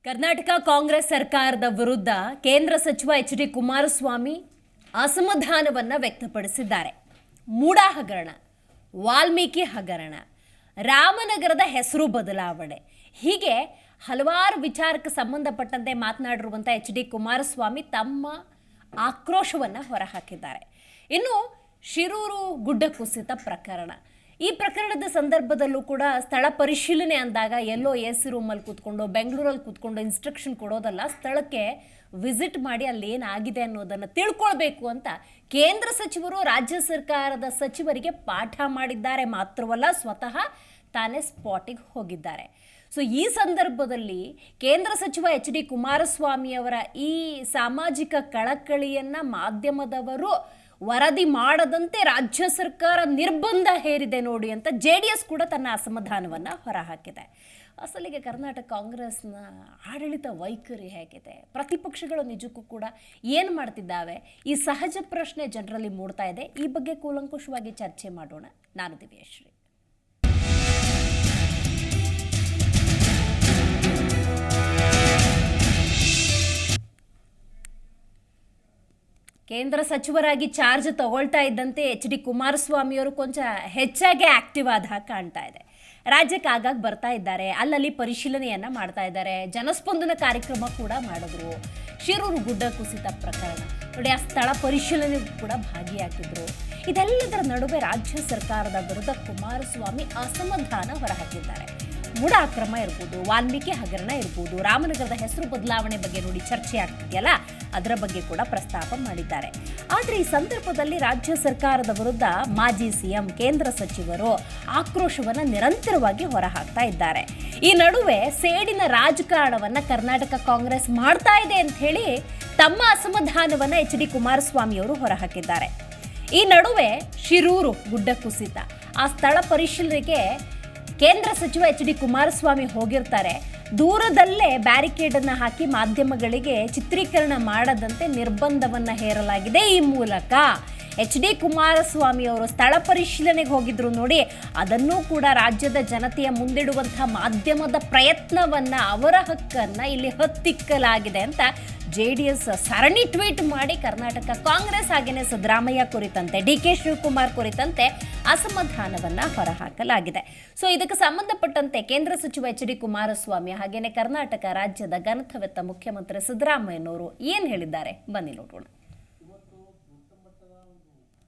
ಕರ್ನಾಟಕ ಕಾಂಗ್ರೆಸ್ ಸರ್ಕಾರದ ವಿರುದ್ಧ ಕೇಂದ್ರ ಸಚಿವ ಎಚ್.ಡಿ. ಕುಮಾರಸ್ವಾಮಿ ಅಸಮಾಧಾನವನ್ನು ವ್ಯಕ್ತಪಡಿಸಿದ್ದಾರೆ. ಮೂಡಾ ಹಗರಣ, ವಾಲ್ಮೀಕಿ ಹಗರಣ, ರಾಮನಗರದ ಹೆಸರು ಬದಲಾವಣೆ, ಹೀಗೆ ಹಲವಾರು ವಿಚಾರಕ್ಕೆ ಸಂಬಂಧಪಟ್ಟಂತೆ ಮಾತನಾಡಿರುವಂಥ ಎಚ್.ಡಿ. ಕುಮಾರಸ್ವಾಮಿ ತಮ್ಮ ಆಕ್ರೋಶವನ್ನು ಹೊರಹಾಕಿದ್ದಾರೆ. ಇನ್ನು ಶಿರೂರು ಗುಡ್ಡ ಕುಸಿತ ಪ್ರಕರಣ, ಈ ಪ್ರಕರಣದ ಸಂದರ್ಭದಲ್ಲೂ ಕೂಡ ಸ್ಥಳ ಪರಿಶೀಲನೆ ಅಂದಾಗ ಎಲ್ಲೋ ಎ ಸಿ ರೂಮಲ್ಲಿ ಕೂತ್ಕೊಂಡು ಬೆಂಗಳೂರಲ್ಲಿ ಕೂತ್ಕೊಂಡು ಇನ್ಸ್ಟ್ರಕ್ಷನ್ ಕೊಡೋದಲ್ಲ, ಸ್ಥಳಕ್ಕೆ ವಿಸಿಟ್ ಮಾಡಿ ಅಲ್ಲಿ ಏನಾಗಿದೆ ಅನ್ನೋದನ್ನು ತಿಳ್ಕೊಳ್ಬೇಕು ಅಂತ ಕೇಂದ್ರ ಸಚಿವರು ರಾಜ್ಯ ಸರ್ಕಾರದ ಸಚಿವರಿಗೆ ಪಾಠ ಮಾಡಿದ್ದಾರೆ. ಮಾತ್ರವಲ್ಲ, ಸ್ವತಃ ತಾನೇ ಸ್ಪಾಟಿಗೆ ಹೋಗಿದ್ದಾರೆ. ಸೊ ಈ ಸಂದರ್ಭದಲ್ಲಿ ಕೇಂದ್ರ ಸಚಿವ ಎಚ್.ಡಿ. ಕುಮಾರಸ್ವಾಮಿಯವರ ಈ ಸಾಮಾಜಿಕ ಕಳಕಳಿಯನ್ನು ಮಾಧ್ಯಮದವರು ವರದಿ ಮಾಡದಂತೆ ರಾಜ್ಯ ಸರ್ಕಾರ ನಿರ್ಬಂಧ ಹೇರಿದೆ ನೋಡಿ ಅಂತ JDS ಕೂಡ ತನ್ನ ಅಸಮಾಧಾನವನ್ನು ಹೊರಹಾಕಿದೆ. ಅಸಲಿಗೆ ಕರ್ನಾಟಕ ಕಾಂಗ್ರೆಸ್ನ ಆಡಳಿತ ವೈಖರಿ ಹೇಗಿದೆ, ಪ್ರತಿಪಕ್ಷಗಳು ನಿಜಕ್ಕೂ ಕೂಡ ಏನು ಮಾಡ್ತಿದ್ದಾವೆ, ಈ ಸಹಜ ಪ್ರಶ್ನೆ ಜನರಲ್ಲಿ ಮೂಡ್ತಾ ಇದೆ. ಈ ಬಗ್ಗೆ ಕೂಲಂಕುಷವಾಗಿ ಚರ್ಚೆ ಮಾಡೋಣ. ನಾನು ದಿವ್ಯಶ್ರೀ. ಕೇಂದ್ರ ಸಚಿವರಾಗಿ ಚಾರ್ಜ್ ತಗೊಳ್ತಾ ಇದ್ದಂತೆ ಎಚ್.ಡಿ. ಕುಮಾರಸ್ವಾಮಿಯವರು ಕೊಂಚ ಹೆಚ್ಚಾಗಿ ಆಕ್ಟಿವ್ ಆದ ಕಾಣ್ತಾ ಇದೆ. ರಾಜ್ಯಕ್ಕೆ ಆಗಾಗ ಬರ್ತಾ ಇದ್ದಾರೆ, ಅಲ್ಲಲ್ಲಿ ಪರಿಶೀಲನೆಯನ್ನು ಮಾಡ್ತಾ ಇದ್ದಾರೆ, ಜನಸ್ಪಂದನ ಕಾರ್ಯಕ್ರಮ ಕೂಡ ಮಾಡಿದ್ರು. ಶಿರೂರು ಗುಡ್ಡ ಕುಸಿತ ಪ್ರಕರಣ ನೋಡಿ, ಆ ಸ್ಥಳ ಪರಿಶೀಲನೆ ಕೂಡ ಭಾಗಿಯಾಗಿದ್ರು. ಇದೆಲ್ಲದರ ನಡುವೆ ರಾಜ್ಯ ಸರ್ಕಾರದ ವಿರುದ್ಧ ಕುಮಾರಸ್ವಾಮಿ ಅಸಮಾಧಾನ ಹೊರಹಾಕಿದ್ದಾರೆ. ಮೂಡ ಅಕ್ರಮ ಇರ್ಬೋದು, ವಾಲ್ಮೀಕಿ ಹಗರಣ ಇರ್ಬೋದು, ರಾಮನಗರದ ಹೆಸರು ಬದಲಾವಣೆ ಬಗ್ಗೆ ನೋಡಿ ಚರ್ಚೆ ಆಗ್ತಿದೆಯಲ್ಲ, ಅದರ ಬಗ್ಗೆ ಕೂಡ ಪ್ರಸ್ತಾಪ ಮಾಡಿದ್ದಾರೆ. ಆದರೆ ಈ ಸಂದರ್ಭದಲ್ಲಿ ರಾಜ್ಯ ಸರ್ಕಾರದ ವಿರುದ್ಧ ಮಾಜಿ ಸಿಎಂ, ಕೇಂದ್ರ ಸಚಿವರು ಆಕ್ರೋಶವನ್ನು ನಿರಂತರವಾಗಿ ಹೊರಹಾಕ್ತಾ ಇದ್ದಾರೆ. ಈ ನಡುವೆ ಸೇಡಿನ ರಾಜಕಾರಣವನ್ನು ಕರ್ನಾಟಕ ಕಾಂಗ್ರೆಸ್ ಮಾಡ್ತಾ ಇದೆ ಅಂತ ಹೇಳಿ ತಮ್ಮ ಅಸಮಾಧಾನವನ್ನು ಎಚ್.ಡಿ. ಕುಮಾರಸ್ವಾಮಿ ಅವರು ಹೊರಹಾಕಿದ್ದಾರೆ. ಈ ನಡುವೆ ಶಿರೂರು ಗುಡ್ಡ ಕುಸಿತ, ಆ ಸ್ಥಳ ಪರಿಶೀಲನೆಗೆ ಕೇಂದ್ರ ಸಚಿವ ಎಚ್.ಡಿ. ಕುಮಾರಸ್ವಾಮಿ ಹೋಗಿರ್ತಾರೆ. ದೂರದಲ್ಲೇ ಬ್ಯಾರಿಕೇಡನ್ನು ಹಾಕಿ ಮಾಧ್ಯಮಗಳಿಗೆ ಚಿತ್ರೀಕರಣ ಮಾಡದಂತೆ ನಿರ್ಬಂಧವನ್ನು ಹೇರಲಾಗಿದೆ. ಈ ಮೂಲಕ ಎಚ್.ಡಿ. ಕುಮಾರಸ್ವಾಮಿ ಅವರು ಸ್ಥಳ ಪರಿಶೀಲನೆಗೆ ಹೋಗಿದ್ರು ನೋಡಿ, ಅದನ್ನೂ ಕೂಡ ರಾಜ್ಯದ ಜನತೆಯ ಮುಂದಿಡುವಂಥ ಮಾಧ್ಯಮದ ಪ್ರಯತ್ನವನ್ನು, ಅವರ ಹಕ್ಕನ್ನು ಇಲ್ಲಿ ಹತ್ತಿಕ್ಕಲಾಗಿದೆ ಅಂತ JDS ಸರಣಿ ಟ್ವೀಟ್ ಮಾಡಿ ಕರ್ನಾಟಕ ಕಾಂಗ್ರೆಸ್ ಹಾಗೆಯೇ ಸಿದ್ದರಾಮಯ್ಯ ಕುರಿತಂತೆ, DK ಶಿವಕುಮಾರ್ ಕುರಿತಂತೆ ಅಸಮಾಧಾನವನ್ನು ಹೊರಹಾಕಲಾಗಿದೆ. ಸೊ ಇದಕ್ಕೆ ಸಂಬಂಧಪಟ್ಟಂತೆ ಕೇಂದ್ರ ಸಚಿವ ಎಚ್.ಡಿ. ಕುಮಾರಸ್ವಾಮಿ ಹಾಗೆಯೇ ಕರ್ನಾಟಕ ರಾಜ್ಯದ ಘನತೆವೆತ್ತ ಮುಖ್ಯಮಂತ್ರಿ ಸಿದ್ದರಾಮಯ್ಯನವರು ಏನು ಹೇಳಿದ್ದಾರೆ ಬನ್ನಿ ನೋಡೋಣ.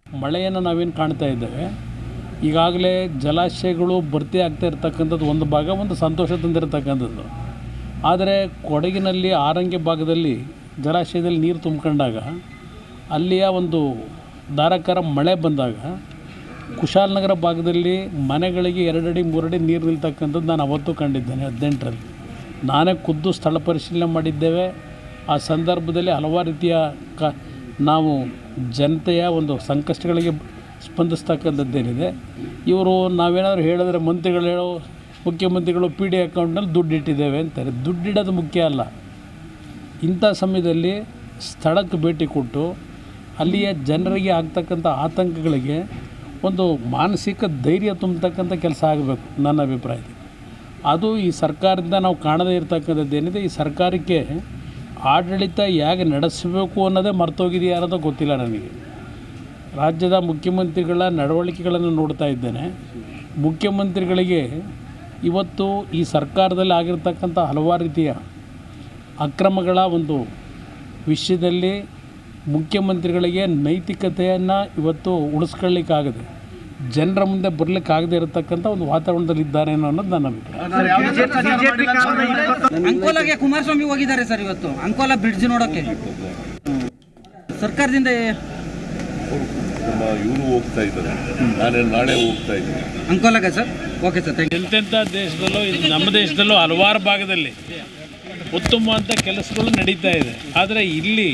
ಮಳೆಯನ್ನು ನಾವೇನು ಕಾಣ್ತಾ ಇದ್ದೇವೆ, ಈಗಾಗಲೇ ಜಲಾಶಯಗಳು ಭರ್ತಿ ಆಗ್ತಾ ಇರ್ತಕ್ಕಂಥದ್ದು ಒಂದು ಭಾಗ, ಒಂದು ಸಂತೋಷ ತಂದಿರತಕ್ಕಂಥದ್ದು. ಆದರೆ ಕೊಡಗಿನಲ್ಲಿ ಆರಂಗಿ ಭಾಗದಲ್ಲಿ ಜಲಾಶಯದಲ್ಲಿ ನೀರು ತುಂಬಿಕೊಂಡಾಗ, ಅಲ್ಲಿಯ ಒಂದು ಧಾರಾಕಾರ ಮಳೆ ಬಂದಾಗ ಕುಶಾಲನಗರ ಭಾಗದಲ್ಲಿ ಮನೆಗಳಿಗೆ 2 ಅಡಿ 3 ಅಡಿ ನೀರು ನಿಲ್ತಕ್ಕಂಥದ್ದು ನಾನು ಅವತ್ತು ಕಂಡಿದ್ದೇನೆ. 18ರಲ್ಲಿ ನಾನೇ ಖುದ್ದು ಸ್ಥಳ ಪರಿಶೀಲನೆ ಮಾಡಿದ್ದೇವೆ. ಆ ಸಂದರ್ಭದಲ್ಲಿ ಹಲವಾರು ರೀತಿಯ ನಾವು ಜನತೆಯ ಒಂದು ಸಂಕಷ್ಟಗಳಿಗೆ ಸ್ಪಂದಿಸ್ತಕ್ಕಂಥದ್ದೇನಿದೆ. ಇವರು ನಾವೇನಾದರೂ ಹೇಳಿದ್ರೆ ಮಂತ್ರಿಗಳು ಹೇಳೋ, ಮುಖ್ಯಮಂತ್ರಿಗಳು PD ಅಕೌಂಟ್ನಲ್ಲಿ ದುಡ್ಡು ಇಟ್ಟಿದ್ದೇವೆ ಅಂತಾರೆ. ದುಡ್ಡಿಡೋದು ಮುಖ್ಯ ಅಲ್ಲ. ಇಂಥ ಸಮಯದಲ್ಲಿ ಸ್ಥಳಕ್ಕೆ ಭೇಟಿ ಕೊಟ್ಟು ಅಲ್ಲಿಯ ಜನರಿಗೆ ಆಗ್ತಕ್ಕಂಥ ಆತಂಕಗಳಿಗೆ ಒಂದು ಮಾನಸಿಕ ಧೈರ್ಯ ತುಂಬತಕ್ಕಂಥ ಕೆಲಸ ಆಗಬೇಕು ನನ್ನ ಅಭಿಪ್ರಾಯದಲ್ಲಿ. ಅದು ಈ ಸರ್ಕಾರದಿಂದ ನಾವು ಕಾಣದೇ ಇರತಕ್ಕಂಥದ್ದೇನಿದೆ. ಈ ಸರ್ಕಾರಕ್ಕೆ ಆಡಳಿತ ಹೇಗೆ ನಡೆಸಬೇಕು ಅನ್ನೋದೇ ಮರ್ತೋಗಿದೆಯಾ ಅನ್ನೋದು ಗೊತ್ತಿಲ್ಲ ನನಗೆ. ರಾಜ್ಯದ ಮುಖ್ಯಮಂತ್ರಿಗಳ ನಡವಳಿಕೆಗಳನ್ನು ನೋಡ್ತಾ ಇದ್ದೇನೆ. ಮುಖ್ಯಮಂತ್ರಿಗಳಿಗೆ ಇವತ್ತು ಈ ಸರ್ಕಾರದಲ್ಲಿ ಆಗಿರ್ತಕ್ಕಂಥ ಹಲವಾರು ರೀತಿಯ ಅಕ್ರಮಗಳ ಒಂದು ವಿಷಯದಲ್ಲಿ ಮುಖ್ಯಮಂತ್ರಿಗಳಿಗೆ ನೈತಿಕತೆಯನ್ನು ಇವತ್ತು ಉಳಿಸ್ಕೊಳ್ಳಿಕ್ಕಾಗದೆ, ಜನರ ಮುಂದೆ ಬರಲಿಕ್ಕಾಗದೇ ಇರತಕ್ಕಂಥ ಒಂದು ವಾತಾವರಣದಲ್ಲಿ ಇದ್ದಾರೆ ಅನ್ನೋದು ನನ್ನ ಅಭಿಪ್ರಾಯ. ಅಂಕೋಲಾಗೆ ಕುಮಾರಸ್ವಾಮಿ ಹೋಗಿದ್ದಾರೆ ಸರ್ ಇವತ್ತು, ಅಂಕೋಲಾ ಬ್ರಿಡ್ಜ್ ನೋಡೋಕ್ಕೆ ಸರ್ಕಾರದಿಂದ ಇವರು ಹೋಗ್ತಾ ಇದ್ದಾರೆ. ನಾಳೆ ಹೋಗ್ತಾ ಇದ್ದೀನಿ ಅಂಕೋಲಾಗೆ ಸರ್. ಓಕೆ ಸರ್, ಎಂತೆಂಥ ದೇಶದಲ್ಲೂ, ನಮ್ಮ ದೇಶದಲ್ಲೂ ಹಲವಾರು ಭಾಗದಲ್ಲಿ ಉತ್ತಮವಾದ ಕೆಲಸಗಳು ನಡೀತಾ ಇದೆ. ಆದರೆ ಇಲ್ಲಿ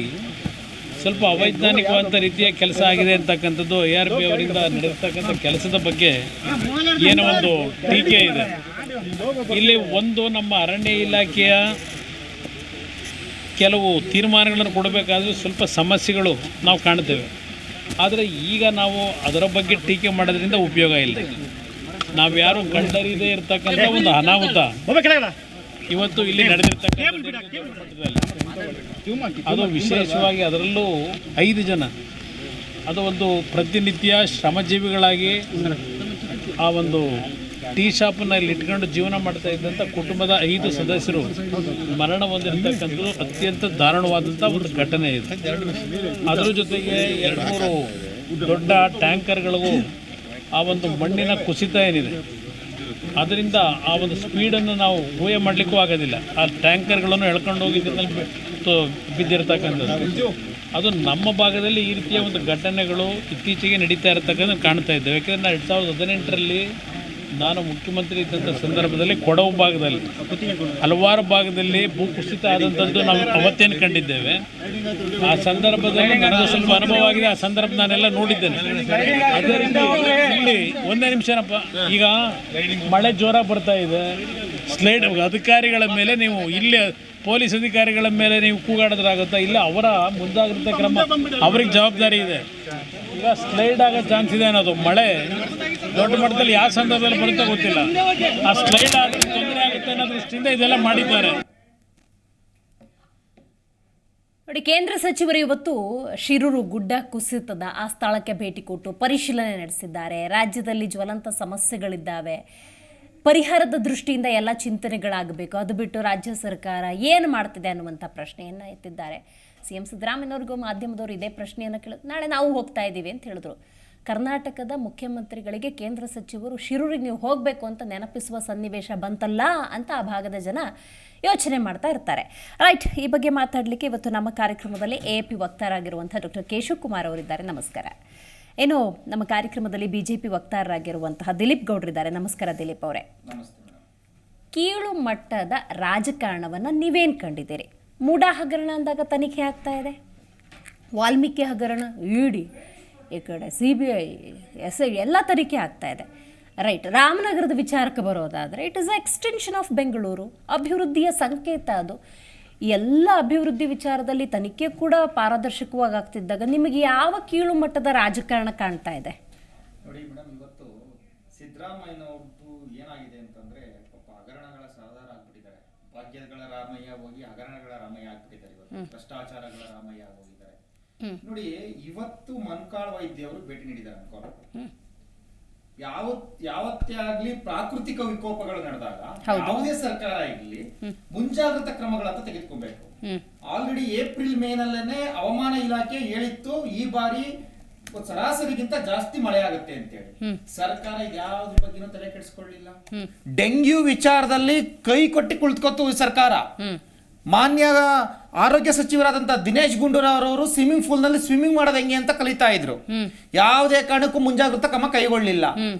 ಸ್ವಲ್ಪ ಅವೈಜ್ಞಾನಿಕವಾದ ರೀತಿಯ ಕೆಲಸ ಆಗಿದೆ ಅಂತಕ್ಕಂಥದ್ದು ARP ಅವರಿಂದ ನಡೆಸ್ತಕ್ಕಂಥ ಕೆಲಸದ ಬಗ್ಗೆ ಏನೋ ಒಂದು ಟೀಕೆ ಇದೆ. ಇಲ್ಲಿ ಒಂದು ನಮ್ಮ ಅರಣ್ಯ ಇಲಾಖೆಯ ಕೆಲವು ತೀರ್ಮಾನಗಳನ್ನು ಕೊಡಬೇಕಾದ್ರೆ ಸ್ವಲ್ಪ ಸಮಸ್ಯೆಗಳು ನಾವು ಕಾಣ್ತೇವೆ. ಆದರೆ ಈಗ ನಾವು ಅದರ ಬಗ್ಗೆ ಟೀಕೆ ಮಾಡೋದ್ರಿಂದ ಉಪಯೋಗ ಇಲ್ಲ. ನಾವು ಯಾರು ಕಂಡರಿಯದೇ ಇರತಕ್ಕಂಥ ಒಂದು ಅನಾಹುತ ಇವತ್ತು ಇಲ್ಲಿ ನಡೆದಿರ್ತಕ್ಕಂಥ ಅದು ವಿಶೇಷವಾಗಿ ಅದರಲ್ಲೂ 5 ಜನ ಅದು ಒಂದು ಪ್ರತಿನಿತ್ಯ ಶ್ರಮಜೀವಿಗಳಾಗಿ ಆ ಒಂದು ಟೀ ಶಾಪನ್ನು ಇಟ್ಕೊಂಡು ಜೀವನ ಮಾಡ್ತಾ ಇದ್ದಂಥ ಕುಟುಂಬದ 5 ಸದಸ್ಯರು ಮರಣ ಹೊಂದಿರತಕ್ಕಂಥದ್ದು ಅತ್ಯಂತ ದಾರುಣವಾದಂಥ ಒಂದು ಘಟನೆ ಇದೆ. ಅದರ ಜೊತೆಗೆ 2-3 ದೊಡ್ಡ ಟ್ಯಾಂಕರ್ಗಳಿಗೂ ಆ ಒಂದು ಮಣ್ಣಿನ ಕುಸಿತ ಏನಿದೆ ಅದರಿಂದ ಆ ಒಂದು ಸ್ಪೀಡನ್ನು ನಾವು ಊಹೆ ಮಾಡಲಿಕ್ಕೂ ಆಗೋದಿಲ್ಲ. ಆ ಟ್ಯಾಂಕರ್ಗಳನ್ನು ಎಳ್ಕೊಂಡು ಹೋಗಿದ್ದಲ್ಲಿ ಬಿದ್ದಿರತಕ್ಕಂಥದ್ದು ಅದು ನಮ್ಮ ಭಾಗದಲ್ಲಿ ಈ ರೀತಿಯ ಒಂದು ಘಟನೆಗಳು ಇತ್ತೀಚೆಗೆ ನಡೀತಾ ಇರತಕ್ಕಂಥ ಕಾಣ್ತಾ ಇದ್ದೇವೆ. ಯಾಕೆಂದರೆ ನಾನು 2018ರಲ್ಲಿ ನಾನು ಮುಖ್ಯಮಂತ್ರಿ ಇದ್ದಂಥ ಸಂದರ್ಭದಲ್ಲಿ ಕೊಡಗು ಭಾಗದಲ್ಲಿ ಹಲವಾರು ಭಾಗದಲ್ಲಿ ಭೂಕುಸಿತ ಆದಂಥದ್ದು ನಾವು ಅವತ್ತೇನು ಕಂಡಿದ್ದೇವೆ. ಆ ಸಂದರ್ಭದಲ್ಲಿ ನನಗೂ ಸ್ವಲ್ಪ ಅನುಭವ ಆಗಿದೆ. ಆ ಸಂದರ್ಭ ನಾನೆಲ್ಲ ನೋಡಿದ್ದೇನೆ. ಅದರಿಂದ ಇಲ್ಲಿ ಒಂದೇ ನಿಮಿಷನಪ್ಪ, ಈಗ ಮಳೆ ಜೋರಾಗಿ ಬರ್ತಾ ಇದೆ. ಸ್ಲೈಡ್ ಅಧಿಕಾರಿಗಳ ಮೇಲೆ ನೀವು ಇಲ್ಲಿ ಪೊಲೀಸ್ ಅಧಿಕಾರಿಗಳ ಮೇಲೆ ನೀವು ಕೂಗಾಡೋದ್ರಾಗುತ್ತಾ? ಇಲ್ಲ, ಅವರ ಮುಂಜಾಗ್ರತಾ ಕ್ರಮ ಅವ್ರಿಗೆ ಜವಾಬ್ದಾರಿ ಇದೆ. ಈಗ ಸ್ಲೈಡ್ ಆಗೋ ಚಾನ್ಸ್ ಇದೆ ಅನ್ನೋದು ಮಳೆ ದೊಡ್ಡ ಮಟ್ಟದಲ್ಲಿ ಯಾವ ಸಂದರ್ಭದಲ್ಲಿ ಬರುತ್ತಾ ಗೊತ್ತಿಲ್ಲ. ಆ ಸ್ಲೈಡ್ ಆದರೆ ತೊಂದರೆ ಆಗುತ್ತೆ ಅನ್ನೋ ದೃಷ್ಟಿಯಿಂದ ಇದೆಲ್ಲ ಮಾಡಿದ್ದಾರೆ. ನೋಡಿ, ಕೇಂದ್ರ ಸಚಿವರು ಇವತ್ತು ಶಿರೂರು ಗುಡ್ಡ ಕುಸಿತದ ಆ ಸ್ಥಳಕ್ಕೆ ಭೇಟಿ ಕೊಟ್ಟು ಪರಿಶೀಲನೆ ನಡೆಸಿದ್ದಾರೆ. ರಾಜ್ಯದಲ್ಲಿ ಜ್ವಲಂತ ಸಮಸ್ಯೆಗಳಿದ್ದಾವೆ, ಪರಿಹಾರದ ದೃಷ್ಟಿಯಿಂದ ಎಲ್ಲ ಚಿಂತನೆಗಳಾಗಬೇಕು. ಅದು ಬಿಟ್ಟು ರಾಜ್ಯ ಸರ್ಕಾರ ಏನು ಮಾಡ್ತಿದೆ ಅನ್ನುವಂಥ ಪ್ರಶ್ನೆಯನ್ನು ಎತ್ತಿದ್ದಾರೆ. CM ಸಿದ್ದರಾಮಯ್ಯನವ್ರಿಗೂ ಮಾಧ್ಯಮದವರು ಇದೇ ಪ್ರಶ್ನೆಯನ್ನು ಕೇಳಿದ್ರು. ನಾಳೆ ನಾವು ಹೋಗ್ತಾ ಇದ್ದೀವಿ ಅಂತ ಹೇಳಿದ್ರು. ಕರ್ನಾಟಕದ ಮುಖ್ಯಮಂತ್ರಿಗಳಿಗೆ ಕೇಂದ್ರ ಸಚಿವರು ಶಿರೂರಿಗೆ ನೀವು ಹೋಗಬೇಕು ಅಂತ ನೆನಪಿಸುವ ಸನ್ನಿವೇಶ ಬಂತಲ್ಲ ಅಂತ ಆ ಭಾಗದ ಜನ ಯೋಚನೆ ಮಾಡ್ತಾ ಇರ್ತಾರೆ. ರೈಟ್, ಈ ಬಗ್ಗೆ ಮಾತಾಡಲಿಕ್ಕೆ ಇವತ್ತು ನಮ್ಮ ಕಾರ್ಯಕ್ರಮದಲ್ಲಿ AAP ವಕ್ತಾರರಾಗಿರುವಂಥ ಡಾಕ್ಟರ್ ಕೇಶವ್ ಕುಮಾರ್ ಅವರಿದ್ದಾರೆ. ನಮಸ್ಕಾರ. ಏನು ನಮ್ಮ ಕಾರ್ಯಕ್ರಮದಲ್ಲಿ BJP ವಕ್ತಾರರಾಗಿರುವಂತಹ ದಿಲೀಪ್ ಗೌಡ್ರಿದ್ದಾರೆ. ನಮಸ್ಕಾರ ದಿಲೀಪ್ ಅವರೇ. ಕೀಳು ಮಟ್ಟದ ರಾಜಕಾರಣವನ್ನು ನೀವೇನು ಕಂಡಿದ್ದೀರಿ? ಮೂಡಾ ಹಗರಣ ಅಂದಾಗ ತನಿಖೆ ಆಗ್ತಾ ಇದೆ, ವಾಲ್ಮೀಕಿ ಹಗರಣ, ED, ಈ ಕಡೆ CBI, SID ಎಲ್ಲ ತನಿಖೆ ಆಗ್ತಾ ಇದೆ. ರೈಟ್, ರಾಮನಗರದ ವಿಚಾರಕ್ಕೆ ಬರೋದಾದರೆ it is extension of Bengaluru, ಅಭಿವೃದ್ಧಿಯ ಸಂಕೇತ ಅದು. ಎಲ್ಲ ಅಭಿವೃದ್ಧಿ ವಿಚಾರದಲ್ಲಿ ತನಿಖೆ ಕೂಡ ಪಾರದರ್ಶಕವಾಗಿ ಆಗ್ತಿದ್ದಾಗ ನಿಮಗೆ ಯಾವ ಕೀಳು ಮಟ್ಟದ ರಾಜಕಾರಣ ಕಾಣ್ತಾ ಇದೆ? ನೋಡಿ ಮೇಡಮ್, ಇವತ್ತು ಸಿದ್ದರಾಮಯ್ಯನವ್ರದ್ದು ಏನಾಗಿದೆ ಅಂತಂದ್ರೆ ಪಾಪ ಹಗರಣಗಳ ಸರ್ದಾರ ಆಗ್ಬಿಟ್ಟಿದ್ದಾರೆ. ಭಾಗ್ಯಗಳ ರಾಮಯ್ಯ ಹೋಗಿ ಹಗರಣಗಳ ರಾಮಯ್ಯ ಆಗ್ಬಿಟ್ಟಿದ್ದಾರೆ. ಇವತ್ತು ಭ್ರಷ್ಟಾಚಾರಗಳ ರಾಮಯ್ಯ ಹೋಗಿದ್ದಾರೆ. ನೋಡಿ, ಇವತ್ತು ಮನ್ಕಾಳ್ ವೈದ್ಯ ಅವರು ಭೇಟಿ ನೀಡಿದ್ದಾರೆ. ಮನ್ಕಾಳ್ ಯಾವತ್ತೇ ಆಗ್ಲಿ ಪ್ರಾಕೃತಿಕ ವಿಕೋಪಗಳು ನಡೆದಾಗ ಯಾವುದೇ ಸರ್ಕಾರ ಇರ್ಲಿ ಮುಂಜಾಗ್ರತಾ ಕ್ರಮಗಳಂತ ತೆಗೆದುಕೊಬೇಕು. ಆಲ್ರೆಡಿ ಏಪ್ರಿಲ್ ಮೇನಲ್ಲೇನೆ ಹವಾಮಾನ ಇಲಾಖೆ ಹೇಳಿತ್ತು ಈ ಬಾರಿ ಸರಾಸರಿಗಿಂತ ಜಾಸ್ತಿ ಮಳೆ ಆಗುತ್ತೆ ಅಂತೇಳಿ. ಸರ್ಕಾರ ಯಾವ್ದ್ರ ಬಗ್ಗೆನೂ ತಲೆ ಕೆಡಿಸ್ಕೊಳ್ಳಿಲ್ಲ. ಡೆಂಗ್ಯೂ ವಿಚಾರದಲ್ಲಿ ಕೈ ಕೊಟ್ಟಿ ಕುಳಿತುಕೊತ್ತು ಸರ್ಕಾರ. ಮಾನ್ಯ ಆರೋಗ್ಯ ಸಚಿವರಾದಂತ ದಿನೇಶ್ ಗುಂಡೂರಾವ್ ಅವರು ಸ್ವಿಮ್ಮಿಂಗ್ ಪೂಲ್ ನಲ್ಲಿ ಸ್ವಿಮ್ಮಿಂಗ್ ಮಾಡೋದು ಹೆಂಗೆ ಅಂತ ಕಲಿತಾ ಇದ್ರು. ಯಾವುದೇ ಕಾರಣಕ್ಕೂ ಮುಂಜಾಗ್ರತಾ ಕ್ರಮ ಕೈಗೊಳ್ಳಿಲ್ಲ.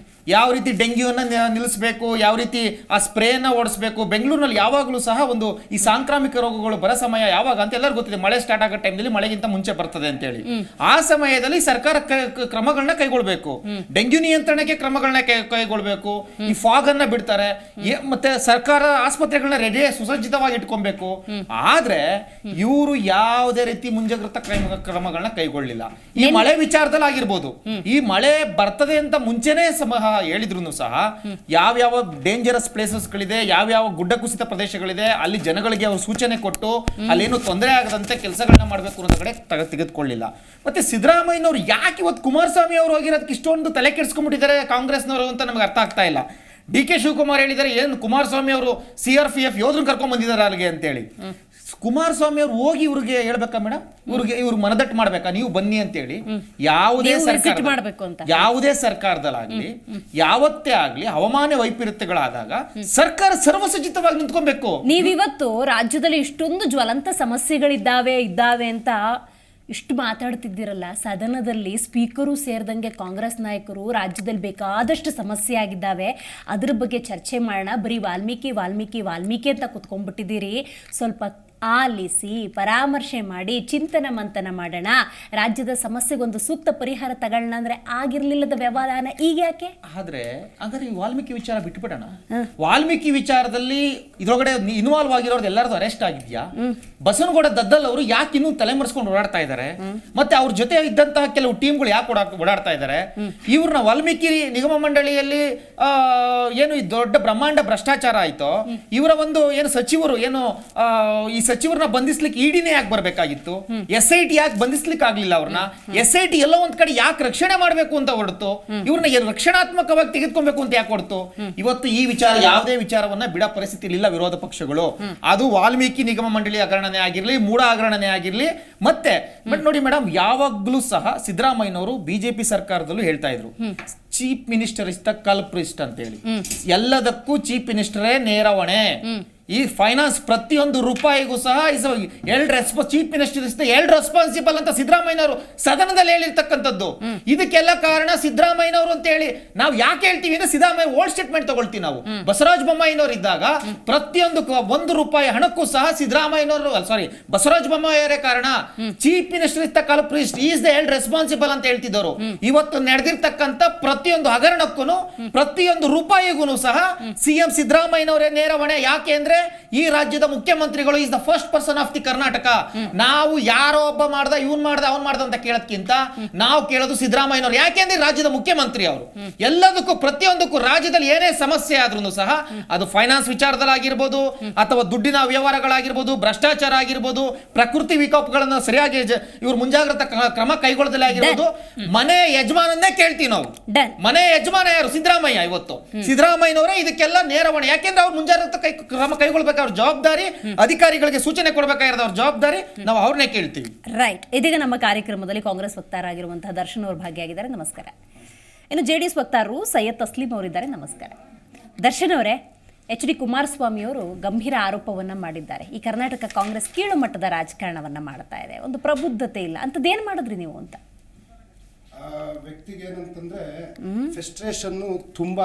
ಯಾವ ರೀತಿ ಡೆಂಗ್ಯೂನ ನಿಲ್ಲಿಸಬೇಕು, ಯಾವ ರೀತಿ ಆ ಸ್ಪ್ರೇನ ಓಡಿಸಬೇಕು. ಬೆಂಗಳೂರಿನಲ್ಲಿ ಯಾವಾಗಲೂ ಸಹ ಒಂದು ಈ ಸಾಂಕ್ರಾಮಿಕ ರೋಗಗಳು ಬರೋ ಸಮಯ ಯಾವಾಗ ಅಂತ ಎಲ್ಲರಿಗೂ ಗೊತ್ತಿದೆ. ಮಳೆ ಸ್ಟಾರ್ಟ್ ಆಗೋ ಟೈಮ್ನಲ್ಲಿ ಮಳೆಗಿಂತ ಮುಂಚೆ ಬರ್ತದೆ ಅಂತೇಳಿ. ಆ ಸಮಯದಲ್ಲಿ ಸರ್ಕಾರ ಕ್ರಮಗಳನ್ನ ಕೈಗೊಳ್ಬೇಕು. ಡೆಂಗ್ಯೂ ನಿಯಂತ್ರಣಕ್ಕೆ ಕ್ರಮಗಳನ್ನ ಕೈಗೊಳ್ಬೇಕು. ಈ ಫಾಗ್ ಅನ್ನ ಬಿಡ್ತಾರೆ, ಮತ್ತೆ ಸರ್ಕಾರ ಆಸ್ಪತ್ರೆಗಳನ್ನ ರೆಡಿ ಸುಸಜ್ಜಿತವಾಗಿ ಇಟ್ಕೊಬೇಕು. ಆದ್ರೆ ಇವರು ಯಾವುದೇ ರೀತಿ ಮುಂಜಾಗ್ರತಾ ಕ್ರಮಗಳನ್ನ ಕೈಗೊಳ್ಳಿಲ್ಲ. ಈ ಮಳೆ ವಿಚಾರದಲ್ಲಿ ಆಗಿರ್ಬೋದು, ಈ ಮಳೆ ಬರ್ತದೆ ಅಂತ ಮುಂಚೆನೆ ಹೇಳಿದ್ರು ಸಹ ಯಾವ್ಯಾವ ಡೇಂಜರಸ್ ಪ್ಲೇಸಸ್ಗಳಿದೆ, ಯಾವ್ಯಾವ ಗುಡ್ಡ ಕುಸಿತ ಪ್ರದೇಶಗಳಿದೆ, ಅಲ್ಲಿ ಜನಗಳಿಗೆ ಅವರು ಸೂಚನೆ ಕೊಟ್ಟು ಅಲ್ಲೇನು ತೊಂದರೆ ಆಗದಂತೆ ಕೆಲಸಗಳನ್ನ ಮಾಡಬೇಕು ಅನ್ನೋ ಕಡೆ ತೆಗೆದುಕೊಳ್ಳಿಲ್ಲ. ಮತ್ತೆ ಸಿದ್ದರಾಮಯ್ಯನವರು ಯಾಕೆ ಇವತ್ತು ಕುಮಾರಸ್ವಾಮಿ ಅವರು ಹೋಗಿರೋದಕ್ಕೆ ಇಷ್ಟೊಂದು ತಲೆ ಕೆಡಿಸ್ಕೊಂಡ್ಬಿಟ್ಟಿದ್ದಾರೆ ಕಾಂಗ್ರೆಸ್ನವರು ಅಂತ ನಮ್ಗೆ ಅರ್ಥ ಆಗ್ತಾ ಇಲ್ಲ. DK ಶಿವಕುಮಾರ್ ಹೇಳಿದ್ದಾರೆ, ಏನು ಕುಮಾರಸ್ವಾಮಿ ಅವರು CRPF ಯೋಧರನ್ನ ಕರ್ಕೊಂಡ್ ಬಂದಿದ್ದಾರೆ ಅಲ್ಲಿಗೆ ಅಂತೇಳಿ. ಕುಮಾರಸ್ವಾಮಿ ಅವರು ಹೋಗಿ ಇವ್ರಿಗೆ ಹೇಳ್ಬೇಕಾ ಮೇಡಮ್? ಇವ್ರು ಮನದಟ್ಟು ಮಾಡ್ಬೇಕಾ ನೀವು ಬನ್ನಿ ಅಂತೇಳಿ? ಯಾವುದೇ ಸರ್ಕಾರದಲ್ಲಾಗ್ಲಿ ಯಾವತ್ತೇ ಆಗ್ಲಿ ಹವಾಮಾನ ವೈಪರೀತ್ಯಗಳಾದಾಗ ಸರ್ಕಾರ ಸರ್ವಸಜ್ಜಿತವಾಗಿ ನಿಂತ್ಕೊಬೇಕು. ನೀವಿವತ್ತು ರಾಜ್ಯದಲ್ಲಿ ಇಷ್ಟೊಂದು ಜ್ವಲಂತ ಸಮಸ್ಯೆಗಳಿದ್ದಾವೆ ಅಂತ ಇಷ್ಟು ಮಾತಾಡ್ತಿದ್ದೀರಲ್ಲ, ಸದನದಲ್ಲಿ ಸ್ಪೀಕರು ಸೇರಿದಂಗೆ ಕಾಂಗ್ರೆಸ್ ನಾಯಕರು ರಾಜ್ಯದಲ್ಲಿ ಬೇಕಾದಷ್ಟು ಸಮಸ್ಯೆ ಆಗಿದ್ದಾವೆ, ಅದ್ರ ಬಗ್ಗೆ ಚರ್ಚೆ ಮಾಡೋಣ, ಬರೀ ವಾಲ್ಮೀಕಿ ಅಂತ ಕುತ್ಕೊಂಡ್ಬಿಟ್ಟಿದ್ದೀರಿ, ಸ್ವಲ್ಪ ಆಲಿಸಿ ಪರಾಮರ್ಶೆ ಮಾಡಿ ಚಿಂತನ ಮಂಥನ ಮಾಡೋಣ, ರಾಜ್ಯದ ಸಮಸ್ಯೆಗೊಂದು ಸೂಕ್ತ ಪರಿಹಾರ ತಗೊಳ್ಳೋಣ ಅಂದ್ರೆ ಆಗಿರ್ಲಿಲ್ಲದ ವ್ಯವಧಾನ ಈಗ ಯಾಕೆ? ಆದ್ರೆ ಹಾಗಾದ್ರೆ ಈ ವಾಲ್ಮೀಕಿ ವಿಚಾರ ಬಿಟ್ಬಿಡೋಣ. ವಾಲ್ಮೀಕಿ ವಿಚಾರದಲ್ಲಿ ಇದ್ರೊಳಗಡೆ ಇನ್ವಾಲ್ವ್ ಆಗಿರೋದು ಎಲ್ಲರದು ಅರೆಸ್ಟ್ ಆಗಿದ್ಯಾ? ಬಸವನಗೌಡ ದದ್ದಲ್ ಅವರು ಯಾಕೆ ಇನ್ನೂ ತಲೆಮರೆಸ್ಕೊಂಡು ಓಡಾಡ್ತಾ ಇದ್ದಾರೆ? ಮತ್ತೆ ಅವ್ರ ಜೊತೆ ಇದ್ದಂತಹ ಕೆಲವು ಟೀಮ್ಗಳು ಯಾಕೆ ಓಡಾಡ್ತಾ ಇದ್ದಾರೆ? ಇವ್ರನ್ನ ವಾಲ್ಮೀಕಿ ನಿಗಮ ಮಂಡಳಿಯಲ್ಲಿ ಏನು ಈ ದೊಡ್ಡ ಬ್ರಹ್ಮಾಂಡ ಭ್ರಷ್ಟಾಚಾರ ಆಯ್ತೋ, ಇವರ ಒಂದು ಏನು ಸಚಿವರು ಏನು ಈ ಸಚಿವರನ್ನ ಬಂಧಿಸ್ಲಿಕ್ಕೆ ಇಡಿನೇ ಯಾಕೆ ಬರ್ಬೇಕಾಗಿತ್ತು? SIT ಯಾಕೆ ಬಂಧಿಸ್ಲಿಕ್ಕೆ ಆಗ್ಲಿಲ್ಲ ಅವ್ರನ್ನ? SIT ಎಲ್ಲೋ ಒಂದ್ ಕಡೆ ಯಾಕೆ ರಕ್ಷಣೆ ಮಾಡ್ಬೇಕು ಅಂತ ಹೊರತು ಇವ್ರನ್ನ ರಕ್ಷಣಾತ್ಮಕವಾಗಿ ತೆಗೆದುಕೊಬೇಕು ಅಂತ ಯಾಕೆ ಹೊರತು? ಇವತ್ತು ಈ ವಿಚಾರ ಯಾವುದೇ ವಿಚಾರವನ್ನ ಬಿಡ ಪರಿಸ್ಥಿತಿ ಇಲ್ಲ ವಿರೋಧ ಪಕ್ಷಗಳು. ಅದು ವಾಲ್ಮೀಕಿ ನಿಗಮ ಮಂಡಳಿ ಹಗರಣನೇ ಆಗಿರ್ಲಿ, ಮೂಢ ಹಗರಣನೇ ಆಗಿರ್ಲಿ. ಮತ್ತೆ ಬಟ್ ನೋಡಿ ಮೇಡಮ್, ಯಾವಾಗ್ಲೂ ಸಹ ಸಿದ್ದರಾಮಯ್ಯನವರು ಬಿಜೆಪಿ ಸರ್ಕಾರದಲ್ಲೂ ಹೇಳ್ತಾ ಇದ್ರು ಚೀಫ್ ಮಿನಿಸ್ಟರ್ ಇಸ್ ದ ಕಲ್ಪ್ರಿಸ್ಟ್ ಅಂತ ಹೇಳಿ. ಎಲ್ಲದಕ್ಕೂ ಚೀಫ್ ಮಿನಿಸ್ಟರೇ ನೇರ ಹೊಣೆ. ಈ ಫೈನಾನ್ಸ್ ಪ್ರತಿಯೊಂದು ರೂಪಾಯಿಗೂ ಸಹ ಚೀಫ್ ಮಿನಿಸ್ಟರ್ ಇಸ್ ಎಲ್ಡ್ ರೆಸ್ಪಾನ್ಸಿಬಲ್ ಅಂತ ಸಿದ್ದರಾಮಯ್ಯನವರು ಸದನದಲ್ಲಿ ಹೇಳಿರ್ತಕ್ಕಂಥದ್ದು. ಇದಕ್ಕೆಲ್ಲ ಕಾರಣ ಸಿದ್ದರಾಮಯ್ಯನವರು ಅಂತ ಹೇಳಿ ನಾವು ಯಾಕೆ ಹೇಳ್ತೀವಿ ಅಂದ್ರೆ ಸಿದ್ದರಾಮಯ್ಯ ಓಲ್ಡ್ ಸ್ಟೇಟ್ಮೆಂಟ್ ತಗೊಳ್ತೀವಿ ನಾವು. ಬಸವರಾಜ ಬೊಮ್ಮಾಯಿನವರು ಇದ್ದಾಗ ಪ್ರತಿಯೊಂದು ₹1 ಹಣಕ್ಕೂ ಸಹ ಸಿದ್ದರಾಮಯ್ಯನವರು ಬಸವರಾಜ ಬೊಮ್ಮಾಯಿಯವರೇ ಕಾರಣ. Chief minister is the culprit, is the held responsible ಅಂತ ಹೇಳ್ತಿದ್ದವರು. ಇವತ್ತು ನಡೆದಿರ್ತಕ್ಕಂಥ ಪ್ರತಿಯೊಂದು ಹಗರಣಕ್ಕೂ ಪ್ರತಿಯೊಂದು ರೂಪಾಯಿಗೂ ಸಹ CM ಸಿದ್ದರಾಮಯ್ಯನವರೇ ನೇರ ಹೊಣೆ. ಯಾಕೆ ಅಂದ್ರೆ ಈ ರಾಜ್ಯದ ಮುಖ್ಯಮಂತ್ರಿಗಳು is the first person of the Karnataka. ನಾವು ಯಾರೋ ಒಬ್ಬ ಮಾಡ್ದ, ಇವನ್ ಮಾಡ್ದ, ಅವನ್ ಮಾಡ್ದ ಅಂತ ಕೇಳೋದಕ್ಕಿಂತ ನಾವು ಕೇಳೋದು ಸಿದ್ದರಾಮಯ್ಯನವರು. ಯಾಕೆಂದ್ರೆ ರಾಜ್ಯದ ಮುಖ್ಯಮಂತ್ರಿ ಅವರು. ಎಲ್ಲದಕ್ಕೂ ಪ್ರತಿಯೊಂದಕ್ಕೂ ರಾಜ್ಯದಲ್ಲಿ ಏನೇ ಸಮಸ್ಯೆ ಆದ್ರೂ ಸಹ ಅದು ಫೈನಾನ್ಸ್ ವಿಚಾರದಲ್ಲಾಗಿರ್ಬೋದು, ಅಥವಾ ದುಡ್ಡಿನ ವ್ಯವಹಾರಗಳಾಗಿರ್ಬೋದು, ಭ್ರಷ್ಟಾಚಾರ ಆಗಿರ್ಬೋದು, ಪ್ರಕೃತಿ ವಿಕೋಪಗಳನ್ನ ಸರಿಯಾಗಿ ಇವ್ರು ಮುಂಜಾಗ್ರತಾ ಕ್ರಮ ಕೈಗೊಳ್ಳದಲ್ಲೇ ಆಗಿರ್ಬೋದು, ಮನೆ ಯಜಮಾನನ್ನೇ ಕೇಳ್ತೀವಿ ನಾವು. ಮನೆ ಯಜಮಾನ ಯಾರು? ಸಿದ್ದರಾಮಯ್ಯ. ಇವತ್ತು ಸಿದ್ದರಾಮಯ್ಯನವರೇ ಇದಕ್ಕೆಲ್ಲ ನೇರ ಹೊಣೆ. ಯಾಕೆಂದ್ರೆ ಅವ್ರು ಮುಂಜಾಗ್ರತಾ ಕ್ರಮ ಕೈಗೊಳ್ಬೇಕಾದ್ರೆ ಜವಾಬ್ದಾರಿ, ಅಧಿಕಾರಿಗಳಿಗೆ ಸೂಚನೆ ಕೊಡಬೇಕಾಗಿರೋದು ಅವ್ರ ಜವಾಬ್ದಾರಿ, ನಾವು ಅವ್ರನ್ನೇ ಕೇಳ್ತೀವಿ. ರೈಟ್. ಇದೀಗ ನಮ್ಮ ಕಾರ್ಯಕ್ರಮದಲ್ಲಿ ಕಾಂಗ್ರೆಸ್ ವಕ್ತಾರರಾಗಿರುವಂತಹ ದರ್ಶನ್ ಅವರು ಭಾಗಿಯಾಗಿದ್ದಾರೆ. ನಮಸ್ಕಾರ. ಇನ್ನು JDS ವಕ್ತಾರರು ಸೈಯದ್ ತಸ್ಲೀಂ ಅವರಿದ್ದಾರೆ. ನಮಸ್ಕಾರ. ದರ್ಶನ್ ಅವರೇ, HD ಕುಮಾರಸ್ವಾಮಿ ಅವರು ಗಂಭೀರ ಆರೋಪವನ್ನ ಮಾಡಿದ್ದಾರೆ. ಈ ಕರ್ನಾಟಕ ಕಾಂಗ್ರೆಸ್ ಕೀಳು ಮಟ್ಟದ ರಾಜಕಾರಣವನ್ನ ಮಾಡ್ತಾ ಇದೆ, ಒಂದು ಪ್ರಬುದ್ಧತೆ ಇಲ್ಲ ಅಂತದೇನ್ ಮಾಡಿದ್ರಿ ನೀವು ಅಂತ? ವ್ಯಕ್ತಿಗೆ ಏನಂತಂದ್ರೆ ಫ್ರಸ್ಟ್ರೇಷನ್ನು ತುಂಬ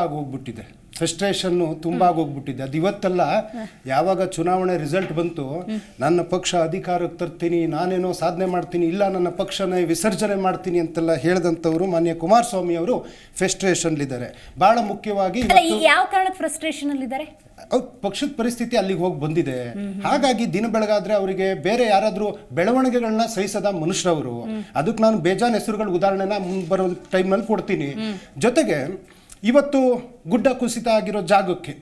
ಆಗೋಗ್ಬಿಟ್ಟಿದೆ. ಅದು ಇವತ್ತಲ್ಲ, ಯಾವಾಗ ಚುನಾವಣೆ ರಿಸಲ್ಟ್ ಬಂತು, ನನ್ನ ಪಕ್ಷ ಅಧಿಕಾರಕ್ಕೆ ತರ್ತೀನಿ, ನಾನೇನೋ ಸಾಧನೆ ಮಾಡ್ತೀನಿ, ಇಲ್ಲ ನನ್ನ ಪಕ್ಷನ ವಿಸರ್ಜನೆ ಮಾಡ್ತೀನಿ ಅಂತೆಲ್ಲ ಹೇಳಿದಂಥವ್ರು ಮಾನ್ಯ ಕುಮಾರಸ್ವಾಮಿ ಅವರು ಫ್ರಸ್ಟ್ರೇಷನ್ಲಿದ್ದಾರೆ. ಬಹಳ ಮುಖ್ಯವಾಗಿ ಯಾವ ಕಾರಣಕ್ಕೆ ಫ್ರಸ್ಟ್ರೇಷನ್ ಅಲ್ಲಿದ್ದಾರೆ? ಪಕ್ಷದ ಪರಿಸ್ಥಿತಿ ಅಲ್ಲಿಗೆ ಹೋಗಿ ಬಂದಿದೆ. ಹಾಗಾಗಿ ದಿನ ಬೆಳಗಾದ್ರೆ ಅವರಿಗೆ ಬೇರೆ ಯಾರಾದ್ರೂ ಬೆಳವಣಿಗೆಗಳನ್ನ ಸಹಿಸದ ಮನುಷ್ಯರವರು. ಅದಕ್ಕೆ ನಾನು ಬೇಜಾನ್ ಹೆಸರುಗಳ ಉದಾಹರಣೆನ ಬರೋ ಟೈಮ್ನಲ್ಲಿ ಕೊಡ್ತೀನಿ. ಜೊತೆಗೆ ಇವತ್ತು ಗುಡ್ಡ ಕುಸಿತ ಆಗಿರೋ ಜಾಗಕ್ಕೆ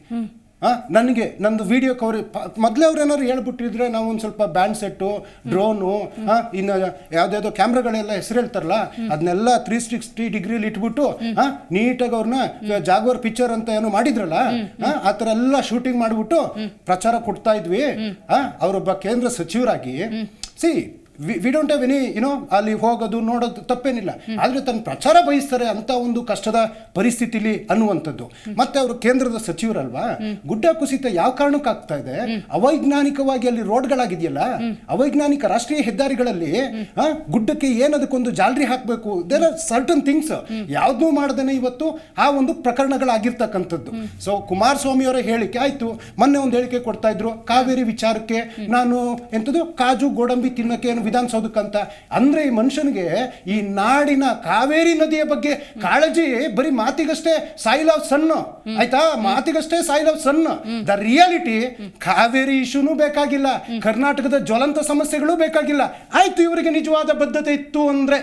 ನನಗೆ ನಂದು ವಿಡಿಯೋ ಕವರೇಜ್ ಮೊದಲೇ ಅವ್ರು ಏನಾದ್ರು ಹೇಳ್ಬಿಟ್ಟಿದ್ರೆ ನಾವು ಒಂದು ಸ್ವಲ್ಪ ಬ್ಯಾಂಡ್ ಸೆಟ್ಟು, ಡ್ರೋನು, ಇನ್ನು ಯಾವುದ್ಯಾವುದೋ ಕ್ಯಾಮ್ರಾಗಳೆಲ್ಲ ಹೆಸರು ಹೇಳ್ತಾರಲ್ಲ, ಅದನ್ನೆಲ್ಲ 360 ಡಿಗ್ರಿಲಿ ಇಟ್ಬಿಟ್ಟು ನೀಟಾಗಿ ಅವ್ರನ್ನ ಜಾಗ್ವರ್ ಪಿಕ್ಚರ್ ಅಂತ ಏನೋ ಮಾಡಿದ್ರಲ್ಲ, ಆ ಥರ ಎಲ್ಲ ಶೂಟಿಂಗ್ ಮಾಡಿಬಿಟ್ಟು ಪ್ರಚಾರ ಕೊಡ್ತಾ ಇದ್ವಿ. ಅವರೊಬ್ಬ ಕೇಂದ್ರ ಸಚಿವರಾಗಿ ವಿ ಡೋಂಟ್ ಹ್ಯಾವ್ ಎನಿ ಅಲ್ಲಿ ಹೋಗೋದು ನೋಡೋದು ತಪ್ಪೇನಿಲ್ಲ. ಆದರೆ ತನ್ನ ಪ್ರಚಾರ ಬಯಸ್ತಾರೆ ಅಂತ ಒಂದು ಕಷ್ಟದ ಪರಿಸ್ಥಿತಿಲಿ ಅನ್ನುವಂಥದ್ದು. ಮತ್ತೆ ಅವರು ಕೇಂದ್ರದ ಸಚಿವರಲ್ವಾ, ಗುಡ್ಡ ಕುಸಿತ ಯಾವ ಕಾರಣಕ್ಕೆ ಆಗ್ತಾ ಇದೆ? ಅವೈಜ್ಞಾನಿಕವಾಗಿ ಅಲ್ಲಿ ರೋಡ್ಗಳಾಗಿದೆಯಲ್ಲ, ಅವೈಜ್ಞಾನಿಕ ರಾಷ್ಟ್ರೀಯ ಹೆದ್ದಾರಿಗಳಲ್ಲಿ ಗುಡ್ಡಕ್ಕೆ ಏನದಕ್ಕೊಂದು ಜಾಲರಿ ಹಾಕಬೇಕು. ದೇರ್ ಆರ್ ಸರ್ಟನ್ ಥಿಂಗ್ಸ್ ಯಾವುದೂ ಮಾಡದೇನೆ ಇವತ್ತು ಆ ಒಂದು ಪ್ರಕರಣಗಳಾಗಿರ್ತಕ್ಕಂಥದ್ದು. ಸೊ ಕುಮಾರಸ್ವಾಮಿ ಅವರ ಹೇಳಿಕೆ ಆಯ್ತು. ಮೊನ್ನೆ ಒಂದು ಹೇಳಿಕೆ ಕೊಡ್ತಾ ಇದ್ರು ಕಾವೇರಿ ವಿಚಾರಕ್ಕೆ, ನಾನು ಎಂಥದ್ದು ಕಾಜು ಗೋಡಂಬಿ ತಿನ್ನಕ್ಕೆ ವಿಧಾನಸೌಧಕ್ಕಂತ. ಅಂದ್ರೆ ಈ ಮನುಷ್ಯನಿಗೆ ಈ ನಾಡಿನ ಕಾವೇರಿ ನದಿಯ ಬಗ್ಗೆ ಕಾಳಜಿ ಬರೀ ಮಾತಿಗಷ್ಟೇ, ಸಾಯಿಲ್ ಆಫ್ ಸನ್ ಆಯ್ತಾ, ಮಾತಿಗಷ್ಟೇ soil of son. The reality Kaveri ಇಶ್ಯೂನೂ ಬೇಕಾಗಿಲ್ಲ, ಕರ್ನಾಟಕದ ಜ್ವಲಂತ ಸಮಸ್ಯೆಗಳು ಬೇಕಾಗಿಲ್ಲ. ಆಯ್ತು, ಇವರಿಗೆ ನಿಜವಾದ ಬದ್ಧತೆ ಇತ್ತು ಅಂದ್ರೆ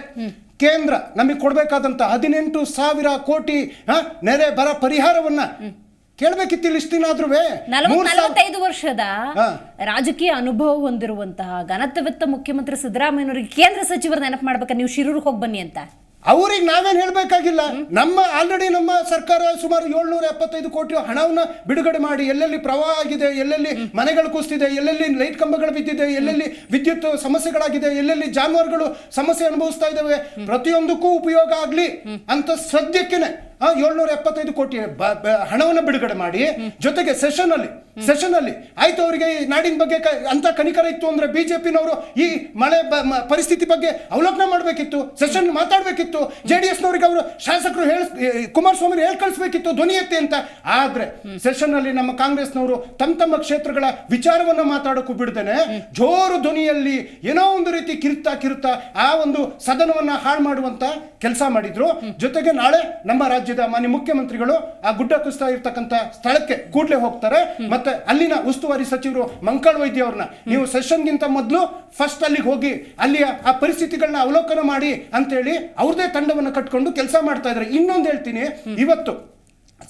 ಕೇಂದ್ರ ನಮಗೆ ಕೊಡಬೇಕಾದಂತ 18,000 ಕೋಟಿ ನೆರೆ ಬರ ಪರಿಹಾರವನ್ನ ಕೇಳಬೇಕಿತ್ತು. ಇಷ್ಟು ದಿನ ಆದ್ರೂ 45 ವರ್ಷದ ರಾಜಕೀಯ ಅನುಭವ ಹೊಂದಿರುವಂತಹ ಘನತೆವೆತ್ತ ಮುಖ್ಯಮಂತ್ರಿ ಸಿದ್ದರಾಮಯ್ಯನವರಿಗೆ ಕೇಂದ್ರ ಸಚಿವರು ನೆನಪು ಮಾಡ್ಬೇಕಾ ನೀವು ಶಿರೂರಿಗೆ ಹೋಗಿ ಬನ್ನಿ ಅಂತ? ಅವ್ರಿಗೆ ನಾವೇನು ಹೇಳಬೇಕಾಗಿಲ್ಲ. ಆಲ್ರೆಡಿ ನಮ್ಮ ಸರ್ಕಾರ ಸುಮಾರು 775 ಕೋಟಿ ಹಣವನ್ನು ಬಿಡುಗಡೆ ಮಾಡಿ, ಎಲ್ಲೆಲ್ಲಿ ಪ್ರವಾಹ ಆಗಿದೆ, ಎಲ್ಲೆಲ್ಲಿ ಮನೆಗಳು ಕುಸಿದಿದೆ, ಎಲ್ಲೆಲ್ಲಿ ಲೈಟ್ ಕಂಬಗಳು ಬಿದ್ದಿದೆ, ಎಲ್ಲೆಲ್ಲಿ ವಿದ್ಯುತ್ ಸಮಸ್ಯೆಗಳಾಗಿದೆ, ಎಲ್ಲೆಲ್ಲಿ ಜಾನುವಾರುಗಳು ಸಮಸ್ಯೆ ಅನುಭವಿಸ್ತಾ ಇದ್ದಾವೆ, ಪ್ರತಿಯೊಂದಕ್ಕೂ ಉಪಯೋಗ ಆಗಲಿ ಅಂತ ಸದ್ಯಕ್ಕೆನೆ 775 ಕೋಟಿ ಹಣವನ್ನು ಬಿಡುಗಡೆ ಮಾಡಿ, ಜೊತೆಗೆ ಸೆಷನ್ ಅಲ್ಲಿ ಸೆಷನ್ ಅಲ್ಲಿ. ಆಯ್ತು, ಅವರಿಗೆ ನಾಡಿನ ಬಗ್ಗೆ ಅಂತ ಕನಿಕರ ಇತ್ತು ಅಂದ್ರೆ ಬಿಜೆಪಿನವರು ಈ ಮಳೆ ಪರಿಸ್ಥಿತಿ ಬಗ್ಗೆ ಅವಲೋಕನ ಮಾಡಬೇಕಿತ್ತು, ಸೆಷನ್ ಮಾತಾಡಬೇಕಿತ್ತು. JDS ನವರಿಗೆ ಅವರು ಶಾಸಕರು ಕುಮಾರಸ್ವಾಮಿ ಹೇಳಿ ಕಳಿಸ್ಬೇಕಿತ್ತು ಧ್ವನಿ ಎತ್ತಿ ಅಂತ. ಆದ್ರೆ ಸೆಷನ್ ಅಲ್ಲಿ ನಮ್ಮ ಕಾಂಗ್ರೆಸ್ನವರು ತಮ್ಮ ಕ್ಷೇತ್ರಗಳ ವಿಚಾರವನ್ನ ಮಾತಾಡೋಕ್ಕೂ ಬಿಡ್ದೇನೆ ಜೋರು ಧ್ವನಿಯಲ್ಲಿ ಏನೋ ಒಂದು ರೀತಿ ಕಿರುತ್ತಾ ಆ ಒಂದು ಸದನವನ್ನ ಹಾಳು ಮಾಡುವಂತ ಕೆಲಸ ಮಾಡಿದ್ರು. ಜೊತೆಗೆ ನಾಳೆ ನಮ್ಮ ರಾಜ್ಯದ ಮಾನ್ಯ ಮುಖ್ಯಮಂತ್ರಿಗಳು ಆ ಗುಡ್ಡ ಕುಸ್ತಾ ಇರ್ತಕ್ಕಂಥ ಸ್ಥಳಕ್ಕೆ ಕೂಡಲೇ ಹೋಗ್ತಾರೆ. ಮತ್ತೆ ಅಲ್ಲಿನ ಉಸ್ತುವಾರಿ ಸಚಿವರು ಮಂಕಾಳ್ ವೈದ್ಯ ಅವ್ರನ್ನ ನೀವು ಸೆಷನ್ಗಿಂತ ಮೊದಲು ಫಸ್ಟ್ ಅಲ್ಲಿಗೆ ಹೋಗಿ ಅಲ್ಲಿಯ ಆ ಪರಿಸ್ಥಿತಿಗಳನ್ನ ಅವಲೋಕನ ಮಾಡಿ ಅಂತೇಳಿ ಅವ್ರದೇ ತಂಡವನ್ನು ಕಟ್ಕೊಂಡು ಕೆಲಸ ಮಾಡ್ತಾ ಇದ್ದಾರೆ. ಇನ್ನೊಂದು ಹೇಳ್ತೀನಿ, ಇವತ್ತು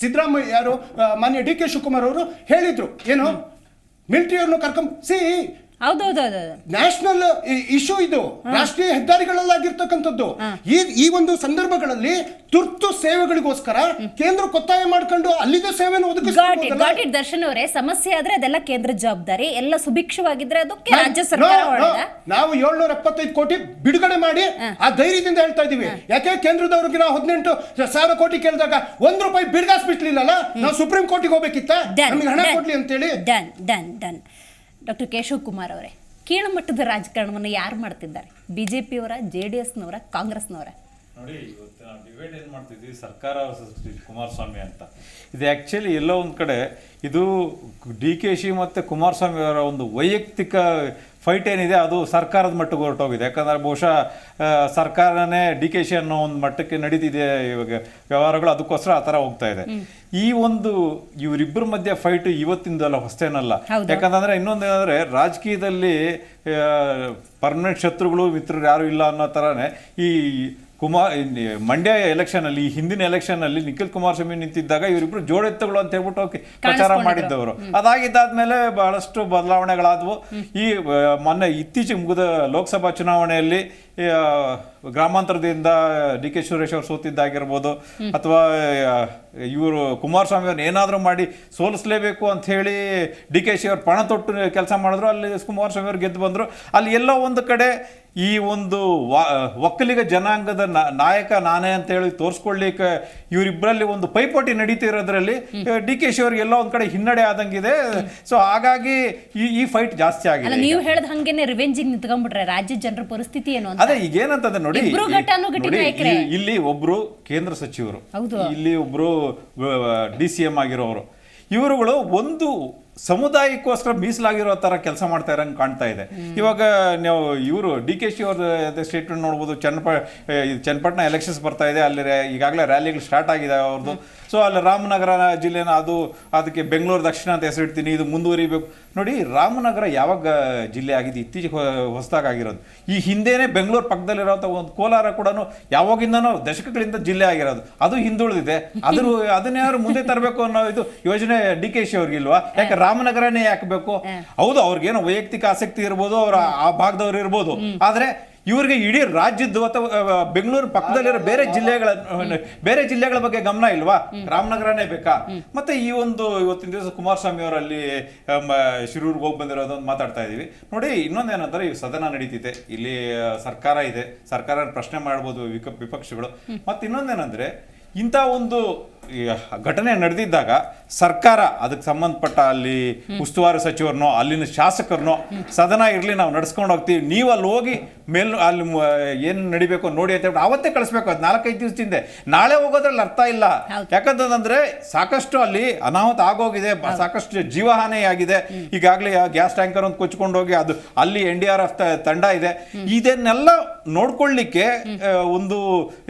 ಸಿದ್ದರಾಮಯ್ಯ ಯಾರು ಮಾನ್ಯ DK ಶಿವಕುಮಾರ್ ಅವರು ಹೇಳಿದ್ರು, ಏನು ಮಿಲಿಟರಿಯವ್ರನ್ನು ಕರ್ಕೊಂಡ್ ಹೌದೌದೌದು, ನ್ಯಾಷನಲ್ ಇಶ್ಯೂ ಇದು, ರಾಷ್ಟ್ರೀಯ ಹೆದ್ದಾರಿಗಳಲ್ಲಾಗಿರ್ತಕ್ಕಂಥದ್ದು. ಈ ಒಂದು ಸಂದರ್ಭಗಳಲ್ಲಿ ತುರ್ತು ಸೇವೆಗಳಿಗೋಸ್ಕರ ಕೇಂದ್ರ ಒತ್ತಾಯ ಮಾಡ್ಕೊಂಡು ಅಲ್ಲಿದ್ದ ಸೇವೆಯನ್ನು ಒದಗಿಸ್ತಾರೆ. ದರ್ಶನ್ ಅವರೇ, ಸಮಸ್ಯೆ ಆದ್ರೆ ಅದೆಲ್ಲ ಕೇಂದ್ರ ಜವಾಬ್ದಾರಿ, ಎಲ್ಲ ಸುಭಿಕ್ಷವಾಗಿದ್ರೆ ಅದಕ್ಕೆ ರಾಜ್ಯ ಸರ್ಕಾರ. ನಾವು 775 ಕೋಟಿ ಬಿಡುಗಡೆ ಮಾಡಿ ಆ ಧೈರ್ಯದಿಂದ ಹೇಳ್ತಾ ಇದೀವಿ. ಯಾಕೆ ಕೇಂದ್ರದವ್ರಿಗೆ ನಾವು 18,000 ಕೋಟಿ ಕೇಳಿದಾಗ ₹1 ಬಿಡ್ಗಾಸ್ಬಿಟ್ಲಿಲ್ಲ. ನಾವು ಸುಪ್ರೀಂ ಕೋರ್ಟಿಗೆ ಹೋಗ್ಬೇಕಿತ್ತ, ನಮಗೆ ಹಣ ಕೊಡ್ಲಿ ಅಂತೇಳಿ. ಡನ್. ಡಾಕ್ಟರ್ ಕೇಶವ್ ಕುಮಾರ್ ಅವರೇ, ಕೀಳುಮಟ್ಟದ ರಾಜಕಾರಣವನ್ನು ಯಾರು ಮಾಡ್ತಿದ್ದಾರೆ? BJP-ಯವರ, JDS-ನವರ, ಕಾಂಗ್ರೆಸ್ನವರ? ನೋಡಿ, ಇವತ್ತು ನಾವು ಡಿಬೇಟ್ ಏನು ಮಾಡ್ತಿದ್ವಿ, ಸರ್ಕಾರ ಕುಮಾರಸ್ವಾಮಿ ಅಂತ. ಇದು ಆ್ಯಕ್ಚುಲಿ ಎಲ್ಲೋ ಒಂದು ಕಡೆ ಇದು DKC ಮತ್ತು ಕುಮಾರಸ್ವಾಮಿ ಅವರ ಒಂದು ವೈಯಕ್ತಿಕ ಫೈಟ್ ಏನಿದೆ ಅದು ಸರ್ಕಾರದ ಮಟ್ಟಿಗೆ ಹೊರಟೋಗಿದೆ. ಯಾಕಂದರೆ ಬಹುಶಃ ಸರ್ಕಾರನೇ DKC ಅನ್ನೋ ಒಂದು ಮಟ್ಟಕ್ಕೆ ನಡೀತಿದೆ ಇವಾಗ ವ್ಯವಹಾರಗಳು, ಅದಕ್ಕೋಸ್ಕರ ಆ ಥರ ಹೋಗ್ತಾ ಇದೆ. ಈ ಒಂದು ಇವರಿಬ್ಬರ ಮಧ್ಯೆ ಫೈಟ್ ಇವತ್ತಿಂದಲ್ಲ, ಹೊಸತೇನಲ್ಲ. ಯಾಕಂತಂದರೆ ಇನ್ನೊಂದೇನೆಂದರೆ ರಾಜಕೀಯದಲ್ಲಿ ಪರ್ಮನೆಂಟ್ ಶತ್ರುಗಳು ಮಿತ್ರರು ಯಾರು ಇಲ್ಲ ಅನ್ನೋ ಥರನೇ ಈ ಮಂಡ್ಯ ಎಲೆಕ್ಷನಲ್ಲಿ, ಈ ಹಿಂದಿನ ಎಲೆಕ್ಷನ್ನಲ್ಲಿ ನಿಖಿಲ್ ಕುಮಾರಸ್ವಾಮಿ ನಿಂತಿದ್ದಾಗ ಇವರಿಬ್ರು ಜೋಡೆತ್ತುಗಳು ಅಂತ ಹೇಳ್ಬಿಟ್ಟು ಪ್ರಚಾರ ಮಾಡಿದ್ದವರು. ಅದಾಗಿದ್ದಾದ್ಮೇಲೆ ಬಹಳಷ್ಟು ಬದಲಾವಣೆಗಳಾದವು. ಈ ಮೊನ್ನೆ ಇತ್ತೀಚೆಗೆ ಮುಗಿದ ಲೋಕಸಭಾ ಚುನಾವಣೆಯಲ್ಲಿ ಗ್ರಾಮಾಂತರದಿಂದ DK ಸುರೇಶ್ ಅವರು ಸೋತಿದ್ದಾಗಿರ್ಬೋದು, ಅಥವಾ ಇವರು ಕುಮಾರಸ್ವಾಮಿ ಅವ್ರನ್ನ ಏನಾದರೂ ಮಾಡಿ ಸೋಲಿಸಲೇಬೇಕು ಅಂತ ಹೇಳಿ DKC ಅವ್ರು ಪಣ ತೊಟ್ಟು ಕೆಲಸ ಮಾಡಿದ್ರು. ಅಲ್ಲಿ ಕುಮಾರಸ್ವಾಮಿ ಅವ್ರು ಗೆದ್ದು ಬಂದರು. ಅಲ್ಲಿ ಎಲ್ಲೋ ಒಂದು ಕಡೆ ಈ ಒಂದು ಒಕ್ಕಲಿಗ ಜನಾಂಗದ ನಾಯಕ ನಾನೇ ಅಂತ ಹೇಳಿ ತೋರಿಸ್ಕೊಳ್ಳಿಕ್ಕೆ ಇವರಿಬ್ಬರಲ್ಲಿ ಒಂದು ಪೈಪೋಟಿ ನಡೀತಿರೋದ್ರಲ್ಲಿ DKC ಅವ್ರಿಗೆ ಎಲ್ಲೋ ಒಂದು ಕಡೆ ಹಿನ್ನಡೆ ಆದಂಗಿದೆ. ಸೊ ಹಾಗಾಗಿ ಈ ಫೈಟ್ ಜಾಸ್ತಿ ಆಗಿದೆ. ನೀವು ಹೇಳ್ದ ಹಂಗೇನೆ ರಿವೆಂಜಿಗೆ ನಿಂತ್ಕೊಂಡ್ಬಿಟ್ರೆ ರಾಜ್ಯ ಜನರ ಪರಿಸ್ಥಿತಿ ಏನು ಅಂತ. ಅದೇ ಈಗ ಏನಂತಂದ್ರೆ ನೋಡಿ, ಇಲ್ಲಿ ಒಬ್ರು ಕೇಂದ್ರ ಸಚಿವರು, ಇಲ್ಲಿ ಒಬ್ರು DCM ಆಗಿರೋರು, ಇವರುಗಳು ಒಂದು ಸಮುದಾಯಕ್ಕೋಸ್ಕರ ಮೀಸಲಾಗಿರೋ ಥರ ಕೆಲಸ ಮಾಡ್ತಾ ಇರೋಂಗೆ ಕಾಣ್ತಾ ಇದೆ. ಇವಾಗ ನೀವು ಇವರು DKC ಅವ್ರದ್ದು ಸ್ಟೇಟ್ಮೆಂಟ್ ನೋಡ್ಬೋದು. ಚನ್ನಪಟ್ಟಣ ಎಲೆಕ್ಷನ್ಸ್ ಬರ್ತಾ ಇದೆ, ಅಲ್ಲಿ ಈಗಾಗಲೇ ರ್ಯಾಲಿಗಳು ಸ್ಟಾರ್ಟ್ ಆಗಿದೆ ಅವ್ರದ್ದು. ಸೊ ಅಲ್ಲಿ ರಾಮನಗರ ಜಿಲ್ಲೆನ ಅದಕ್ಕೆ ಬೆಂಗಳೂರು ದಕ್ಷಿಣ ಅಂತ ಹೆಸರಿಡ್ತೀನಿ, ಇದು ಮುಂದುವರಿಬೇಕು. ನೋಡಿ, ರಾಮನಗರ ಯಾವಾಗ ಜಿಲ್ಲೆ ಆಗಿದೆ? ಇತ್ತೀಚೆಗೆ ಹೊಸದಾಗಿರೋದು. ಈ ಹಿಂದೆನೇ ಬೆಂಗಳೂರು ಪಕ್ಕದಲ್ಲಿರೋಂಥ ಒಂದು ಕೋಲಾರ ಕೂಡ ಯಾವಾಗಿಂದನೋ ದಶಕಗಳಿಂದ ಜಿಲ್ಲೆ ಆಗಿರೋದು, ಅದು ಹಿಂದುಳಿದಿದೆ. ಅದನ್ನೇನಾದ್ರು ಮುಂದೆ ತರಬೇಕು ಅನ್ನೋ ಇದು ಯೋಜನೆ DKC ಅವ್ರಿಗಿಲ್ವಾ? ಯಾಕೆ ರಾಮನಗರನೇ ಯಾಕೆ ಬೇಕು? ಹೌದು, ಅವ್ರಿಗೇನೋ ವೈಯಕ್ತಿಕ ಆಸಕ್ತಿ ಇರ್ಬೋದು, ಅವ್ರ ಆ ಭಾಗದವ್ರು ಇರ್ಬೋದು, ಆದ್ರೆ ಇವ್ರಿಗೆ ಇಡೀ ರಾಜ್ಯದ್ದು ಅಥವಾ ಬೆಂಗಳೂರು ಪಕ್ಕದಲ್ಲಿರೋ ಬೇರೆ ಜಿಲ್ಲೆಗಳ ಬಗ್ಗೆ ಗಮನ ಇಲ್ವಾ? ರಾಮನಗರನೇ ಬೇಕಾ? ಮತ್ತೆ ಈ ಒಂದು ಇವತ್ತಿನ ದಿವಸ ಕುಮಾರಸ್ವಾಮಿ ಅವರಲ್ಲಿ ಶಿರೂರ್ಗೆ ಹೋಗಿ ಬಂದಿರೋದು ಮಾತಾಡ್ತಾ ಇದೀವಿ. ನೋಡಿ, ಇನ್ನೊಂದೇನಂತಾರೆ, ಈ ಸದನ ನಡೀತಿದೆ, ಇಲ್ಲಿ ಸರ್ಕಾರ ಇದೆ, ಸರ್ಕಾರ ಪ್ರಶ್ನೆ ಮಾಡ್ಬೋದು ವಿಪಕ್ಷಗಳು. ಮತ್ತೆ ಇನ್ನೊಂದೇನಂದ್ರೆ, ಇಂಥ ಒಂದು ಘಟನೆ ನಡೆದಿದ್ದಾಗ ಸರ್ಕಾರ ಅದಕ್ಕೆ ಸಂಬಂಧಪಟ್ಟ ಅಲ್ಲಿ ಉಸ್ತುವಾರಿ ಸಚಿವರನ್ನೋ ಅಲ್ಲಿನ ಶಾಸಕರನ್ನೋ ಸದನ ಇರಲಿ, ನಾವು ನಡ್ಸ್ಕೊಂಡು ಹೋಗ್ತೀವಿ, ನೀವು ಅಲ್ಲಿ ಹೋಗಿ ಅಲ್ಲಿ ಏನು ನಡಿಬೇಕು ನೋಡಿ ಅಂತ ಹೇಳ್ಬಿಟ್ಟು ಅವತ್ತೇ ಕಳಿಸ್ಬೇಕು. ಅದು 4-5 ದಿವಸದಿಂದ ನಾಳೆ ಹೋಗೋದ್ರಲ್ಲಿ ಅರ್ಥ ಇಲ್ಲ. ಯಾಕಂತಂದ್ರೆ ಸಾಕಷ್ಟು ಅಲ್ಲಿ ಅನಾಹುತ ಆಗೋಗಿದೆ, ಸಾಕಷ್ಟು ಜೀವಹಾನಿ ಆಗಿದೆ. ಈಗಾಗಲೇ ಗ್ಯಾಸ್ ಟ್ಯಾಂಕರ್ ಒಂದು ಕೊಚ್ಕೊಂಡು ಹೋಗಿ ಅದು ಅಲ್ಲಿ NDRF ತಂಡ ಇದೆ. ಇದನ್ನೆಲ್ಲ ನೋಡ್ಕೊಳ್ಳಿಕ್ಕೆ ಒಂದು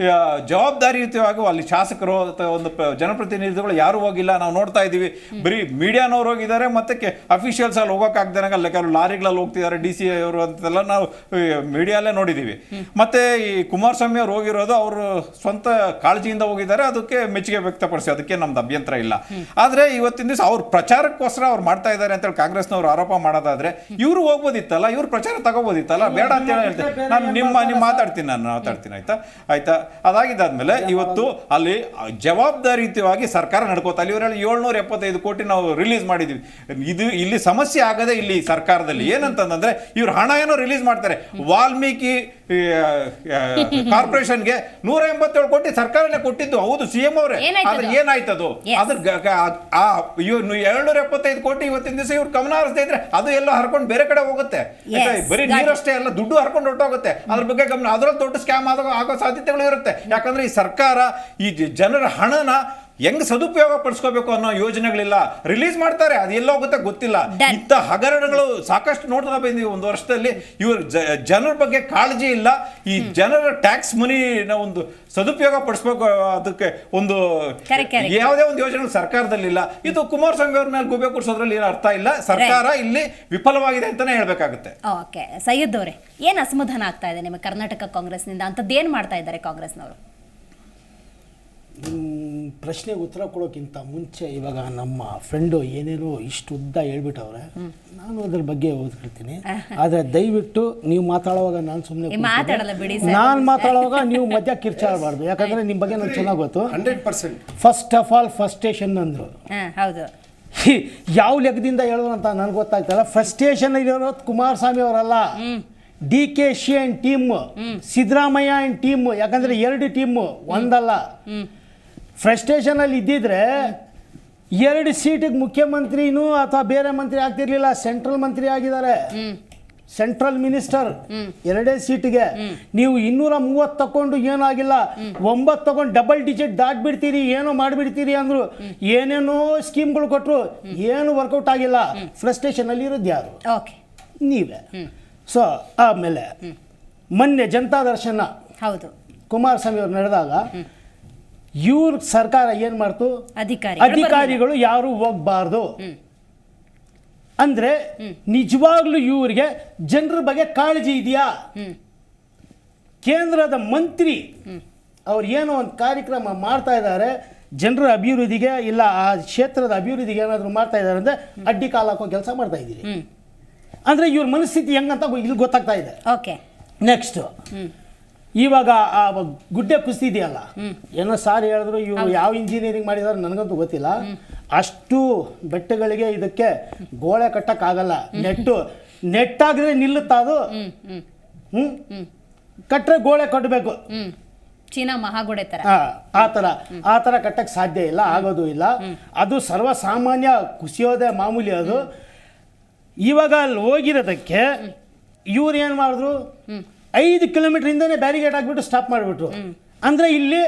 ಜವಾಬ್ದಾರಿಯುತವಾಗಿ ಅಲ್ಲಿ ಶಾಸಕರು ಅಥವಾ ಒಂದು ಜನಪ್ರತಿನಿಧಿಗಳು ಯಾರು ಹೋಗಿಲ್ಲ. ನಾವು ನೋಡ್ತಾ ಇದ್ದೀವಿ, ಬರೀ ಮೀಡಿಯಾನವ್ರು ಹೋಗಿದ್ದಾರೆ, ಮತ್ತೆ ಅಫಿಷಿಯಲ್ಸ್ ಅಲ್ಲಿ ಹೋಗೋಕ್ಕಾಗ್ದಾನಾಗ ಕೆಲವು ಲಾರಿಗಳಲ್ಲಿ ಹೋಗ್ತಿದ್ದಾರೆ DC ಅವರು ಅಂತೆಲ್ಲ ನಾವು ಮೀಡಿಯಾಲೇ ನೋಡಿದ್ದೀವಿ. ಮತ್ತೆ ಈ ಕುಮಾರಸ್ವಾಮಿ ಅವ್ರು ಹೋಗಿರೋದು ಅವರು ಸ್ವಂತ ಕಾಳಜಿಯಿಂದ ಹೋಗಿದ್ದಾರೆ, ಅದಕ್ಕೆ ಮೆಚ್ಚುಗೆ ವ್ಯಕ್ತಪಡಿಸಿ, ಅದಕ್ಕೆ ನಮ್ದು ಅಭ್ಯಂತರ ಇಲ್ಲ. ಆದ್ರೆ ಇವತ್ತಿನ ದಿವಸ ಅವ್ರ ಪ್ರಚಾರಕ್ಕೋಸ್ಕರ ಅವ್ರು ಮಾಡ್ತಾ ಇದ್ದಾರೆ ಅಂತೇಳಿ ಕಾಂಗ್ರೆಸ್ನವ್ರು ಆರೋಪ ಮಾಡೋದಾದ್ರೆ ಇವರು ಹೋಗ್ಬೋದಿತ್ತಲ್ಲ, ಇವ್ರು ಪ್ರಚಾರ ತಗೋಬೋದಿತ್ತಲ್ಲ, ಬೇಡ ಅಂತ ಹೇಳ್ತೇನೆ ನಾನು. ನಿಮ್ಮ ಮಾತಾಡ್ತೀನಿ ಆಯ್ತಾ. ಅದಾಗಿದ್ದಾದ್ಮೇಲೆ ಇವತ್ತು ಅಲ್ಲಿ ಜವಾಬ್ದಾರಿಯುತವಾಗಿ ಸರ್ಕಾರ ನಡ್ಕೋತಾ, ಅಲ್ಲಿ ಇವರಲ್ಲಿ 775 ಕೋಟಿ ನಾವು ರಿಲೀಸ್ ಮಾಡಿದ್ವಿ. ಇದು ಇಲ್ಲಿ ಸಮಸ್ಯೆ ಆಗದೆ ಇಲ್ಲಿ ಸರ್ಕಾರದಲ್ಲಿ ಏನಂತಂದ್ರೆ ಇವ್ರು ಹಣ ಏನೋ ರಿಲೀಸ್ ಮಾಡ್ತಾರೆ. ವಾಲ್ಮೀಕಿ ಕಾರ್ಪೊರೇಷನ್ಗೆ 187 ಕೋಟಿ ಸರ್ಕಾರನೇ ಕೊಟ್ಟಿದ್ದು, ಹೌದು ಸಿಎಂ ಅವರೇ. ಆದ್ರೆ ಏನಾಯ್ತದು? ಅದ್ರ 775 ಕೋಟಿ ಇವತ್ತಿನ ದಿವಸ ಇವ್ರು ಗಮನ ಹರಿಸದೇ ಇದ್ರೆ ಅದು ಎಲ್ಲ ಹರ್ಕೊಂಡು ಬೇರೆ ಕಡೆ ಹೋಗುತ್ತೆ. ಬರೀ ನೀರಷ್ಟೇ ಅಲ್ಲ, ದುಡ್ಡು ಹರ್ಕೊಂಡು ಹೊರಟೋಗುತ್ತೆ. ಅದ್ರ ಬಗ್ಗೆ ಗಮನ, ಅದ್ರಲ್ಲಿ ದೊಡ್ಡ ಸ್ಕ್ಯಾಮ್ ಆಗೋ ಸಾಧ್ಯತೆಗಳು ಇರುತ್ತೆ. ಯಾಕಂದ್ರೆ ಈ ಸರ್ಕಾರ ಈ ಜನರ ಹಣನ ಹೆಂಗ್ ಸದುಪಯೋಗ ಪಡಿಸ್ಕೋಬೇಕು ಅನ್ನೋ ಯೋಜನೆಗಳಿಲ್ಲ, ರಿಲೀಸ್ ಮಾಡ್ತಾರೆ, ಅದೆಲ್ಲ ಹೋಗುತ್ತೆ ಗೊತ್ತಿಲ್ಲ. ಇಂಥ ಹಗರಣಗಳು ಸಾಕಷ್ಟು ನೋಡ್ತಾ ಬಂದಿವಿ ಒಂದು ವರ್ಷದಲ್ಲಿ. ಇವರು ಜನರ ಬಗ್ಗೆ ಕಾಳಜಿ ಇಲ್ಲ, ಈ ಜನರ ಟ್ಯಾಕ್ಸ್ ಮನಿನ ಒಂದು ಸದುಪಯೋಗ ಪಡಿಸ್ಬೇಕು, ಅದಕ್ಕೆ ಒಂದು ಯಾವುದೇ ಒಂದು ಯೋಜನೆ ಸರ್ಕಾರದಲ್ಲಿಲ್ಲ. ಇದು ಕುಮಾರಸ್ವಾಮಿ ಅವ್ರ ಮೇಲೆ ಗುಬೆ ಕೂರಿಸೋದ್ರಲ್ಲಿ ಏನು ಅರ್ಥ ಇಲ್ಲ. ಸರ್ಕಾರ ಇಲ್ಲಿ ವಿಫಲವಾಗಿದೆ ಅಂತಾನೆ ಹೇಳ್ಬೇಕಾಗುತ್ತೆ. ಓಕೆ, ಸೈಯದ್ ಅವರೇ, ಏನು ಅಸಮಾಧಾನ ಆಗ್ತಾ ಇದೆ ನಿಮಗೆ ಕರ್ನಾಟಕ ಕಾಂಗ್ರೆಸ್ನಿಂದ? ಅಂಥದ್ದೇನು ಮಾಡ್ತಾ ಇದ್ದಾರೆ ಕಾಂಗ್ರೆಸ್ನವರು? ಪ್ರಶ್ನೆಗೆ ಉತ್ತರ ಕೊಡೋಕ್ಕಿಂತ ಮುಂಚೆ ಇವಾಗ ನಮ್ಮ ಫ್ರೆಂಡು ಏನೇನೋ ಇಷ್ಟು ಉದ್ದ ಹೇಳ್ಬಿಟ್ಟವ್ರೆ, ನಾನು ಅದ್ರ ಬಗ್ಗೆ ಓದ್ಕೊಳ್ತೀನಿ. ಆದರೆ ದಯವಿಟ್ಟು ನೀವು ಮಾತಾಡುವಾಗ ನಾನು ಸುಮ್ಮನೆ ನಾನು ಮಾತಾಡುವಾಗ ನೀವು ಮಧ್ಯ ಕಿರ್ಚಾಡಬಾರ್ದು. ಯಾಕಂದರೆ ನಿಮ್ಮ ಬಗ್ಗೆ ನನಗೆ ಚೆನ್ನಾಗಿ ಗೊತ್ತು. 100%. ಫಸ್ಟ್ ಆಫ್ ಆಲ್ ಫ್ರಸ್ಟ್ರೇಷನ್ ಅಂದರು. ಹೌದು, ಯಾವ ಲೆಕ್ಕದಿಂದ ಹೇಳೋದು ಅಂತ ನನಗೆ ಗೊತ್ತಾಗ್ತಲ್ಲ. ಫ್ರಸ್ಟ್ರೇಷನ್ ಇರೋದು ಕುಮಾರಸ್ವಾಮಿ ಅವರಲ್ಲ, DKC and team, Siddaramaiah and team. ಯಾಕಂದರೆ 2 ಟೀಮು, ಒಂದಲ್ಲ. ಫ್ರಸ್ಟ್ರೇಷನಲ್ಲಿ ಇದ್ದಿದ್ರೆ 2 ಸೀಟಿಗೆ ಮುಖ್ಯಮಂತ್ರಿನೂ ಅಥವಾ ಬೇರೆ ಮಂತ್ರಿ ಆಗ್ತಿರ್ಲಿಲ್ಲ. ಸೆಂಟ್ರಲ್ ಮಂತ್ರಿ ಆಗಿದ್ದಾರೆ, ಸೆಂಟ್ರಲ್ ಮಿನಿಸ್ಟರ್. 2 ಸೀಟಿಗೆ ನೀವು 230 ತಗೊಂಡು ಏನಾಗಿಲ್ಲ, 9 ತಗೊಂಡು ಡಬಲ್ ಡಿಜಿಟ್ ದಾಟ್ಬಿಡ್ತೀರಿ, ಏನೋ ಮಾಡಿಬಿಡ್ತೀರಿ ಅಂದರು. ಏನೇನೋ ಸ್ಕೀಮ್ಗಳು ಕೊಟ್ಟರು, ಏನು ವರ್ಕೌಟ್ ಆಗಿಲ್ಲ. ಫ್ರಸ್ಟ್ರೇಷನಲ್ಲಿ ಇರೋದು ಯಾರು? ನೀವೇ. ಸೊ ಆಮೇಲೆ ಮೊನ್ನೆ ಜನತಾ ದರ್ಶನ ಹೌದು ಕುಮಾರಸ್ವಾಮಿ ಅವ್ರು ನಡೆದಾಗ ಇವ್ರ ಸರ್ಕಾರ ಏನು ಮಾಡ್ತು? ಅಧಿಕಾರಿಗಳು ಯಾರು ಹೋಗ್ಬಾರ್ದು ಅಂದ್ರೆ ನಿಜವಾಗ್ಲೂ ಇವ್ರಿಗೆ ಜನರ ಬಗ್ಗೆ ಕಾಳಜಿ ಇದೆಯಾ? ಕೇಂದ್ರದ ಮಂತ್ರಿ ಅವ್ರು ಏನೋ ಒಂದು ಕಾರ್ಯಕ್ರಮ ಮಾಡ್ತಾ ಇದ್ದಾರೆ ಜನರ ಅಭಿವೃದ್ಧಿಗೆ, ಇಲ್ಲ ಆ ಕ್ಷೇತ್ರದ ಅಭಿವೃದ್ಧಿಗೆ ಏನಾದರೂ ಮಾಡ್ತಾ ಇದ್ದಾರೆ ಅಂದರೆ ಅಡ್ಡಿ ಕಾಲ ಹಾಕೋ ಕೆಲಸ ಮಾಡ್ತಾ ಇದ್ದೀರಿ. ಅಂದರೆ ಇವ್ರ ಮನಸ್ಥಿತಿ ಹೆಂಗಂತ ಇಲ್ಲಿ ಗೊತ್ತಾಗ್ತಾ ಇದೆ. ಓಕೆ, ನೆಕ್ಸ್ಟ್ ಇವಾಗ ಆ ಗುಡ್ಡೆ ಕುಸ್ತಿ ಇದೆಯಲ್ಲ, ಏನೋ ಸಾರಿ ಹೇಳಿದ್ರು, ಇವರು ಯಾವ ಇಂಜಿನಿಯರಿಂಗ್ ಮಾಡಿದಾರೆ ನನಗಂತೂ ಗೊತ್ತಿಲ್ಲ. ಅಷ್ಟು ಬೆಟ್ಟಗಳಿಗೆ ಇದಕ್ಕೆ ಗೋಳೆ ಕಟ್ಟಕ್ಕಾಗಲ್ಲ. ನೆಟ್ಟಾಗಿದ್ರೆ ನಿಲ್ಲುತ್ತಾ ಅದು? ಕಟ್ಟರೆ ಗೋಳೆ ಕಟ್ಟಬೇಕು, ಚೀನಾ ಮಹಾಗೋಡೆ ತರ. ಆ ಥರ ಕಟ್ಟಕ್ಕೆ ಸಾಧ್ಯ ಇಲ್ಲ, ಆಗೋದು ಇಲ್ಲ. ಅದು ಸರ್ವಸಾಮಾನ್ಯ ಕುಸಿಯೋದೇ ಮಾಮೂಲಿ ಅದು. ಇವಾಗ ಅಲ್ಲಿ ಹೋಗಿರೋದಕ್ಕೆ ಇವ್ರು ಏನು ಮಾಡಿದ್ರು, 5 ಕಿಲೋಮೀಟ್ರಿಂದನೇ ಬ್ಯಾರಿಗೇಡ್ ಆಗಿಬಿಟ್ಟು ಸ್ಟಾಪ್ ಮಾಡಿಬಿಟ್ರು. ಅಂದರೆ ಇಲ್ಲಿ